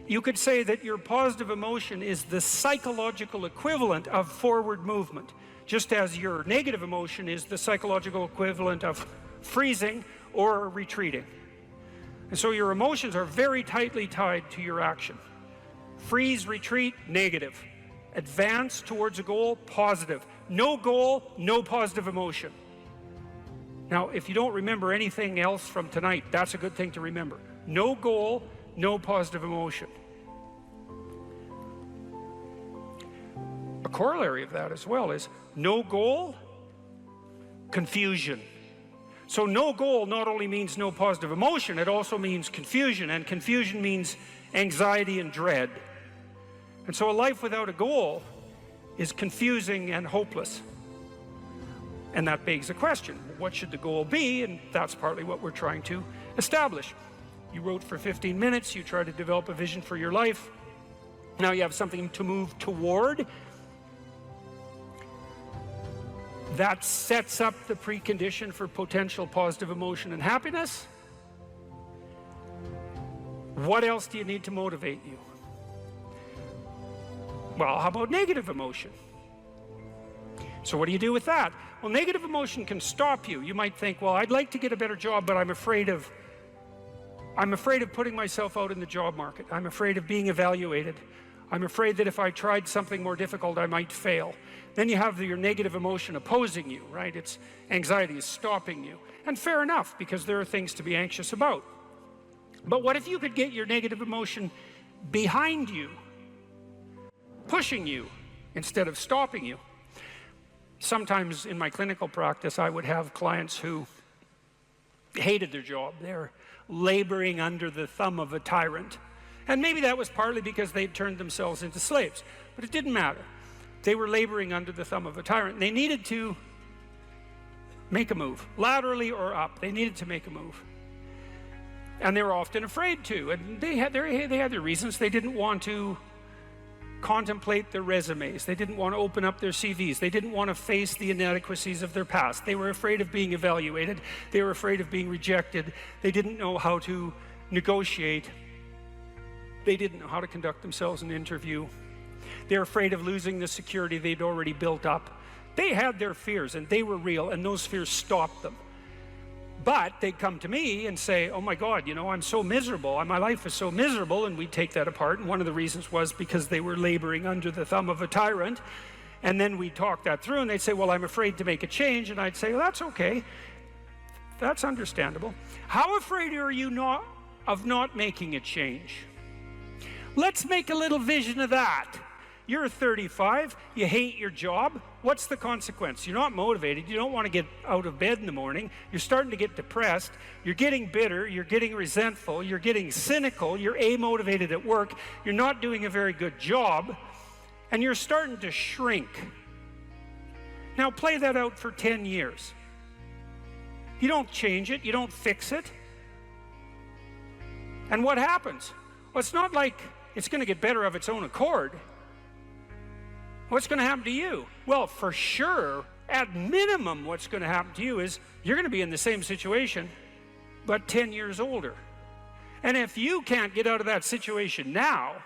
You could say that your positive emotion is the psychological equivalent of forward movement, just as your negative emotion is the psychological equivalent of freezing or retreating. And so your emotions are very tightly tied to your action. Freeze, retreat, negative. Advance towards a goal, positive. No goal, no positive emotion. Now, if you don't remember anything else from tonight, that's a good thing to remember. No goal, no positive emotion. A corollary of that as well is no goal, confusion. So no goal not only means no positive emotion, it also means confusion, and confusion means anxiety and dread. And so a life without a goal is confusing and hopeless. And that begs a question, what should the goal be? And that's partly what we're trying to establish. You wrote for 15 minutes, you try to develop a vision for your life. Now you have something to move toward. That sets up the precondition for potential positive emotion and happiness. What else do you need to motivate you? Well, how about negative emotion? So what do you do with that? Well, negative emotion can stop you. You might think, well, I'd like to get a better job, but I'm afraid of putting myself out in the job market. I'm afraid of being evaluated. I'm afraid that if I tried something more difficult, I might fail. Then you have your negative emotion opposing you, right? It's anxiety is stopping you. And fair enough, because there are things to be anxious about. But what if you could get your negative emotion behind you, pushing you instead of stopping you? Sometimes in my clinical practice, I would have clients who hated their job. They're laboring under the thumb of a tyrant. And maybe that was partly because they'd turned themselves into slaves, but it didn't matter. They were laboring under the thumb of a tyrant. They needed to make a move, laterally or up. They needed to make a move. And they were often afraid to, and they had their reasons. They didn't want to contemplate their resumes. They didn't want to open up their CVs. They didn't want to face the inadequacies of their past. They were afraid of being evaluated. They were afraid of being rejected. They didn't know how to negotiate. They didn't know how to conduct themselves in an interview. They're afraid of losing the security they'd already built up. They had their fears, and they were real, and those fears stopped them. But they'd come to me and say, oh my God, you know, I'm so miserable. My life is so miserable. And we'd take that apart. And one of the reasons was because they were laboring under the thumb of a tyrant. And then we'd talk that through, and they'd say, well, I'm afraid to make a change. And I'd say, well, that's okay. That's understandable. How afraid are you of not making a change? Let's make a little vision of that. You're 35, you hate your job. What's the consequence? You're not motivated, you don't want to get out of bed in the morning, you're starting to get depressed, you're getting bitter, you're getting resentful, you're getting cynical, you're amotivated at work, you're not doing a very good job, and you're starting to shrink. Now play that out for 10 years. You don't change it, you don't fix it. And what happens? Well, it's not like it's going to get better of its own accord. What's going to happen to you? Well, for sure, at minimum, what's going to happen to you is you're going to be in the same situation, but 10 years older. And if you can't get out of that situation now,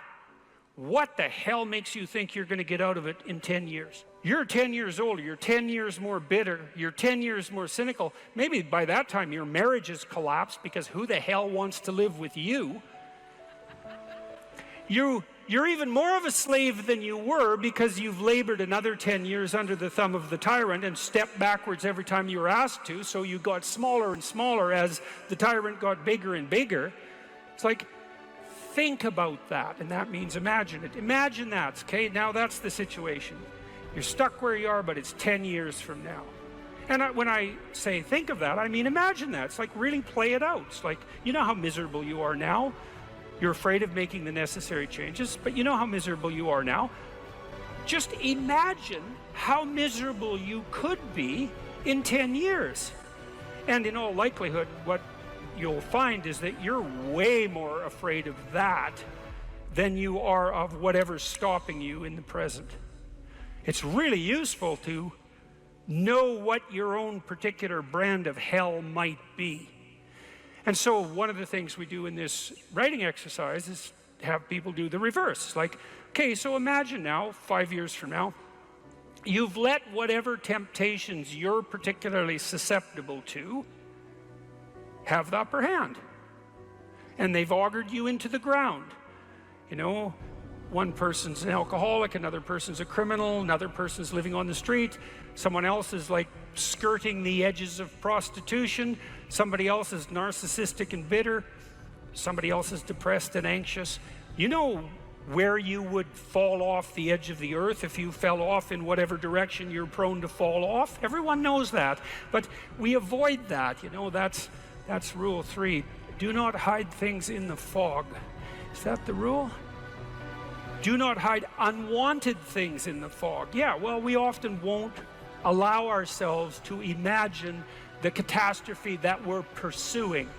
what the hell makes you think you're going to get out of it in 10 years? You're 10 years older, you're 10 years more bitter, you're 10 years more cynical. Maybe by that time your marriage has collapsed because who the hell wants to live with you? You're even more of a slave than you were because you've labored another 10 years under the thumb of the tyrant and stepped backwards every time you were asked to, so you got smaller and smaller as the tyrant got bigger and bigger. It's like, think about that, and that means imagine it. Imagine that, okay? Now that's the situation. You're stuck where you are, but it's 10 years from now. And when I say think of that, I mean imagine that. It's like really play it out. It's like, you know how miserable you are now? You're afraid of making the necessary changes, but you know how miserable you are now. Just imagine how miserable you could be in 10 years. And in all likelihood, what you'll find is that you're way more afraid of that than you are of whatever's stopping you in the present. It's really useful to know what your own particular brand of hell might be. And so one of the things we do in this writing exercise is have people do the reverse. Like, okay, so imagine now, 5 years from now, you've let whatever temptations you're particularly susceptible to have the upper hand. And they've augured you into the ground. You know, one person's an alcoholic, another person's a criminal, another person's living on the street, someone else is like skirting the edges of prostitution, somebody else is narcissistic and bitter, somebody else is depressed and anxious. You know where you would fall off the edge of the earth if you fell off in whatever direction you're prone to fall off. Everyone knows that, but we avoid that. You know, that's rule 3. Do not hide things in the fog. Is that the rule? Do not hide unwanted things in the fog. Yeah, well, we often won't allow ourselves to imagine the catastrophe that we're pursuing,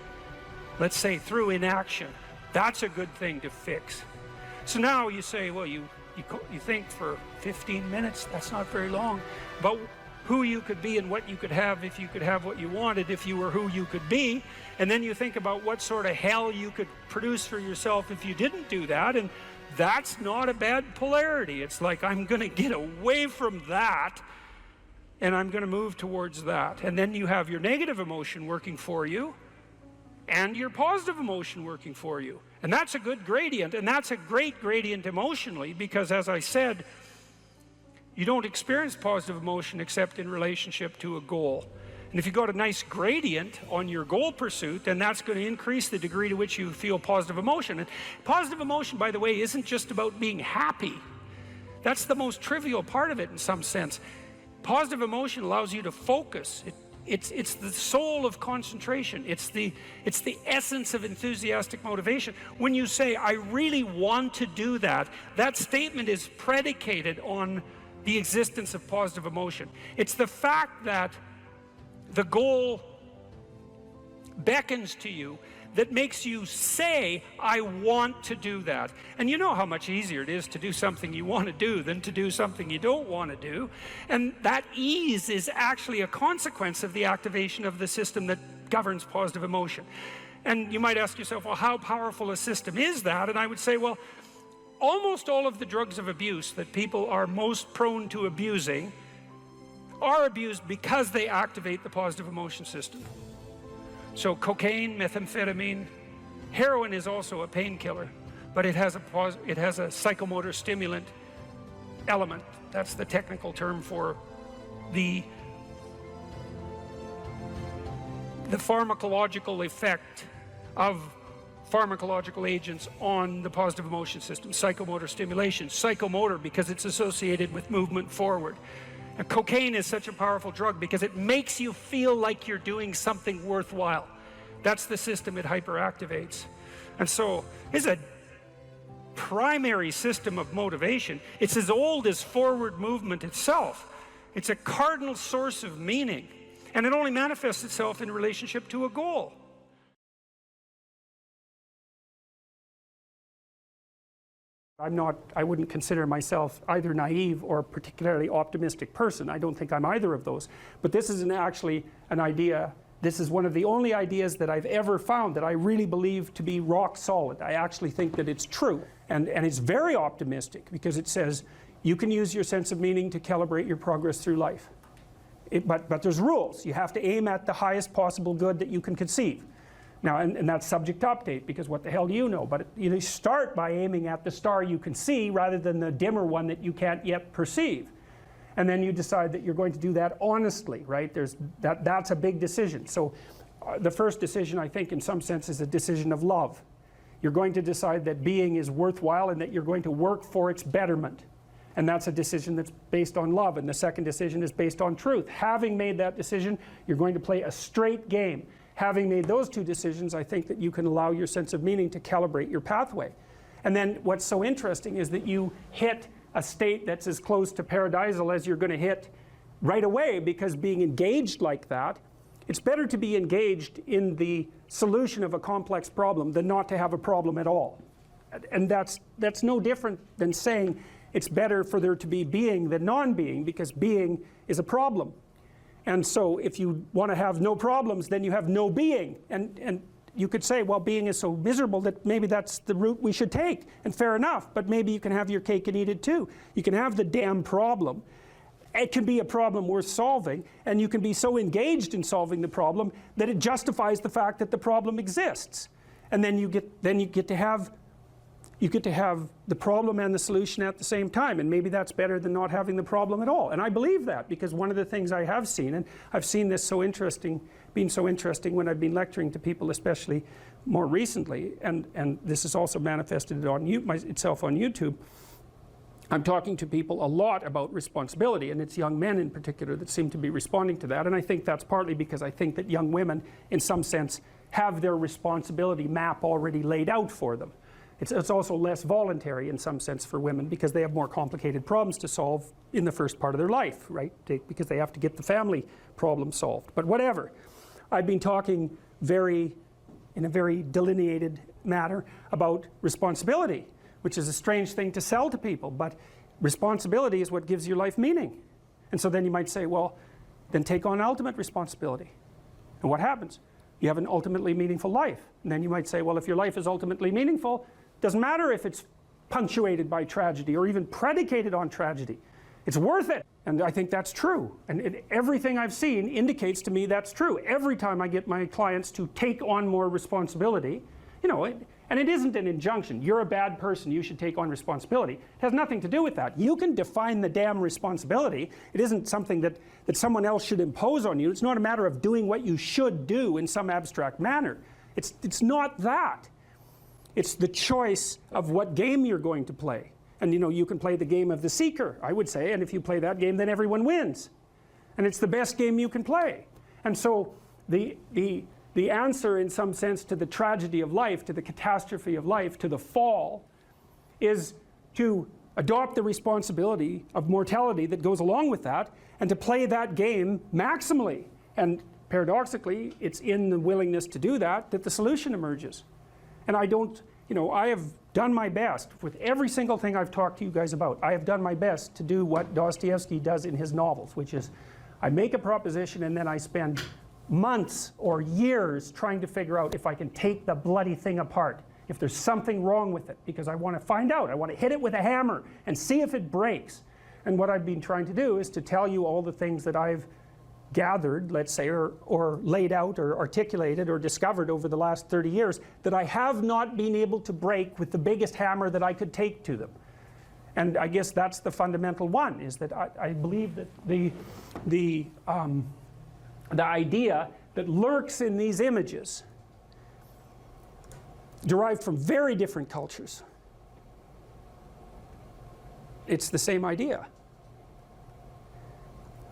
let's say through inaction. That's a good thing to fix. So now you say, well, you think for 15 minutes, that's not very long, about who you could be and what you could have if you could have what you wanted, if you were who you could be. And then you think about what sort of hell you could produce for yourself if you didn't do that. And that's not a bad polarity. It's like, I'm going to get away from that and I'm going to move towards that. And then you have your negative emotion working for you and your positive emotion working for you. And that's a good gradient, and that's a great gradient emotionally, because as I said, you don't experience positive emotion except in relationship to a goal. And if you got a nice gradient on your goal pursuit, then that's going to increase the degree to which you feel positive emotion. And positive emotion, by the way, isn't just about being happy. That's the most trivial part of it in some sense. Positive emotion allows you to focus. It's the soul of concentration. It's the essence of enthusiastic motivation. When you say, I really want to do that, that statement is predicated on the existence of positive emotion. It's the fact that the goal beckons to you, that makes you say, I want to do that. And you know how much easier it is to do something you want to do than to do something you don't want to do. And that ease is actually a consequence of the activation of the system that governs positive emotion. And you might ask yourself, well, how powerful a system is that? And I would say, well, almost all of the drugs of abuse that people are most prone to abusing are abused because they activate the positive emotion system. So cocaine, methamphetamine, heroin is also a painkiller, but it has a psychomotor stimulant element. That's the technical term for the pharmacological effect of pharmacological agents on the positive emotion system. Psychomotor stimulation. Psychomotor because it's associated with movement forward. And cocaine is such a powerful drug because it makes you feel like you're doing something worthwhile. That's the system it hyperactivates. And so it's a primary system of motivation. It's as old as forward movement itself. It's a cardinal source of meaning. And it only manifests itself in relationship to a goal. I wouldn't consider myself either naive or a particularly optimistic person. I don't think I'm either of those. But this is actually an idea, this is one of the only ideas that I've ever found that I really believe to be rock solid. I actually think that it's true. And it's very optimistic because it says you can use your sense of meaning to calibrate your progress through life. But there's rules. You have to aim at the highest possible good that you can conceive. Now, and that's subject to update, because what the hell do you know? But you start by aiming at the star you can see rather than the dimmer one that you can't yet perceive. And then you decide that you're going to do that honestly, right? That's a big decision. So the first decision, I think, in some sense, is a decision of love. You're going to decide that being is worthwhile and that you're going to work for its betterment. And that's a decision that's based on love. And the second decision is based on truth. Having made that decision, you're going to play a straight game. Having made those two decisions, I think that you can allow your sense of meaning to calibrate your pathway. And then what's so interesting is that you hit a state that's as close to paradisal as you're going to hit right away, because being engaged like that, it's better to be engaged in the solution of a complex problem than not to have a problem at all. And that's no different than saying it's better for there to be being than non-being, because being is a problem. And so if you want to have no problems, then you have no being. And you could say, well, being is so miserable that maybe that's the route we should take. And fair enough, but maybe you can have your cake and eat it too. You can have the damn problem. It can be a problem worth solving, and you can be so engaged in solving the problem that it justifies the fact that the problem exists. And then you get to have the problem and the solution at the same time, and maybe that's better than not having the problem at all. And I believe that, because one of the things I have seen, and I've seen this being so interesting when I've been lecturing to people, especially more recently, and this is also manifested itself on YouTube. I'm talking to people a lot about responsibility, and it's young men in particular that seem to be responding to that. And I think that's partly because I think that young women, in some sense, have their responsibility map already laid out for them. It's also less voluntary in some sense for women, because they have more complicated problems to solve in the first part of their life, right? Because they have to get the family problem solved. But whatever. I've been talking in a very delineated manner about responsibility, which is a strange thing to sell to people, but responsibility is what gives your life meaning. And so then you might say, well, then take on ultimate responsibility. And what happens? You have an ultimately meaningful life. And then you might say, well, if your life is ultimately meaningful, doesn't matter if it's punctuated by tragedy or even predicated on tragedy. It's worth it. And I think that's true. And everything I've seen indicates to me that's true. Every time I get my clients to take on more responsibility, and it isn't an injunction. You're a bad person, you should take on responsibility. It has nothing to do with that. You can define the damn responsibility. It isn't something that someone else should impose on you. It's not a matter of doing what you should do in some abstract manner. It's not that. It's the choice of what game you're going to play. And you can play the game of the seeker, I would say, and if you play that game, then everyone wins. And it's the best game you can play. And so the answer, in some sense, to the tragedy of life, to the catastrophe of life, to the fall, is to adopt the responsibility of mortality that goes along with that, and to play that game maximally. And paradoxically, it's in the willingness to do that that the solution emerges. And I don't, you know, I have done my best with every single thing I've talked to you guys about. I have done my best to do what Dostoevsky does in his novels, which is I make a proposition and then I spend months or years trying to figure out if I can take the bloody thing apart, if there's something wrong with it, because I want to find out. I want to hit it with a hammer and see if it breaks. And what I've been trying to do is to tell you all the things that I've gathered, let's say, or laid out or articulated or discovered over the last 30 years that I have not been able to break with the biggest hammer that I could take to them. And I guess that's the fundamental one, is that I believe that the idea that lurks in these images, derived from very different cultures, it's the same idea.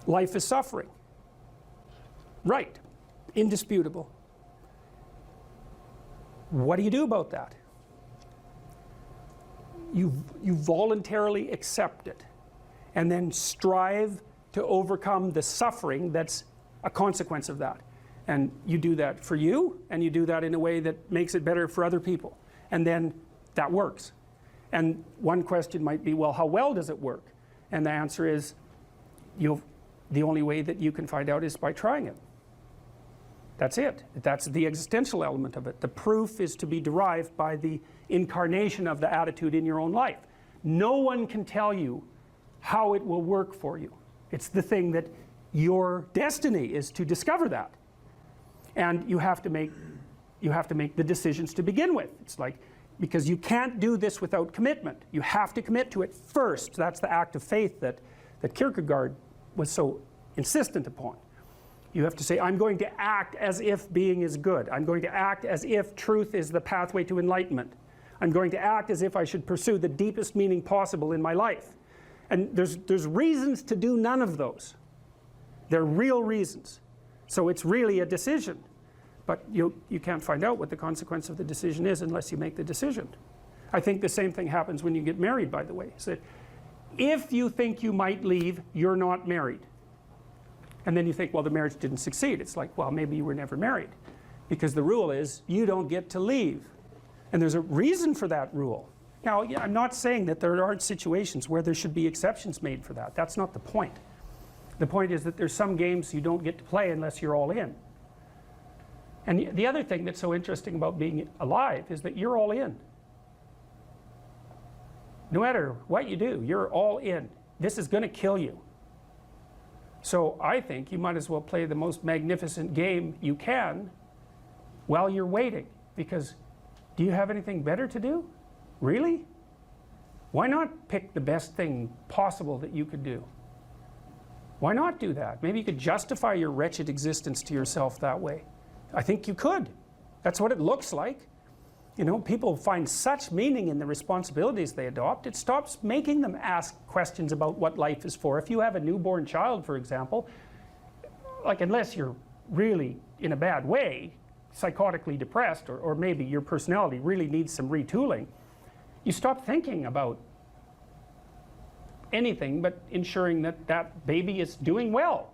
Life is suffering. Right, indisputable. What do you do about that? You voluntarily accept it and then strive to overcome the suffering that's a consequence of that. And you do that for you, and you do that in a way that makes it better for other people. And then that works. And one question might be, well, how well does it work? And the answer is, the only way that you can find out is by trying it. That's it. That's the existential element of it. The proof is to be derived by the incarnation of the attitude in your own life. No one can tell you how it will work for you. It's the thing that your destiny is to discover that. And you have to make the decisions to begin with. It's like, because you can't do this without commitment. You have to commit to it first. That's the act of faith that Kierkegaard was so insistent upon. You have to say, I'm going to act as if being is good. I'm going to act as if truth is the pathway to enlightenment. I'm going to act as if I should pursue the deepest meaning possible in my life. And there's reasons to do none of those. They're real reasons. So it's really a decision. But you can't find out what the consequence of the decision is unless you make the decision. I think the same thing happens when you get married, by the way. So if you think you might leave, you're not married. And then you think, well, the marriage didn't succeed. It's like, well, maybe you were never married. Because the rule is, you don't get to leave. And there's a reason for that rule. Now, I'm not saying that there aren't situations where there should be exceptions made for that. That's not the point. The point is that there's some games you don't get to play unless you're all in. And the other thing that's so interesting about being alive is that you're all in. No matter what you do, you're all in. This is going to kill you. So I think you might as well play the most magnificent game you can while you're waiting. Because do you have anything better to do? Really? Why not pick the best thing possible that you could do? Why not do that? Maybe you could justify your wretched existence to yourself that way. I think you could. That's what it looks like. You know, people find such meaning in the responsibilities they adopt, it stops making them ask questions about what life is for. If you have a newborn child, for example, like, unless you're really in a bad way, psychotically depressed, or maybe your personality really needs some retooling, you stop thinking about anything but ensuring that that baby is doing well.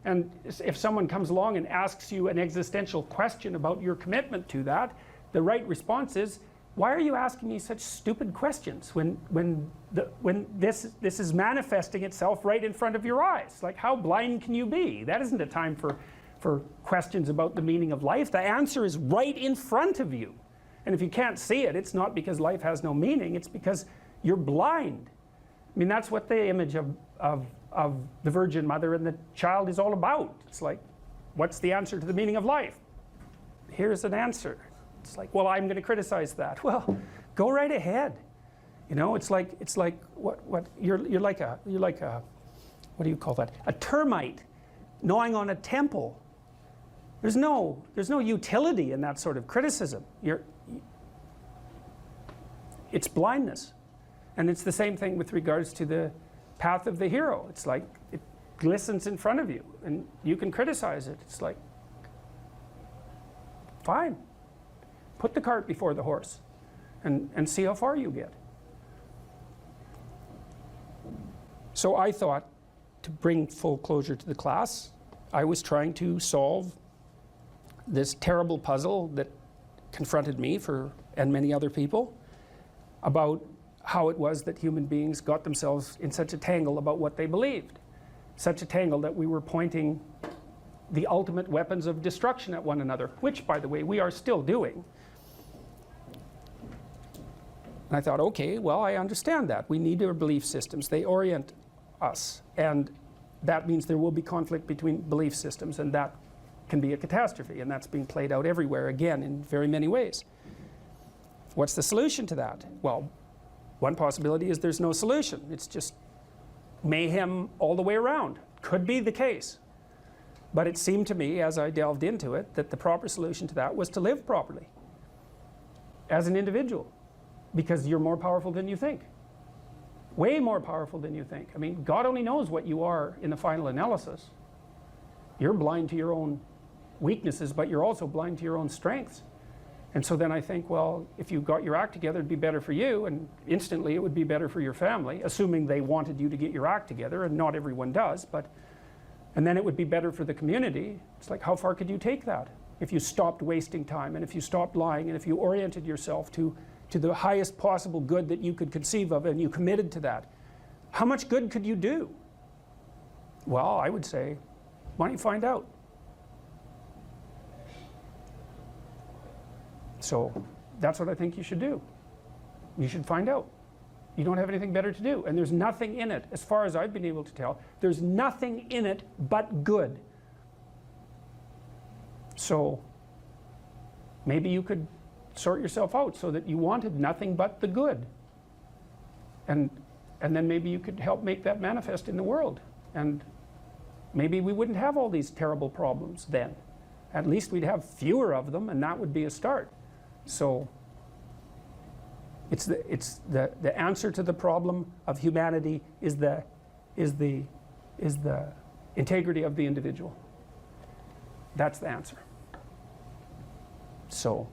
And if someone comes along and asks you an existential question about your commitment to that, the right response is, why are you asking me such stupid questions when this is manifesting itself right in front of your eyes? Like, how blind can you be? That isn't a time for questions about the meaning of life. The answer is right in front of you. And if you can't see it, it's not because life has no meaning, it's because you're blind. I mean, that's what the image of the Virgin Mother and the child is all about. It's like, what's the answer to the meaning of life? Here's an answer. It's like, well, I'm going to criticize that. Well, go right ahead. You know, it's like what you're like a what do you call that? A termite gnawing on a temple. There's no utility in that sort of criticism. It's blindness. And it's the same thing with regards to the path of the hero. It's like it glistens in front of you and you can criticize it. It's like, fine. Put the cart before the horse and see how far you get. So I thought, to bring full closure to the class, I was trying to solve this terrible puzzle that confronted me and many other people about how it was that human beings got themselves in such a tangle about what they believed. Such a tangle that we were pointing the ultimate weapons of destruction at one another, which, by the way, we are still doing. And I thought, okay, well, I understand that. We need our belief systems. They orient us. And that means there will be conflict between belief systems, and that can be a catastrophe. And that's being played out everywhere, again, in very many ways. What's the solution to that? Well, one possibility is there's no solution. It's just mayhem all the way around. Could be the case. But it seemed to me, as I delved into it, that the proper solution to that was to live properly as an individual, because you're more powerful than you think. Way more powerful than you think. I mean, God only knows what you are in the final analysis. You're blind to your own weaknesses, but you're also blind to your own strengths. And so then I think, well, if you got your act together, it'd be better for you, and instantly it would be better for your family, assuming they wanted you to get your act together, and not everyone does, and then it would be better for the community. It's like, how far could you take that? If you stopped wasting time, and if you stopped lying, and if you oriented yourself to the highest possible good that you could conceive of, and you committed to that, how much good could you do? Well, I would say, why don't you find out? So that's what I think you should do. You should find out. You don't have anything better to do. And there's nothing in it, as far as I've been able to tell, there's nothing in it but good. So maybe you could sort yourself out so that you wanted nothing but the good. And then maybe you could help make that manifest in the world. And maybe we wouldn't have all these terrible problems then. At least we'd have fewer of them, and that would be a start. So it's the answer to the problem of humanity is the integrity of the individual. That's the answer. So,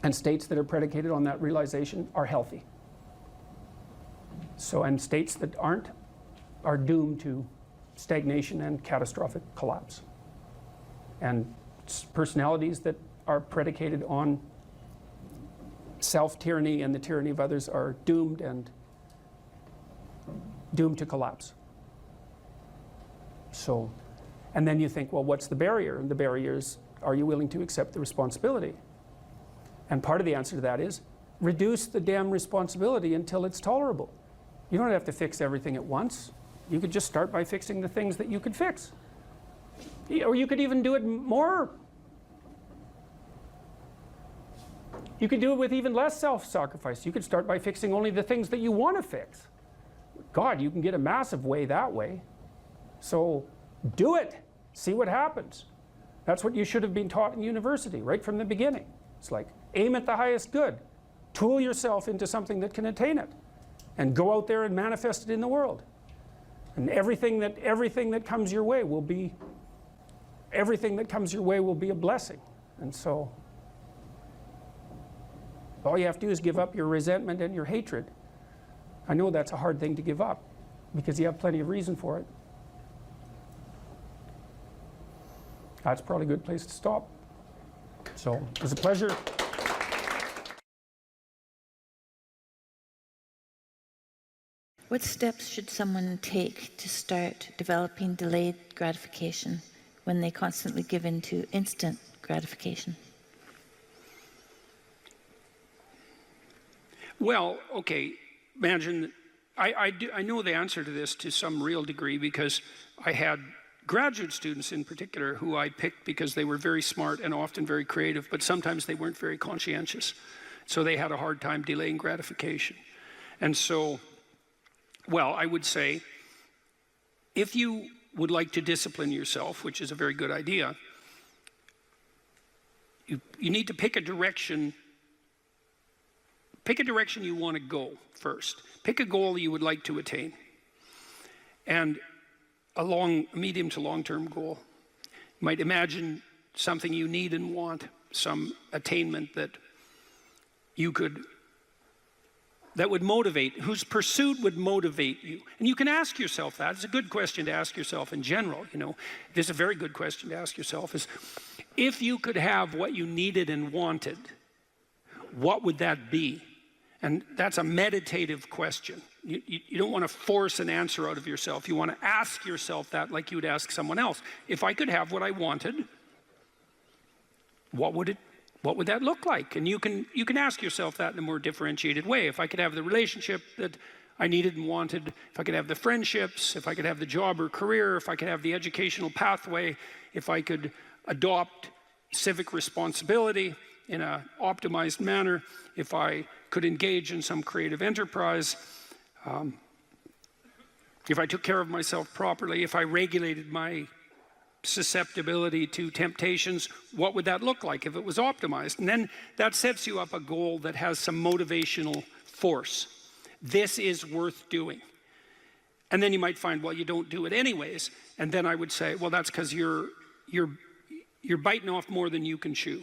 and states that are predicated on that realization are healthy. So, and states that aren't are doomed to stagnation and catastrophic collapse. And personalities that are predicated on self-tyranny and the tyranny of others are doomed to collapse. So, and then you think, well, what's the barrier? And the barrier is, are you willing to accept the responsibility? And part of the answer to that is, reduce the damn responsibility until it's tolerable. You don't have to fix everything at once. You could just start by fixing the things that you could fix. Or you could even do it more. You could do it with even less self-sacrifice. You could start by fixing only the things that you want to fix. God, you can get a massive way that way. So do it. See what happens. That's what you should have been taught in university right from the beginning. It's like, aim at the highest good. Tool yourself into something that can attain it. And go out there and manifest it in the world. And everything that comes your way will be a blessing. And so all you have to do is give up your resentment and your hatred. I know that's a hard thing to give up because you have plenty of reason for it. That's probably a good place to stop. So it was a pleasure. What steps should someone take to start developing delayed gratification when they constantly give in to instant gratification? Well, okay, imagine, I know the answer to this to some real degree because I had graduate students in particular who I picked because they were very smart and often very creative, but sometimes they weren't very conscientious. So they had a hard time delaying gratification. And so, well, I would say, if you would like to discipline yourself, which is a very good idea, you need to pick a direction. Pick a direction you want to go first. Pick a goal you would like to attain. And a medium to long-term goal. You might imagine something you need and want, some attainment that you could that would motivate, whose pursuit would motivate you? And you can ask yourself that. It's a good question to ask yourself in general, you know. This is a very good question to ask yourself is, if you could have what you needed and wanted, what would that be? And that's a meditative question. You don't want to force an answer out of yourself. You want to ask yourself that like you would ask someone else. If I could have what I wanted, what would that look like? And you can ask yourself that in a more differentiated way. If I could have the relationship that I needed and wanted, if I could have the friendships, if I could have the job or career, if I could have the educational pathway, if I could adopt civic responsibility in an optimized manner, if I could engage in some creative enterprise, if I took care of myself properly, if I regulated my susceptibility to temptations, what would that look like if it was optimized? And then that sets you up a goal that has some motivational force. This is worth doing. And then you might find, well, you don't do it anyways. And then I would say, well, that's because you're biting off more than you can chew.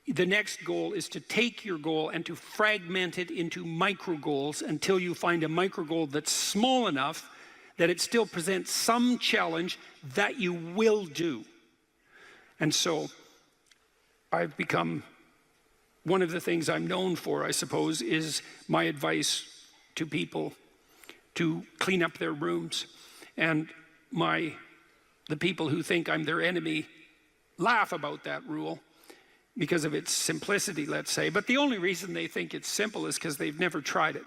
The next goal is to take your goal and to fragment it into micro goals until you find a micro goal that's small enough that it still presents some challenge that you will do. And so I've become, one of the things I'm known for, I suppose, is my advice to people to clean up their rooms. And the people who think I'm their enemy laugh about that rule because of its simplicity, let's say. But the only reason they think it's simple is because they've never tried it.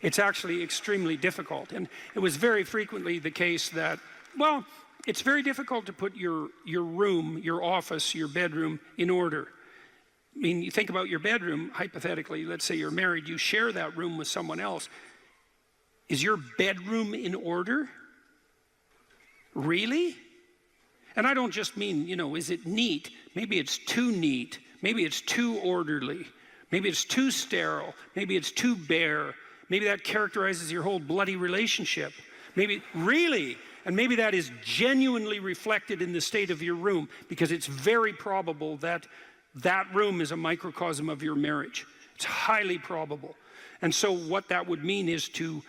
It's actually extremely difficult. And it was very frequently the case that, well, it's very difficult to put your room, your office, your bedroom in order. I mean, you think about your bedroom, hypothetically, let's say you're married, you share that room with someone else. Is your bedroom in order? Really? And I don't just mean, you know, is it neat? Maybe it's too neat. Maybe it's too orderly. Maybe it's too sterile. Maybe it's too bare. Maybe that characterizes your whole bloody relationship. Maybe, really? And maybe that is genuinely reflected in the state of your room, because it's very probable that that room is a microcosm of your marriage. It's highly probable. And so what that would mean is to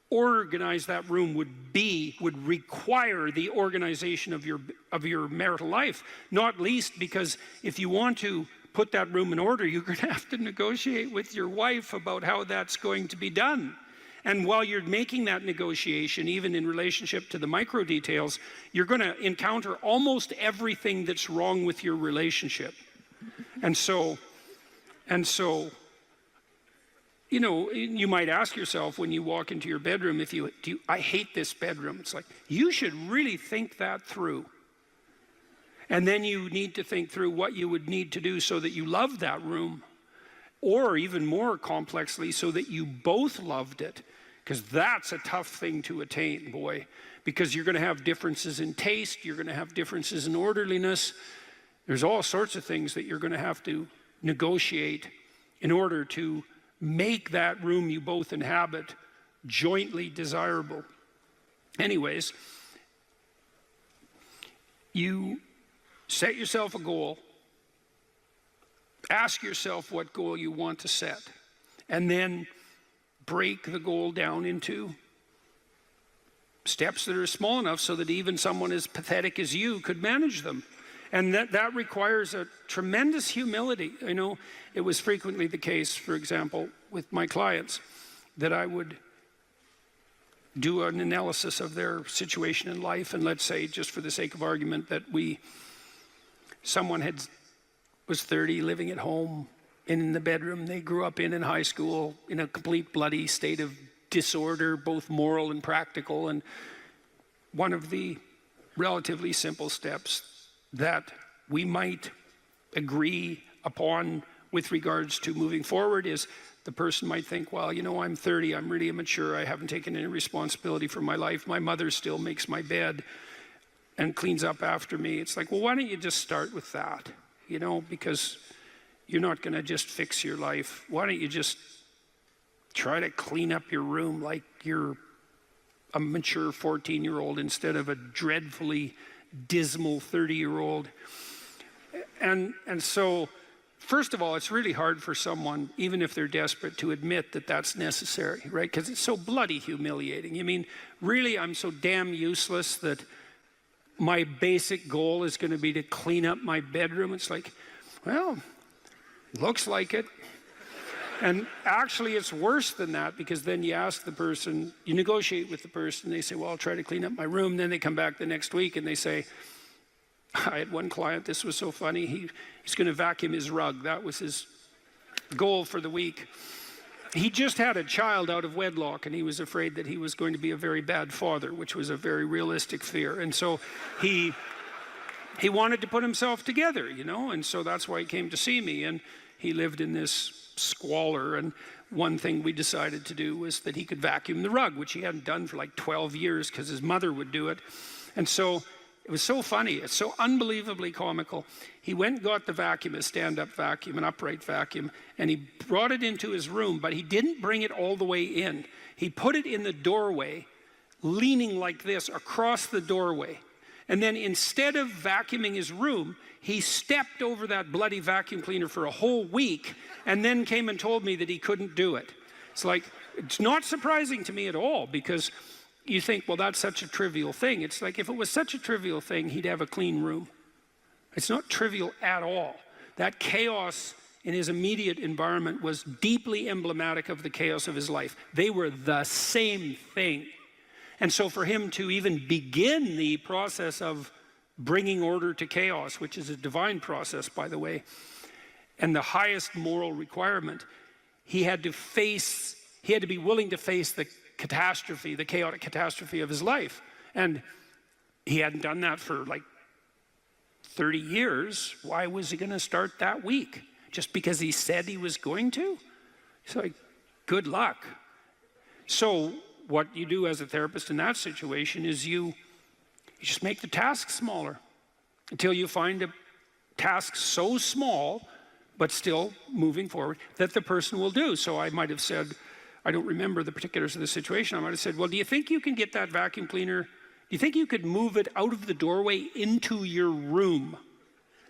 organize that room would require the organization of your marital life, not least because if you want to put that room in order, you're going to have to negotiate with your wife about how that's going to be done. And while you're making that negotiation, even in relationship to the micro details, you're going to encounter almost everything that's wrong with your relationship. And so, you know, you might ask yourself when you walk into your bedroom, I hate this bedroom. It's like, you should really think that through. And then you need to think through what you would need to do so that you love that room, or even more complexly, so that you both loved it. Because that's a tough thing to attain, boy. Because you're going to have differences in taste, you're going to have differences in orderliness. There's all sorts of things that you're going to have to negotiate in order to make that room you both inhabit jointly desirable. Anyways, you set yourself a goal, ask yourself what goal you want to set, and then break the goal down into steps that are small enough so that even someone as pathetic as you could manage them. And that requires a tremendous humility. I know it was frequently the case, for example, with my clients, that I would do an analysis of their situation in life, and let's say, just for the sake of argument, that someone was 30, living at home, in the bedroom they grew up in high school, in a complete bloody state of disorder, both moral and practical. And one of the relatively simple steps that we might agree upon with regards to moving forward is, the person might think, well, you know, I'm 30, I'm really immature, I haven't taken any responsibility for my life, my mother still makes my bed and cleans up after me. It's like, well, why don't you just start with that? You know, because you're not going to just fix your life. Why don't you just try to clean up your room like you're a mature 14-year-old instead of a dreadfully dismal 30-year-old. And so first of all, it's really hard for someone, even if they're desperate, to admit that that's necessary, right? Because it's so bloody humiliating. You mean, really, I'm so damn useless that my basic goal is going to be to clean up my bedroom? It's like, well, looks like it. And actually, it's worse than that, because then you ask the person, you negotiate with the person, they say, well, I'll try to clean up my room. Then they come back the next week and they say, I had one client, this was so funny, he's going to vacuum his rug. That was his goal for the week. He just had a child out of wedlock, and he was afraid that he was going to be a very bad father, which was a very realistic fear. And so he wanted to put himself together, you know, and so that's why he came to see me. And he lived in this squalor, and one thing we decided to do was that he could vacuum the rug, which he hadn't done for like 12 years because his mother would do it. And so it was so funny, it's so unbelievably comical. He went and got the vacuum, a stand-up vacuum, an upright vacuum, and he brought it into his room, but he didn't bring it all the way in. He put it in the doorway, leaning like this across the doorway. And then instead of vacuuming his room, he stepped over that bloody vacuum cleaner for a whole week and then came and told me that he couldn't do it. It's like, it's not surprising to me at all, because you think, well, that's such a trivial thing. It's like, if it was such a trivial thing, he'd have a clean room. It's not trivial at all. That chaos in his immediate environment was deeply emblematic of the chaos of his life. They were the same thing. And so for him to even begin the process of bringing order to chaos, which is a divine process, by the way, and the highest moral requirement, he had to be willing to face the catastrophe, the chaotic catastrophe of his life. And he hadn't done that for like 30 years. Why was he going to start that week? Just because he said he was going to? It's like, good luck. So what you do as a therapist in that situation is you just make the task smaller until you find a task so small, but still moving forward, that the person will do. So I might have said, I don't remember the particulars of the situation, I might have said, well, do you think you can get that vacuum cleaner, do you think you could move it out of the doorway into your room?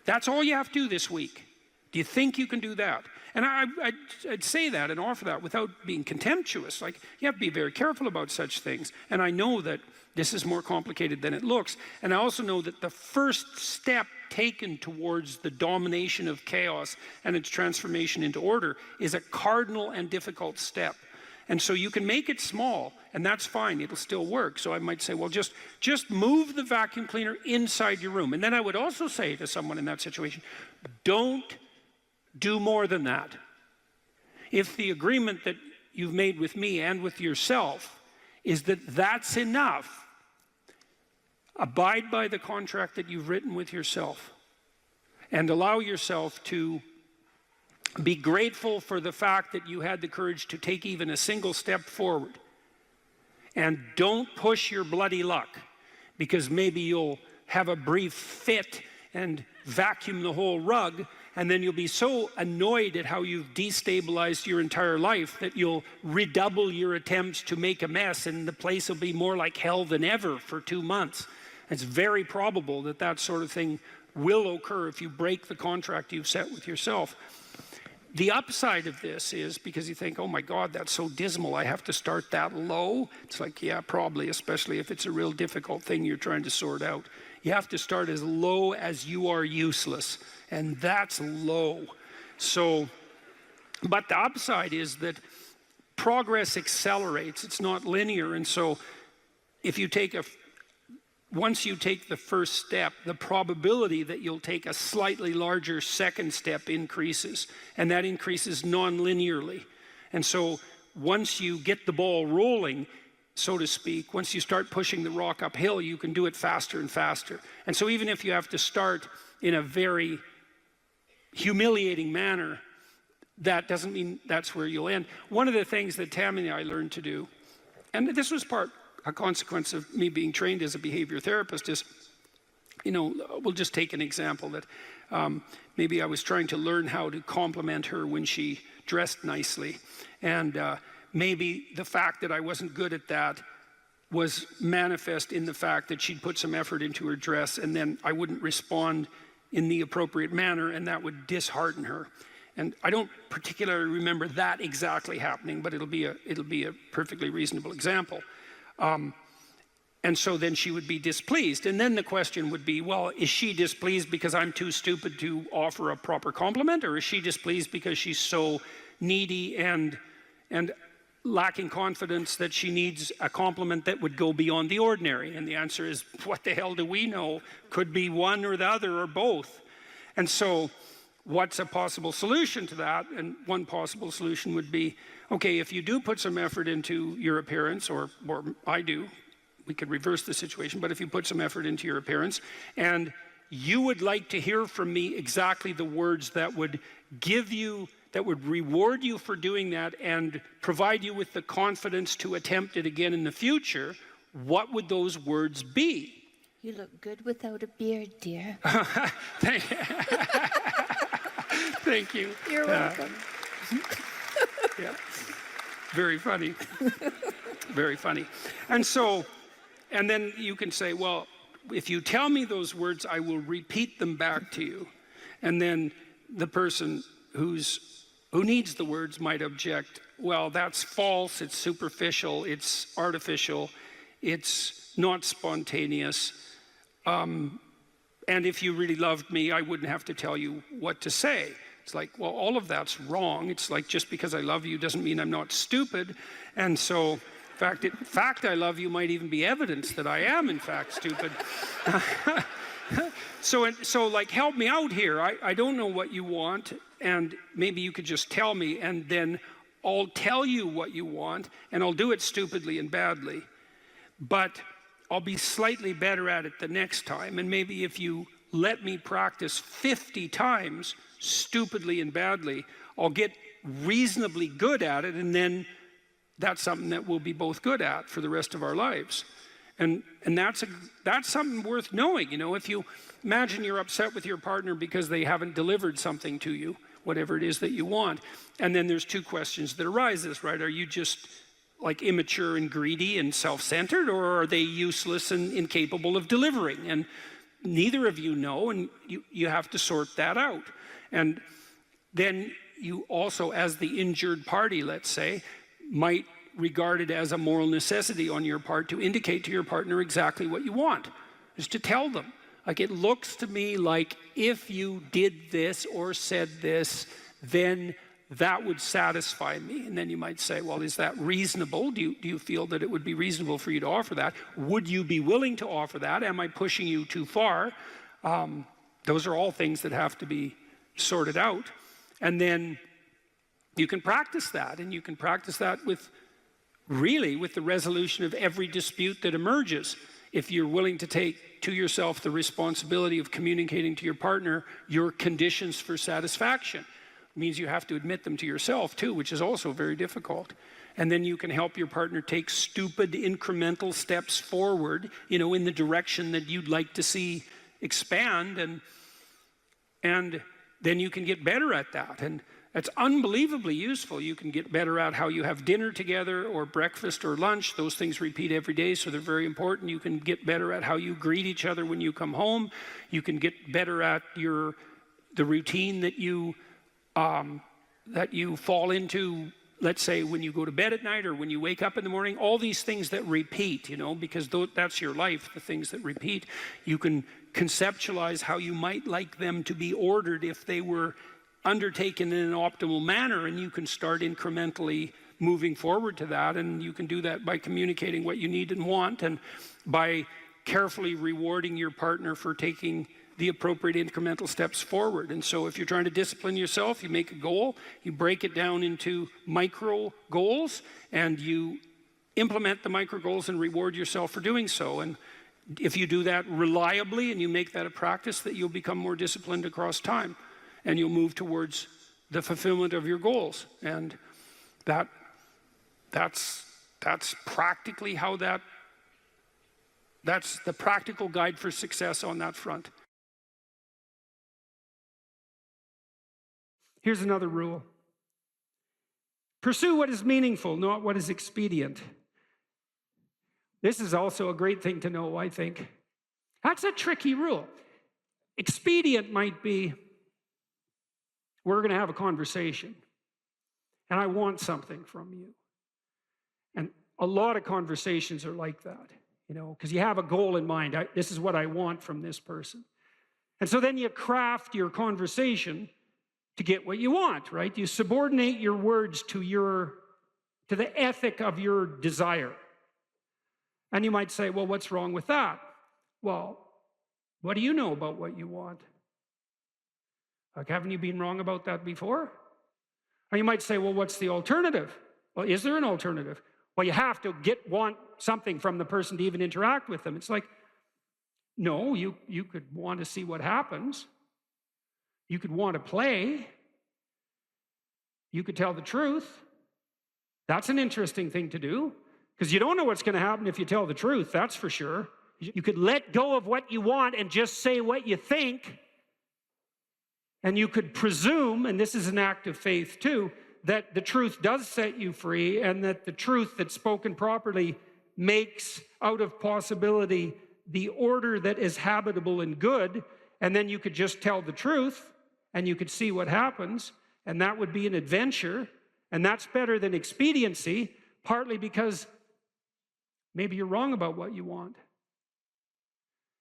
That's all you have to do this week. Do you think you can do that? And I'd say that and offer that without being contemptuous. Like, you have to be very careful about such things. And I know that this is more complicated than it looks. And I also know that the first step taken towards the domination of chaos and its transformation into order is a cardinal and difficult step. And so you can make it small, and that's fine, it'll still work. So I might say, well, just move the vacuum cleaner inside your room. And then I would also say to someone in that situation, don't do more than that. If the agreement that you've made with me and with yourself is that that's enough, abide by the contract that you've written with yourself and allow yourself to be grateful for the fact that you had the courage to take even a single step forward. And don't push your bloody luck, because maybe you'll have a brief fit and vacuum the whole rug, and then you'll be so annoyed at how you've destabilized your entire life that you'll redouble your attempts to make a mess, and the place will be more like hell than ever for 2 months. It's very probable that that sort of thing will occur if you break the contract you've set with yourself. The upside of this is, because you think, oh my God, that's so dismal, I have to start that low. It's like, yeah, probably, especially if it's a real difficult thing you're trying to sort out. You have to start as low as you are useless, and that's low. So, but the upside is that progress accelerates, it's not linear, and so if you take once you take the first step, the probability that you'll take a slightly larger second step increases, and that increases non-linearly. And so once you get the ball rolling, so to speak, once you start pushing the rock uphill, you can do it faster and faster. And so even if you have to start in a very humiliating manner, that doesn't mean that's where you'll end. One of the things that Tammy and I learned to do, and this was a consequence of me being trained as a behavior therapist, is, you know, we'll just take an example that maybe I was trying to learn how to compliment her when she dressed nicely. And maybe the fact that I wasn't good at that was manifest in the fact that she'd put some effort into her dress, and then I wouldn't respond in the appropriate manner, and that would dishearten her. And I don't particularly remember that exactly happening, but it'll be a perfectly reasonable example. And so then she would be displeased. And then the question would be, well, is she displeased because I'm too stupid to offer a proper compliment? Or is she displeased because she's so needy and lacking confidence that she needs a compliment that would go beyond the ordinary? And the answer is, what the hell do we know? Could be one or the other or both. And so what's a possible solution to that? And one possible solution would be, okay, if you do put some effort into your appearance, or I do, we could reverse the situation, but if you put some effort into your appearance and you would like to hear from me exactly the words that would give you, that would reward you for doing that and provide you with the confidence to attempt it again in the future, what would those words be? You look good without a beard, dear. Thank you. You're welcome. Yeah. Very funny. Very funny. And so, and then you can say, well, if you tell me those words, I will repeat them back to you. And then the person who needs the words might object, well, that's false, it's superficial, it's artificial, it's not spontaneous. And if you really loved me, I wouldn't have to tell you what to say. It's like, well, all of that's wrong. It's like, just because I love you doesn't mean I'm not stupid. And so, in fact, I love you might even be evidence that I am, in fact, stupid. So like, help me out here. I don't know what you want, and maybe you could just tell me, and then I'll tell you what you want, and I'll do it stupidly and badly. But I'll be slightly better at it the next time, and maybe if you let me practice 50 times stupidly and badly, I'll get reasonably good at it, and then that's something that we'll be both good at for the rest of our lives. And that's something worth knowing. You know, if you imagine you're upset with your partner because they haven't delivered something to you, whatever it is that you want, and then there's two questions that arises, right? Are you just like immature and greedy and self-centered, or are they useless and incapable of delivering? And neither of you know, and you have to sort that out. And then you also, as the injured party, let's say, might regard it as a moral necessity on your part to indicate to your partner exactly what you want, is to tell them. Like, it looks to me like if you did this or said this, then that would satisfy me. And then you might say, well, is that reasonable? Do you feel that it would be reasonable for you to offer that? Would you be willing to offer that? Am I pushing you too far? Those are all things that have to be sorted out. And then you can practice that, and you can practice that with the resolution of every dispute that emerges. If you're willing to take to yourself the responsibility of communicating to your partner your conditions for satisfaction. It means you have to admit them to yourself too, which is also very difficult. And then you can help your partner take stupid incremental steps forward, you know, in the direction that you'd like to see expand, and then you can get better at that. And it's unbelievably useful. You can get better at how you have dinner together, or breakfast or lunch. Those things repeat every day, so they're very important. You can get better at how you greet each other when you come home. You can get better at the routine that you fall into, let's say, when you go to bed at night or when you wake up in the morning. All these things that repeat, you know, because that's your life, the things that repeat. You can conceptualize how you might like them to be ordered if they were undertaken in an optimal manner, and you can start incrementally moving forward to that. And you can do that by communicating what you need and want, and by carefully rewarding your partner for taking the appropriate incremental steps forward. And so if you're trying to discipline yourself, you make a goal, you break it down into micro goals, and you implement the micro goals and reward yourself for doing so. And if you do that reliably and you make that a practice, that you'll become more disciplined across time, and you'll move towards the fulfillment of your goals. And that's practically how that's the practical guide for success on that front. Here's another rule. Pursue what is meaningful, not what is expedient. This is also a great thing to know, I think. That's a tricky rule. Expedient might be, we're going to have a conversation, and I want something from you. And a lot of conversations are like that, you know, because you have a goal in mind. This is what I want from this person. And so then you craft your conversation to get what you want, right? You subordinate your words to the ethic of your desire. And you might say, well, what's wrong with that? Well, what do you know about what you want? Like, haven't you been wrong about that before? Or you might say, well, what's the alternative? Well, is there an alternative? Well, you have to want something from the person to even interact with them. It's like, no, you could want to see what happens. You could want to play. You could tell the truth. That's an interesting thing to do, because you don't know what's going to happen if you tell the truth, that's for sure. You could let go of what you want and just say what you think. And you could presume, and this is an act of faith too, that the truth does set you free, and that the truth that's spoken properly makes out of possibility the order that is habitable and good. And then you could just tell the truth, and you could see what happens, and that would be an adventure. And that's better than expediency, partly because maybe you're wrong about what you want.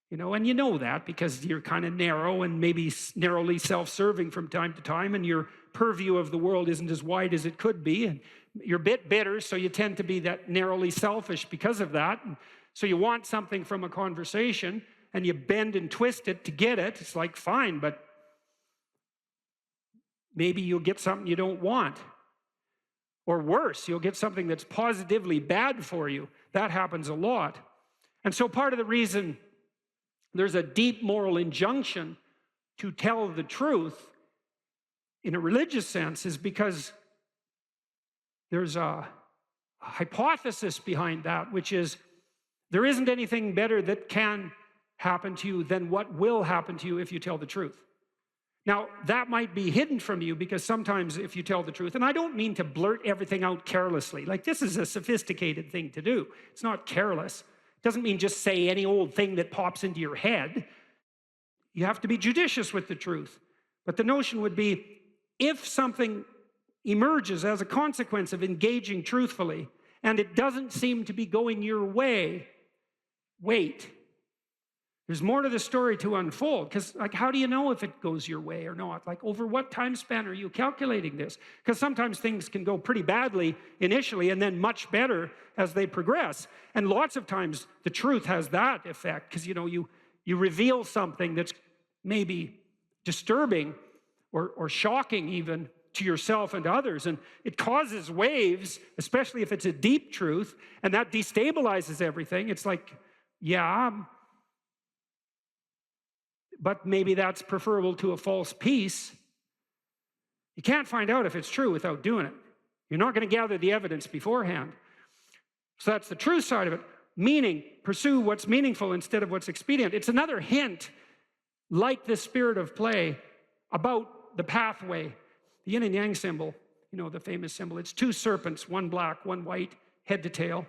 You know, and you know that because you're kind of narrow and maybe narrowly self-serving from time to time, and your purview of the world isn't as wide as it could be, and you're a bit bitter, so you tend to be that narrowly selfish because of that. And so you want something from a conversation, and you bend and twist it to get it. It's like, fine, but maybe you'll get something you don't want. Or worse, you'll get something that's positively bad for you. That happens a lot. And so part of the reason there's a deep moral injunction to tell the truth in a religious sense is because there's a hypothesis behind that, which is there isn't anything better that can happen to you than what will happen to you if you tell the truth. Now, that might be hidden from you because sometimes if you tell the truth, and I don't mean to blurt everything out carelessly, like this is a sophisticated thing to do. It's not careless. It doesn't mean just say any old thing that pops into your head. You have to be judicious with the truth. But the notion would be, if something emerges as a consequence of engaging truthfully, and it doesn't seem to be going your way, wait. There's more to the story to unfold, because like, how do you know if it goes your way or not? Like, over what time span are you calculating this? Because sometimes things can go pretty badly initially and then much better as they progress. And lots of times the truth has that effect, because you reveal something that's maybe disturbing or shocking even to yourself and to others, and it causes waves, especially if it's a deep truth, and that destabilizes everything. It's like, yeah, but maybe that's preferable to a false peace. You can't find out if it's true without doing it. You're not going to gather the evidence beforehand. So that's the truth side of it. Meaning, pursue what's meaningful instead of what's expedient. It's another hint, like the spirit of play, about the pathway. The yin and yang symbol, the famous symbol, it's two serpents, one black, one white, head to tail.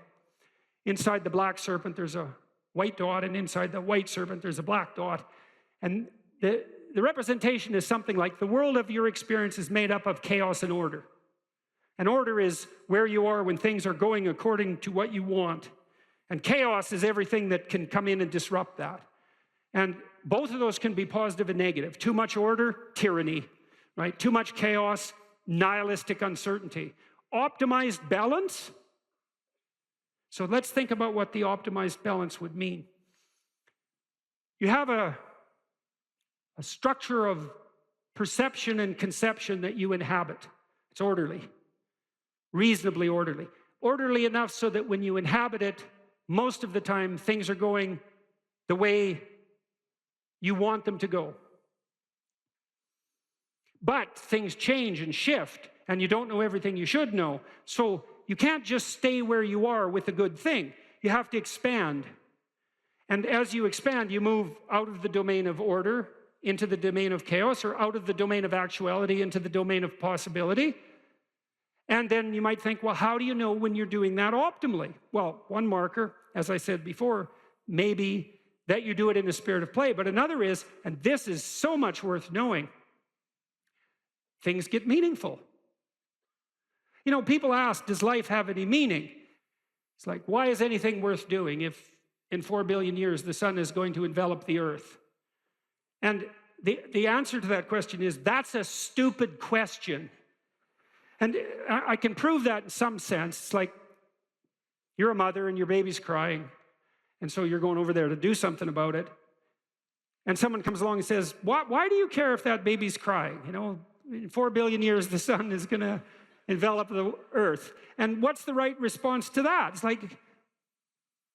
Inside the black serpent, there's a white dot, and inside the white serpent, there's a black dot. And the representation is something like the world of your experience is made up of chaos and order. And order is where you are when things are going according to what you want. And chaos is everything that can come in and disrupt that. And both of those can be positive and negative. Too much order, tyranny, right? Too much chaos, nihilistic uncertainty. Optimized balance. So let's think about what the optimized balance would mean. You have a structure of perception and conception that you inhabit. It's orderly, reasonably orderly. Orderly enough so that when you inhabit it, most of the time things are going the way you want them to go. But things change and shift, and you don't know everything you should know. So you can't just stay where you are with a good thing. You have to expand. And as you expand, you move out of the domain of order into the domain of chaos, or out of the domain of actuality into the domain of possibility. And then you might think, well, how do you know when you're doing that optimally? Well, one marker, as I said before, maybe that you do it in the spirit of play. But another is, and this is so much worth knowing, things get meaningful. You know, people ask, does life have any meaning? It's like, why is anything worth doing if in 4 billion years the sun is going to envelop the earth? And the answer to that question is, that's a stupid question. And I can prove that in some sense. It's like, you're a mother and your baby's crying, and so you're going over there to do something about it. And someone comes along and says, why do you care if that baby's crying? You know, in 4 billion years, the sun is going to envelop the earth. And what's the right response to that? It's like,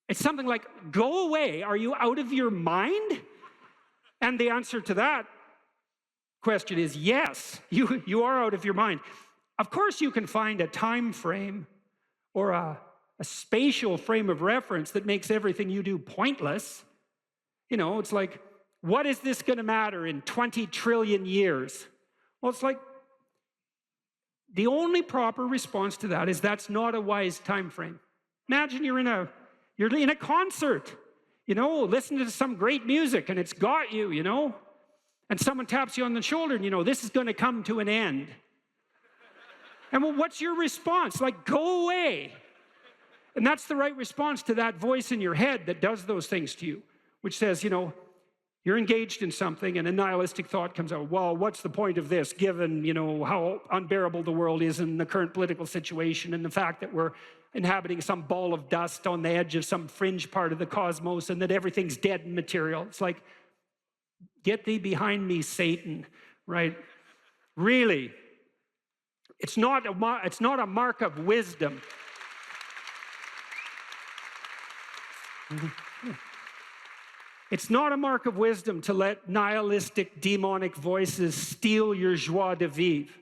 it's something like, go away. Are you out of your mind? And the answer to that question is yes, you are out of your mind. Of course, you can find a time frame or a spatial frame of reference that makes everything you do pointless. You know, it's like, what is this going to matter in 20 trillion years? Well, it's like, the only proper response to that is that's not a wise time frame. Imagine you're in a concert, you know, listening to some great music, and it's got you, you know, and someone taps you on the shoulder, and you know, this is going to come to an end. And well, what's your response? Like, go away. And that's the right response to that voice in your head that does those things to you, which says, you know, you're engaged in something, and a nihilistic thought comes out. Well, what's the point of this, given, you know, how unbearable the world is in the current political situation, and the fact that we're inhabiting some ball of dust on the edge of some fringe part of the cosmos, and that everything's dead and material. It's like, get thee behind me, Satan, right? Really, it's not a mark of wisdom. It's not a mark of wisdom to let nihilistic, demonic voices steal your joie de vivre.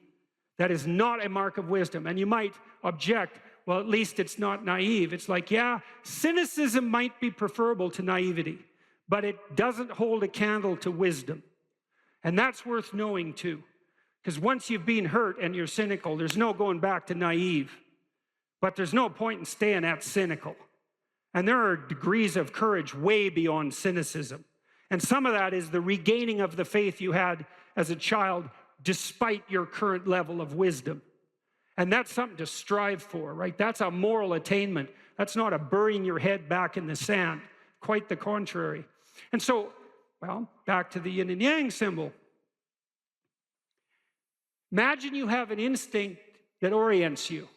That is not a mark of wisdom. And you might object, well, at least it's not naive. It's like, yeah, cynicism might be preferable to naivety, but it doesn't hold a candle to wisdom. And that's worth knowing too. Because once you've been hurt and you're cynical, there's no going back to naive. But there's no point in staying at cynical. And there are degrees of courage way beyond cynicism. And some of that is the regaining of the faith you had as a child despite your current level of wisdom. And that's something to strive for, right? That's a moral attainment. That's not a burying your head back in the sand. Quite the contrary. And so, well, back to the yin and yang symbol. Imagine you have an instinct that orients you.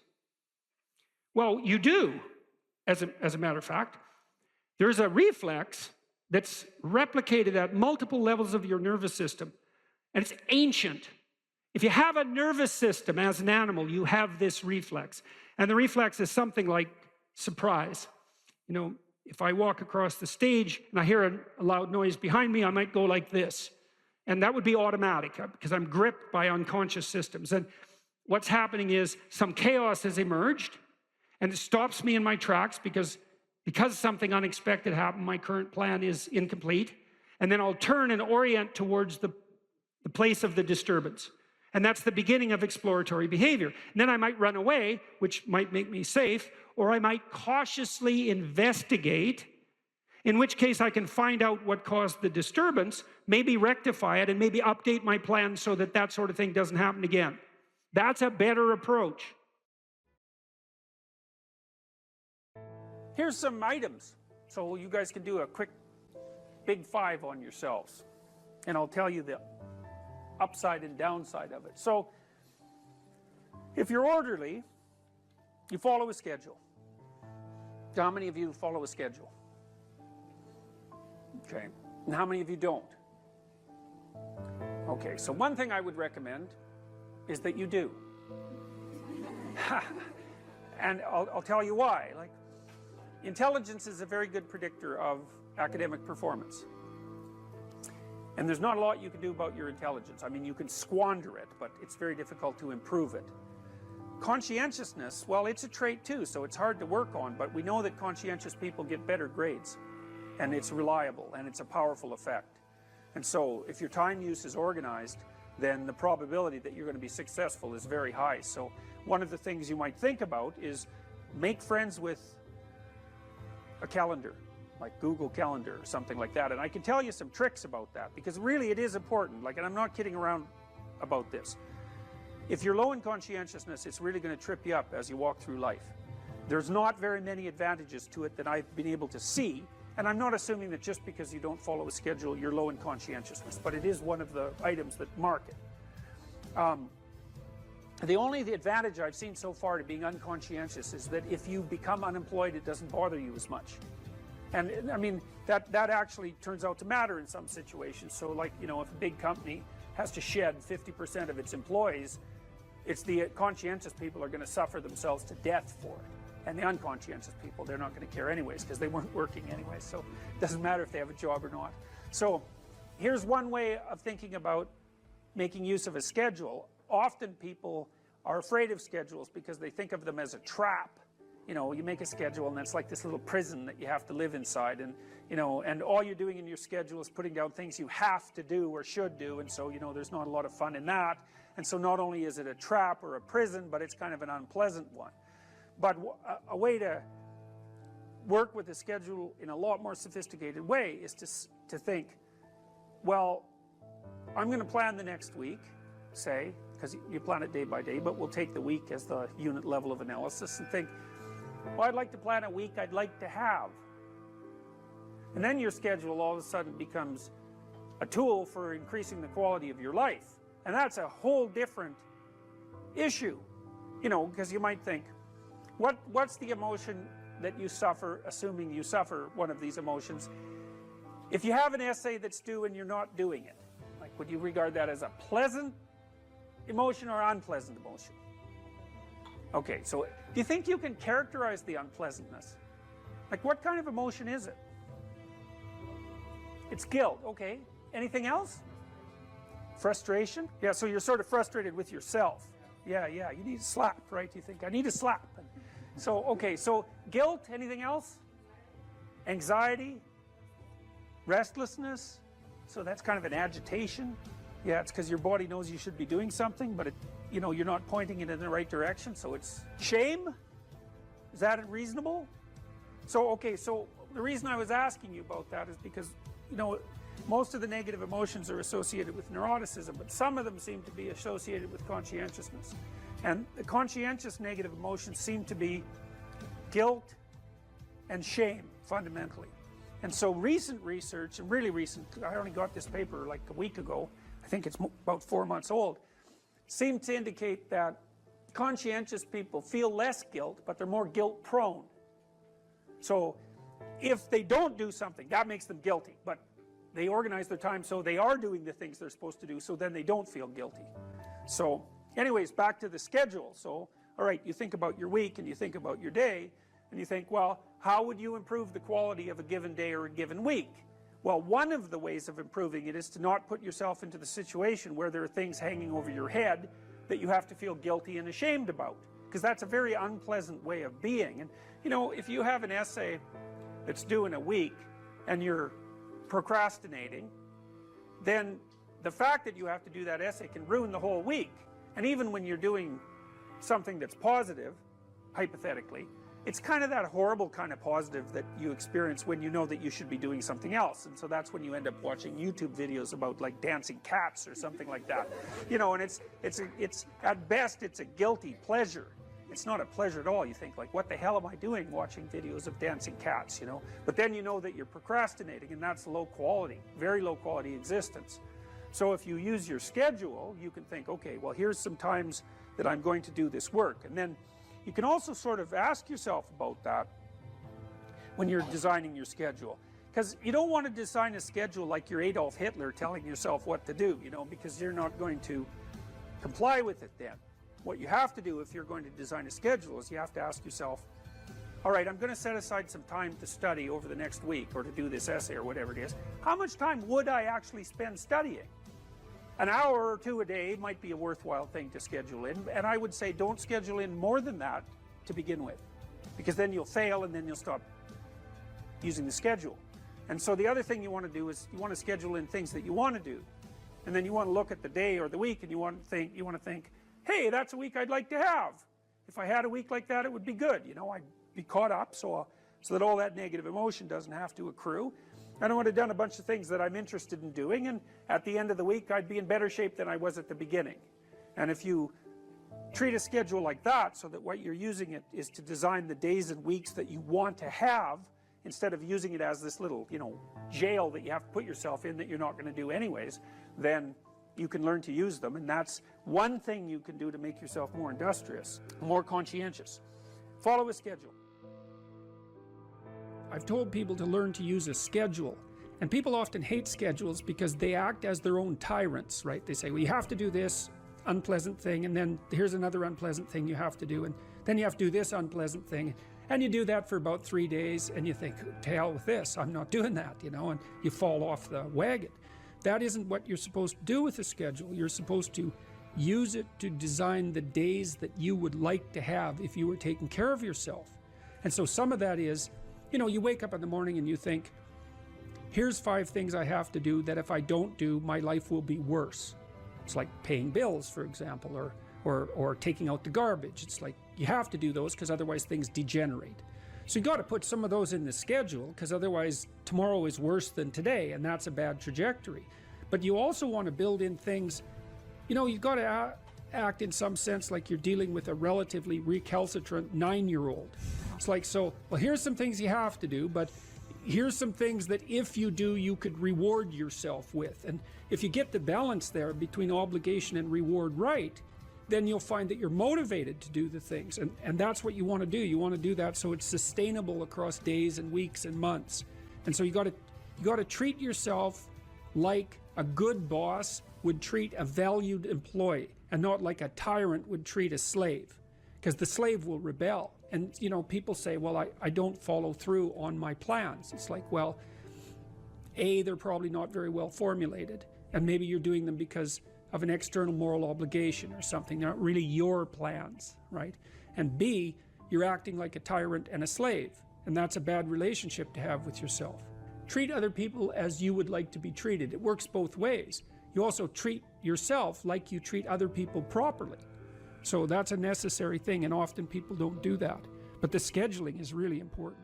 Well, you do. As a matter of fact, there's a reflex that's replicated at multiple levels of your nervous system, and it's ancient. If you have a nervous system as an animal, you have this reflex, and the reflex is something like surprise. You know, if I walk across the stage and I hear a loud noise behind me, I might go like this, and that would be automatic because I'm gripped by unconscious systems. And what's happening is some chaos has emerged, and it stops me in my tracks because something unexpected happened. My current plan is incomplete. And then I'll turn and orient towards the place of the disturbance. And that's the beginning of exploratory behavior. And then I might run away, which might make me safe, or I might cautiously investigate, in which case I can find out what caused the disturbance, maybe rectify it, and maybe update my plan so that that sort of thing doesn't happen again. That's a better approach. Here's some items, so you guys can do a quick big 5 on yourselves. And I'll tell you the upside and downside of it. So, if you're orderly, you follow a schedule. How many of you follow a schedule? Okay. And how many of you don't? Okay, so one thing I would recommend is that you do. And I'll tell you why. Like, intelligence is a very good predictor of academic performance. And there's not a lot you can do about your intelligence. I mean, you can squander it, but it's very difficult to improve it. Conscientiousness, well, it's a trait too, so it's hard to work on, but we know that conscientious people get better grades. And it's reliable, and it's a powerful effect. And so, if your time use is organized, then the probability that you're going to be successful is very high. So, one of the things you might think about is make friends with a calendar. like Google Calendar or something like that. And I can tell you some tricks about that, because really it is important. Like, and I'm not kidding around about this. If you're low in conscientiousness, it's really going to trip you up as you walk through life. There's not very many advantages to it that I've been able to see, and I'm not assuming that just because you don't follow a schedule you're low in conscientiousness, but it is one of the items that mark it. The advantage I've seen so far to being unconscientious is that if you become unemployed, it doesn't bother you as much. And I mean, that actually turns out to matter in some situations. So like, you know, if a big company has to shed 50% of its employees, it's the conscientious people are going to suffer themselves to death for it. And the unconscientious people, they're not going to care anyways, because they weren't working anyway. So it doesn't matter if they have a job or not. So here's one way of thinking about making use of a schedule. Often people are afraid of schedules because they think of them as a trap. You know, you make a schedule and it's like this little prison that you have to live inside, and you know, and all you're doing in your schedule is putting down things you have to do or should do, and so, you know, there's not a lot of fun in that. And so not only is it a trap or a prison, but it's kind of an unpleasant one. But a way to work with a schedule in a lot more sophisticated way is to think, well, I'm going to plan the next week, say, because you plan it day by day, but we'll take the week as the unit level of analysis and think, well, I'd like to plan a week I'd like to have. And then your schedule all of a sudden becomes a tool for increasing the quality of your life. And that's a whole different issue, you know, because you might think, what's the emotion that you suffer, assuming you suffer one of these emotions? If you have an essay that's due and you're not doing it, like, would you regard that as a pleasant emotion or unpleasant emotion? Okay, so do you think you can characterize the unpleasantness? Like, what kind of emotion is it? It's guilt, okay. Anything else? Frustration? Yeah, so you're sort of frustrated with yourself. Yeah, you need a slap, right? You think, I need a slap. So, okay, so guilt, anything else? Anxiety? Restlessness? So that's kind of an agitation. Yeah, it's because your body knows you should be doing something, but you know, you're not pointing it in the right direction, so it's shame? Is that reasonable? So, okay, so the reason I was asking you about that is because, you know, most of the negative emotions are associated with neuroticism, but some of them seem to be associated with conscientiousness. And the conscientious negative emotions seem to be guilt and shame, fundamentally. And so recent research, and really recent, I only got this paper like a week ago, I think it's about 4 months old, seem to indicate that conscientious people feel less guilt, but they're more guilt prone. So if they don't do something, that makes them guilty, but they organize their time so they are doing the things they're supposed to do, so then they don't feel guilty. So anyways, back to the schedule. So, all right, you think about your week and you think about your day, and you think, well, how would you improve the quality of a given day or a given week? Well, one of the ways of improving it is to not put yourself into the situation where there are things hanging over your head that you have to feel guilty and ashamed about, because that's a very unpleasant way of being. And you know, if you have an essay that's due in a week and you're procrastinating, then the fact that you have to do that essay can ruin the whole week. And even when you're doing something that's positive, hypothetically, it's kind of that horrible kind of positive that you experience when you know that you should be doing something else. And so that's when you end up watching YouTube videos about like dancing cats or something like that. You know, and it's at best it's a guilty pleasure. It's not a pleasure at all. You think like, what the hell am I doing watching videos of dancing cats, you know? But then you know that you're procrastinating, and that's low quality, very low quality existence. So if you use your schedule, you can think, okay, well, here's some times that I'm going to do this work. And then you can also sort of ask yourself about that when you're designing your schedule. Because you don't want to design a schedule like you're Adolf Hitler telling yourself what to do, you know, because you're not going to comply with it then. What you have to do if you're going to design a schedule is you have to ask yourself, all right, I'm going to set aside some time to study over the next week or to do this essay or whatever it is. How much time would I actually spend studying? An hour or two a day might be a worthwhile thing to schedule in, and I would say don't schedule in more than that to begin with, because then you'll fail and then you'll stop using the schedule. And so the other thing you want to do is you want to schedule in things that you want to do, and then you want to look at the day or the week and you want to think, hey, that's a week I'd like to have. If I had a week like that, it would be good. You know, I'd be caught up, so so that all that negative emotion doesn't have to accrue. And I would have done a bunch of things that I'm interested in doing, and at the end of the week I'd be in better shape than I was at the beginning. And if you treat a schedule like that, so that what you're using it is to design the days and weeks that you want to have, instead of using it as this little, jail that you have to put yourself in that you're not going to do anyways, then you can learn to use them. And that's one thing you can do to make yourself more industrious, more conscientious. Follow a schedule. I've told people to learn to use a schedule, and people often hate schedules because they act as their own tyrants, right? They say, well, you have to do this unpleasant thing, and then here's another unpleasant thing you have to do, and then you have to do this unpleasant thing, and you do that for about 3 days, and you think, to hell with this, I'm not doing that, and you fall off the wagon. That isn't what you're supposed to do with a schedule. You're supposed to use it to design the days that you would like to have if you were taking care of yourself. And so some of that is, you wake up in the morning and you think, here's 5 things I have to do that if I don't do, my life will be worse. It's like paying bills, for example, or taking out the garbage. It's like you have to do those because otherwise things degenerate. So you got to put some of those in the schedule, because otherwise tomorrow is worse than today, and that's a bad trajectory. But you also want to build in things, you've got to act in some sense like you're dealing with a relatively recalcitrant 9-year-old. It's like, well, here's some things you have to do, but here's some things that if you do, you could reward yourself with. And if you get the balance there between obligation and reward right, then you'll find that you're motivated to do the things. And that's what you want to do. You want to do that so it's sustainable across days and weeks and months. And so you got to treat yourself like a good boss would treat a valued employee, and not like a tyrant would treat a slave, because the slave will rebel. And people say, well, I don't follow through on my plans. It's like, well, A, they're probably not very well formulated, and maybe you're doing them because of an external moral obligation or something. They're not really your plans, right? And B, you're acting like a tyrant and a slave, and that's a bad relationship to have with yourself. Treat other people as you would like to be treated. It works both ways. You also treat yourself like you treat other people properly. So that's a necessary thing, and often people don't do that. But the scheduling is really important.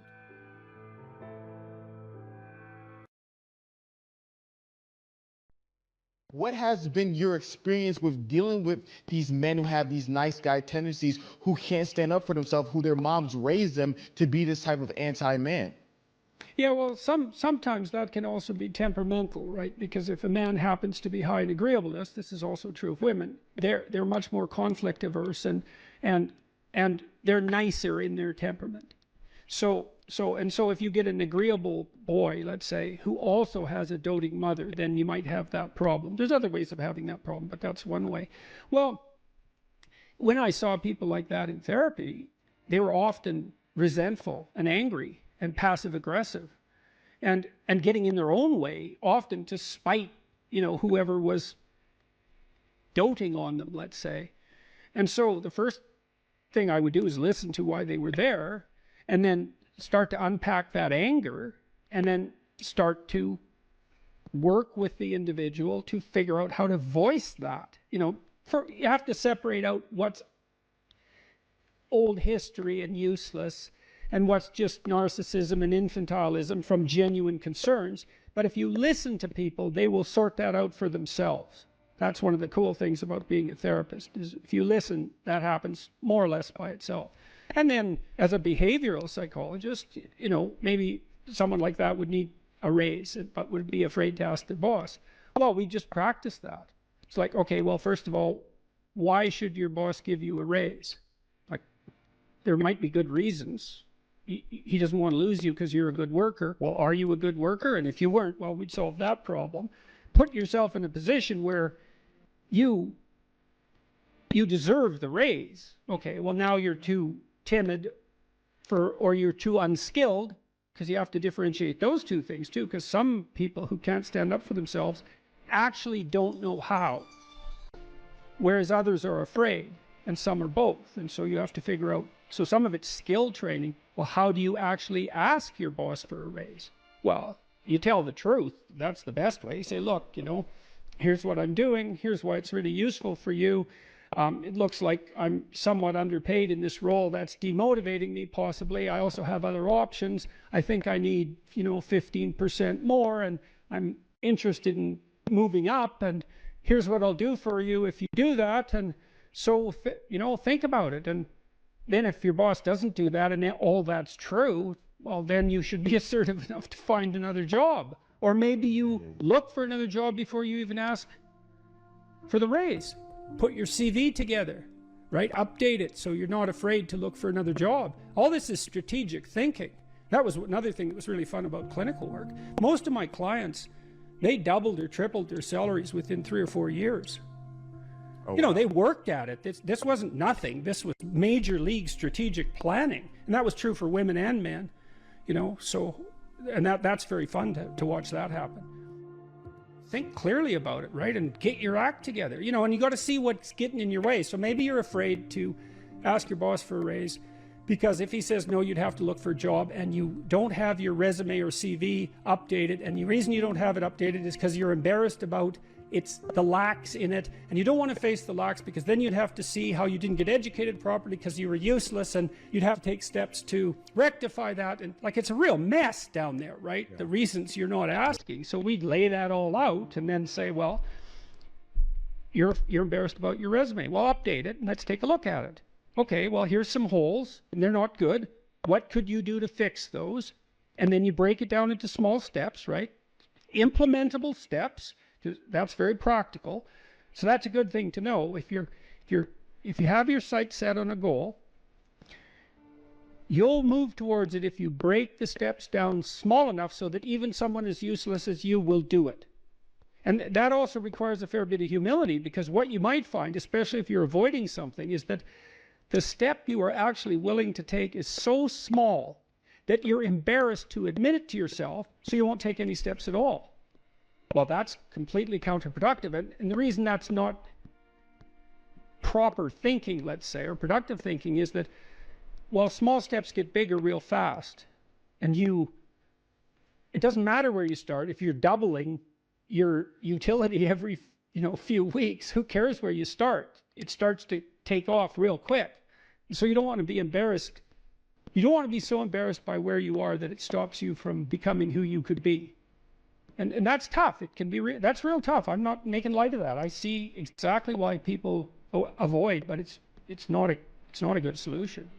What has been your experience with dealing with these men who have these nice guy tendencies, who can't stand up for themselves, who their moms raised them to be this type of anti-man? Yeah, well, sometimes that can also be temperamental, right? Because if a man happens to be high in agreeableness, this is also true of women. They're much more conflict averse, and they're nicer in their temperament. So if you get an agreeable boy, let's say, who also has a doting mother, then you might have that problem. There's other ways of having that problem, but that's one way. Well, when I saw people like that in therapy, they were often resentful and angry and passive aggressive, and getting in their own way, often to spite, whoever was doting on them, let's say. And so the first thing I would do is listen to why they were there, and then start to unpack that anger, and then start to work with the individual to figure out how to voice that. You have to separate out what's old history and useless, and what's just narcissism and infantilism from genuine concerns. But if you listen to people, they will sort that out for themselves. That's one of the cool things about being a therapist, is if you listen, that happens more or less by itself. And then as a behavioral psychologist, maybe someone like that would need a raise, but would be afraid to ask their boss. Well, we just practice that. It's like, okay, well, first of all, why should your boss give you a raise? Like, there might be good reasons. He doesn't want to lose you because you're a good worker. Well, are you a good worker? And if you weren't, well, we'd solve that problem. Put yourself in a position where you deserve the raise. Okay, well, now you're too timid or you're too unskilled, because you have to differentiate those two things too, because some people who can't stand up for themselves actually don't know how, whereas others are afraid, and some are both. And so you have to figure out, so some of it's skill training. Well, how do you actually ask your boss for a raise? Well, you tell the truth. That's the best way. You say, look, here's what I'm doing. Here's why it's really useful for you. It looks like I'm somewhat underpaid in this role. That's demotivating me possibly. I also have other options. I think I need, 15% more, and I'm interested in moving up, and here's what I'll do for you if you do that. And so, think about it. And then if your boss doesn't do that and all that's true, well, then you should be assertive enough to find another job. Or maybe you look for another job before you even ask for the raise. Put your CV together, right? Update it so you're not afraid to look for another job. All this is strategic thinking. That was another thing that was really fun about clinical work. Most of my clients, they doubled or tripled their salaries within 3 or 4 years. Oh, They worked at it. This wasn't nothing. This was major league strategic planning. And that was true for women and men, and that's very fun to watch that happen. Think clearly about it, right? And get your act together, and you got to see what's getting in your way. So maybe you're afraid to ask your boss for a raise because if he says no, you'd have to look for a job, and you don't have your resume or CV updated. And the reason you don't have it updated is because you're embarrassed about the lacks in it, and you don't want to face the lacks because then you'd have to see how you didn't get educated properly because you were useless, and you'd have to take steps to rectify that. And it's a real mess down there, right? Yeah. The reasons you're not asking. So we'd lay that all out and then say, well, you're embarrassed about your resume. Well, update it and let's take a look at it. Okay, well, here's some holes and they're not good. What could you do to fix those? And then you break it down into small steps, right? Implementable steps. That's very practical. So that's a good thing to know. If you have your sights set on a goal, you'll move towards it if you break the steps down small enough so that even someone as useless as you will do it. And that also requires a fair bit of humility, because what you might find, especially if you're avoiding something, is that the step you are actually willing to take is so small that you're embarrassed to admit it to yourself, so you won't take any steps at all. Well, that's completely counterproductive. And the reason that's not proper thinking, let's say, or productive thinking, is that, well, small steps get bigger real fast. And it doesn't matter where you start. If you're doubling your utility every, few weeks, who cares where you start? It starts to take off real quick. So you don't want to be embarrassed. You don't want to be so embarrassed by where you are that it stops you from becoming who you could be. And that's tough. It can be that's real tough. I'm not making light of that. I see exactly why people avoid, but it's not a good solution.